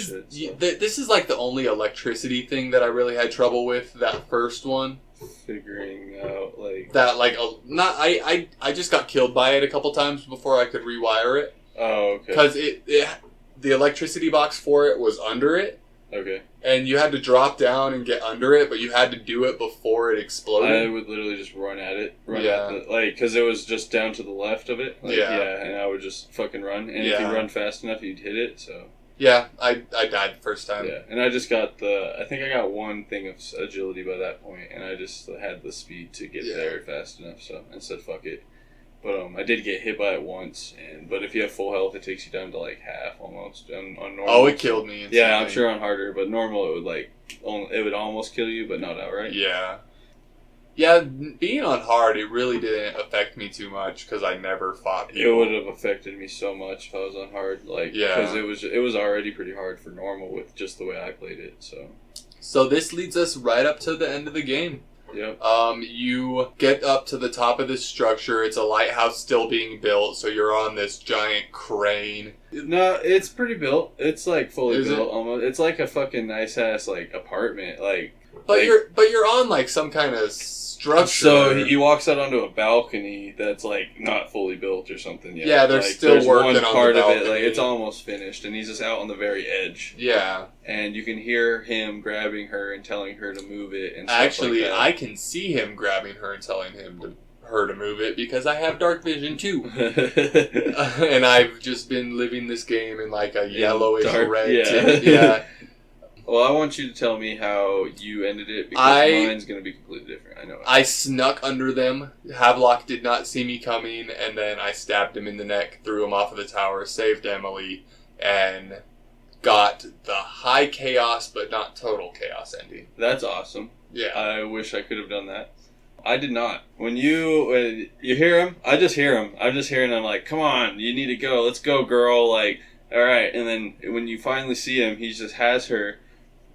A: is like the only electricity thing that I really had trouble with, that first one.
B: figuring out like
A: that like not I just got killed by it a couple times before I could rewire it.
B: Oh, okay.
A: Because the electricity box for it was under it.
B: Okay.
A: And you had to drop down and get under it, but you had to do it before it exploded.
B: I would literally just run at it. Because it was just down to the left of it. And I would just fucking run. And if you run fast enough, you'd hit it, so...
A: Yeah, I died the first time.
B: Yeah, and I just got I think I got one thing of agility by that point, and I just had the speed to get there fast enough, so I said, fuck it. But I did get hit by it once, but if you have full health, it takes you down to like half almost on normal.
A: Oh, it killed me instantly.
B: Yeah, I'm sure on harder, but normal it would almost kill you, but not outright.
A: Yeah. Yeah, being on hard, it really didn't affect me too much because I never fought people.
B: It would have affected me so much if I was on hard, because it was already pretty hard for normal with just the way I played it. So
A: this leads us right up to the end of the game.
B: Yep.
A: You get up to the top of this structure. It's a lighthouse still being built, so you're on this giant crane.
B: No, it's pretty built. It's like fully built almost. It's like a fucking nice ass like apartment, But
A: you're on like some kind of structure.
B: So he walks out onto a balcony that's like not fully built or something yet.
A: Yeah, they're still working
B: one
A: on
B: part
A: the
B: of
A: balcony.
B: it. Like it's almost finished, and he's just out on the very edge.
A: Yeah,
B: and you can hear him grabbing her and telling her to move it. And
A: actually,
B: stuff like
A: I can see him grabbing her and telling her to move it because I have dark vision too, and I've just been living this game in like a yellowish red tint. Yeah.
B: Well, I want you to tell me how you ended it, because mine's going to be completely different. I know.
A: I snuck under them. Havelock did not see me coming, and then I stabbed him in the neck, threw him off of the tower, saved Emily, and got the high chaos but not total chaos ending.
B: That's awesome.
A: Yeah.
B: I wish I could have done that. I did not. When you hear him, I just hear him. I'm just hearing him like, come on, you need to go. Let's go, girl. Like, all right. And then when you finally see him, he just has her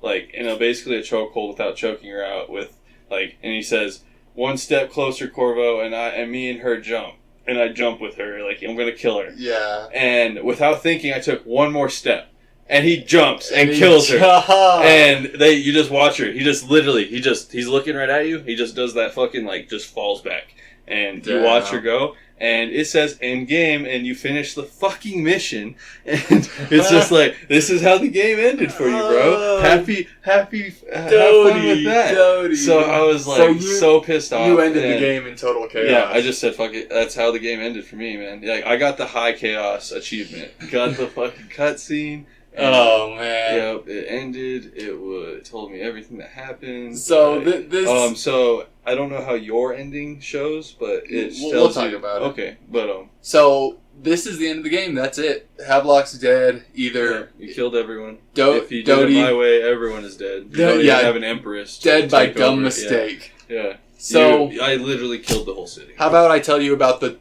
B: like, basically a chokehold without choking her out with, like, and he says, "One step closer, Corvo," and me and her jump. And I jump with her, like, I'm gonna kill her.
A: Yeah.
B: And without thinking, I took one more step. And he jumps and kills her. And you just watch her. He just literally, he's looking right at you. He just does that fucking, like, just falls back. And you watch her go. And it says end game, and you finish the fucking mission, and it's just like, this is how the game ended for you, bro. Happy, have fun with that.
A: Doty.
B: So I was like, so pissed off.
A: You ended the game in total chaos.
B: Yeah, I just said, fuck it. That's how the game ended for me, man. Like, I got the high chaos achievement. Got the fucking cutscene.
A: Oh man!
B: Yep, it ended. It told me everything that happened.
A: So this.
B: So I don't know how your ending shows, but
A: we'll talk about it.
B: Okay, but
A: So this is the end of the game. That's it. Havelock's dead. Either
B: you killed everyone.
A: If
B: you did it my way, everyone is dead. You don't even have an empress.
A: Dead by dumb mistake.
B: Yeah.
A: So
B: I literally killed the whole city.
A: How about I tell you about the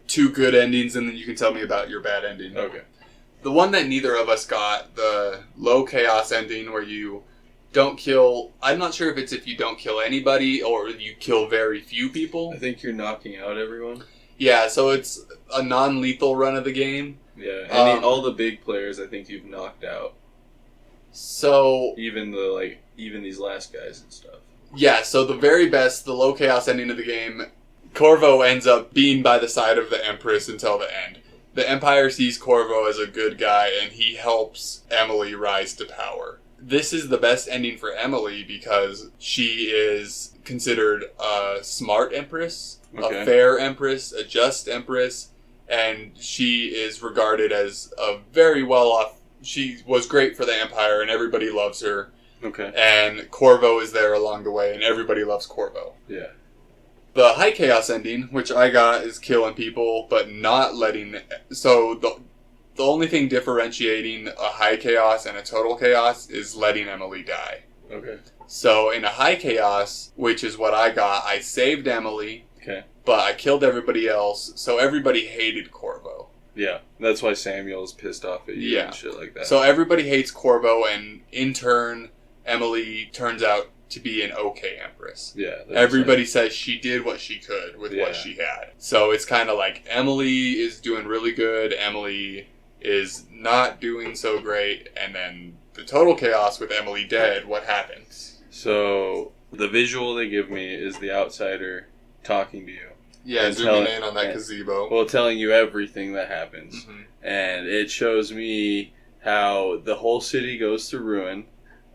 A: two good endings, and then you can tell me about your bad ending.
B: Okay.
A: The one that neither of us got, the low chaos ending where you don't kill... I'm not sure if it's if you don't kill anybody or you kill very few people.
B: I think you're knocking out everyone.
A: Yeah, so it's a non-lethal run of the game.
B: Yeah, all the big players I think you've knocked out.
A: So...
B: Even these last guys and stuff.
A: Yeah, so the very best, the low chaos ending of the game, Corvo ends up being by the side of the Empress until the end. The Empire sees Corvo as a good guy, and he helps Emily rise to power. This is the best ending for Emily because she is considered a smart Empress, a fair Empress, a just Empress, and she is regarded as a very well-off... She was great for the Empire, and everybody loves her.
B: Okay.
A: And Corvo is there along the way, and everybody loves Corvo.
B: Yeah.
A: The high chaos ending, which I got, is killing people, but not letting... So the only thing differentiating a high chaos and a total chaos is letting Emily die.
B: Okay.
A: So in a high chaos, which is what I got, I saved Emily, but I killed everybody else, so everybody hated Corvo.
B: Yeah, that's why Samuel's pissed off at you and shit like that.
A: So everybody hates Corvo, and in turn, Emily turns out to be an okay Empress.
B: Yeah.
A: Everybody says she did what she could with what she had. So it's kind of like Emily is doing really good, Emily is not doing so great, and then the total chaos with Emily dead, what happens?
B: So The visual they give me is the outsider talking to you.
A: Yeah, zooming in on that gazebo.
B: Well, telling you everything that happens. Mm-hmm. And it shows me how the whole city goes to ruin.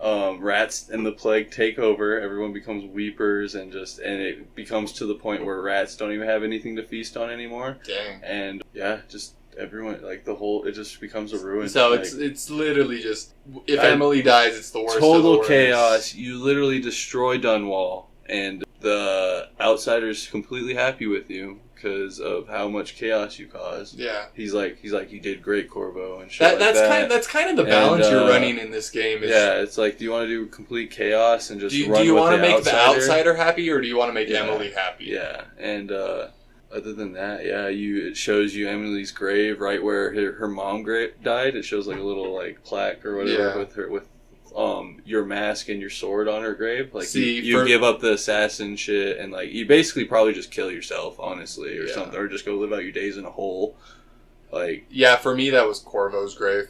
B: Rats and the plague take over. Everyone becomes weepers, and it becomes to the point where rats don't even have anything to feast on anymore.
A: Dang.
B: And yeah, just everyone, like it just becomes a ruin.
A: So
B: like,
A: it's literally just, if Emily dies, it's the worst.
B: Total
A: of the
B: chaos. You literally destroy Dunwall, and the outsider's completely happy with you because of how much chaos you caused.
A: Yeah.
B: He's like, you did great, Corvo, and shit
A: that's kind of the balance you're running in this game.
B: It's like, do you want to do complete chaos and just
A: do you want to make the outsider happy, or do you want to make Emily happy?
B: Yeah, and other than that, it shows you Emily's grave right where her mom died. It shows like a little like plaque or whatever with your mask and your sword on her grave. Like you give up the assassin shit, and like you basically probably just kill yourself, honestly, or something, or just go live out your days in a hole. Like, yeah,
A: for me that was Corvo's grave.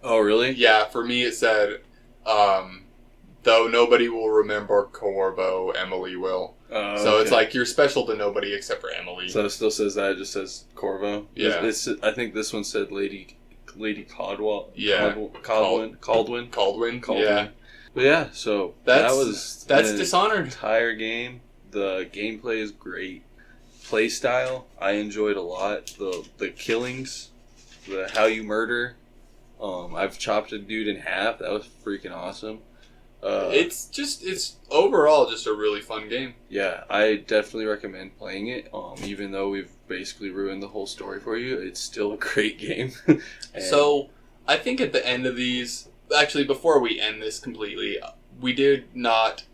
B: Oh, really?
A: Yeah, for me it said, though nobody will remember Corvo, Emily will. So it's like you're special to nobody except for Emily.
B: So it still says that, it just says Corvo.
A: Yeah.
B: I think this one said Lady Caldwell.
A: Yeah.
B: Caldwin.
A: Yeah.
B: But yeah, so
A: that's Dishonored.
B: Entire game. The gameplay is great. Play style, I enjoyed a lot. The killings, how you murder. I've chopped a dude in half. That was freaking awesome.
A: It's overall just a really fun game.
B: Yeah, I definitely recommend playing it. Even though we've basically ruined the whole story for you, it's still a great game.
A: So, I think at the end of these, actually before we end this completely, we did not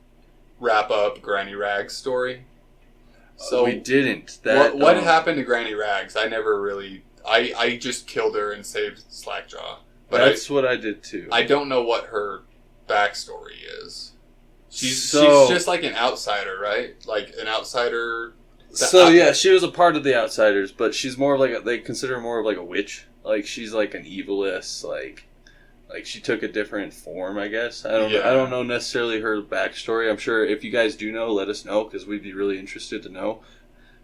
A: wrap up Granny Rag's story. So
B: we didn't.
A: What happened to Granny Rags? I never really. I just killed her and saved Slackjaw. But
B: that's what I did too.
A: I don't know what her backstory is. She's just like an outsider, right? Like an outsider.
B: She was a part of the outsiders, but she's more of like they consider her more of like a witch. Like she's like an eviless, like she took a different form, I guess. I don't know necessarily her backstory. I'm sure if you guys do know, let us know, because we'd be really interested to know.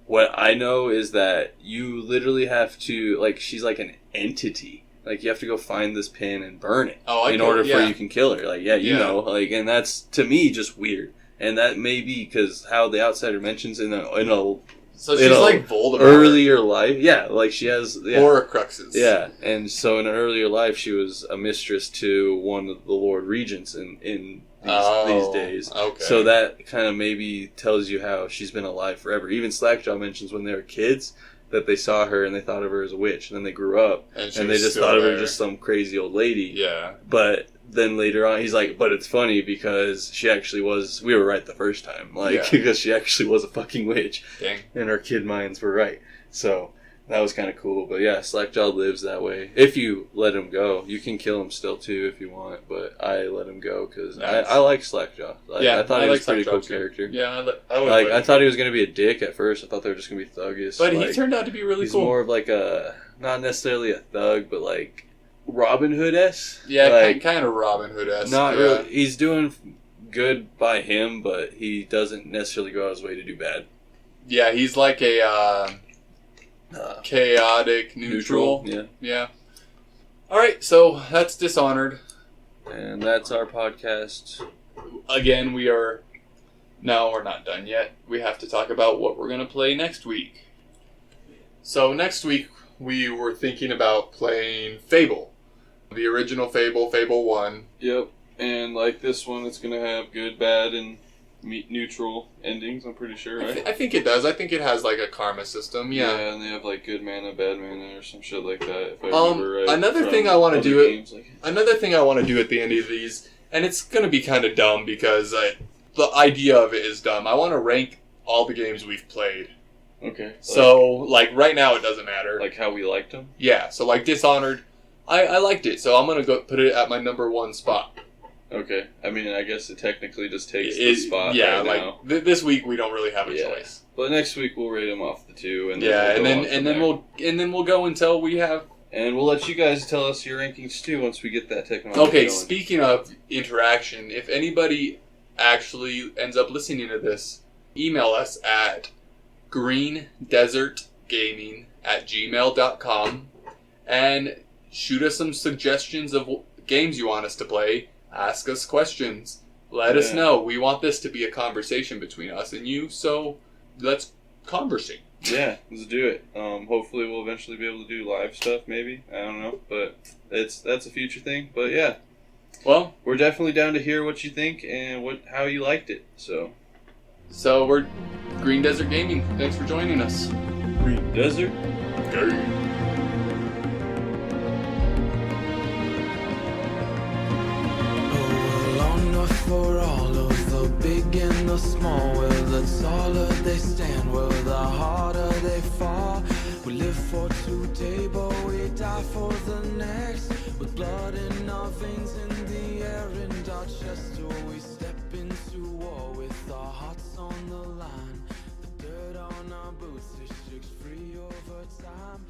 B: What I know is that you literally have to, like, she's like an entity. Like, you have to go find this pin and burn it in order for you can kill her. Like, you know, like, and that's, to me, just weird. And that may be because how the outsider mentions in a
A: so she's like Voldemort.
B: Earlier life. Yeah, like she has... Yeah.
A: Horcruxes.
B: Yeah, and so in an earlier life, she was a mistress to one of the Lord Regents in these days.
A: Okay.
B: So that kind of maybe tells you how she's been alive forever. Even Slackjaw mentions when they were kids that they saw her and they thought of her as a witch. And then they grew up and they just thought of her just some crazy old lady.
A: Yeah.
B: But... then later on, he's like, but it's funny because she actually was, we were right the first time. Like, because she actually was a fucking witch.
A: Dang.
B: And our kid minds were right. So, that was kind of cool. But yeah, Slackjaw lives that way. If you let him go. You can kill him still too if you want. But I let him go because I like Slackjaw. I thought he was a pretty cool character.
A: Yeah,
B: I thought he was going to be a dick at first. I thought they were just going to be thuggish.
A: But he turned out to be really cool.
B: He's more of like not necessarily a thug, but like... Robin Hood-esque?
A: Yeah, like, kind of Robin Hood-esque.
B: Not really. He's doing good by him, but he doesn't necessarily go out his way to do bad.
A: Yeah, he's like a chaotic neutral. Yeah. Alright, so that's Dishonored.
B: And that's our podcast.
A: Again, we're not done yet. We have to talk about what we're going to play next week. So next week, we were thinking about playing Fable. The original Fable, Fable 1.
B: Yep, and like this one, it's going to have good, bad, and neutral endings, I'm pretty sure, right?
A: I think it does. I think it has like a karma system, yeah.
B: Yeah, and they have like good mana, bad mana, or some shit like that, if I remember right.
A: Another thing I want to do at the end of these, and it's going to be kind of dumb because the idea of it is dumb. I want to rank all the games we've played.
B: Okay.
A: So, like, right now it doesn't matter.
B: Like how we liked them?
A: Yeah, so like Dishonored, I liked it, so I'm going to go put it at my number 1 spot.
B: Okay. I mean, I guess it technically just takes the spot
A: right
B: like,
A: now. This week we don't really have a choice.
B: But next week we'll rate them off the 2, and
A: then we'll go until we have.
B: And we'll let you guys tell us your rankings too once we get that technology.
A: Okay,
B: going.
A: Speaking of interaction, if anybody actually ends up listening to this, email us at GreenDesertGaming@gmail.com and shoot us some suggestions of games you want us to play. Ask us questions. Let us know. We want this to be a conversation between us and you, so let's conversate.
C: Yeah, let's do it. Hopefully we'll eventually be able to do live stuff, maybe. I don't know, but that's a future thing. But yeah.
A: Well,
C: we're definitely down to hear what you think and how you liked it. So
A: we're Green Desert Gaming. Thanks for joining us.
C: Green Desert
A: Gaming.
D: For all of the big and the small, where the taller they stand, where the harder they fall. We live for today, but we die for the next. With blood in our veins, in the air, and our chest, till we step into war with our hearts on the line. The dirt on our boots is shakes free over time.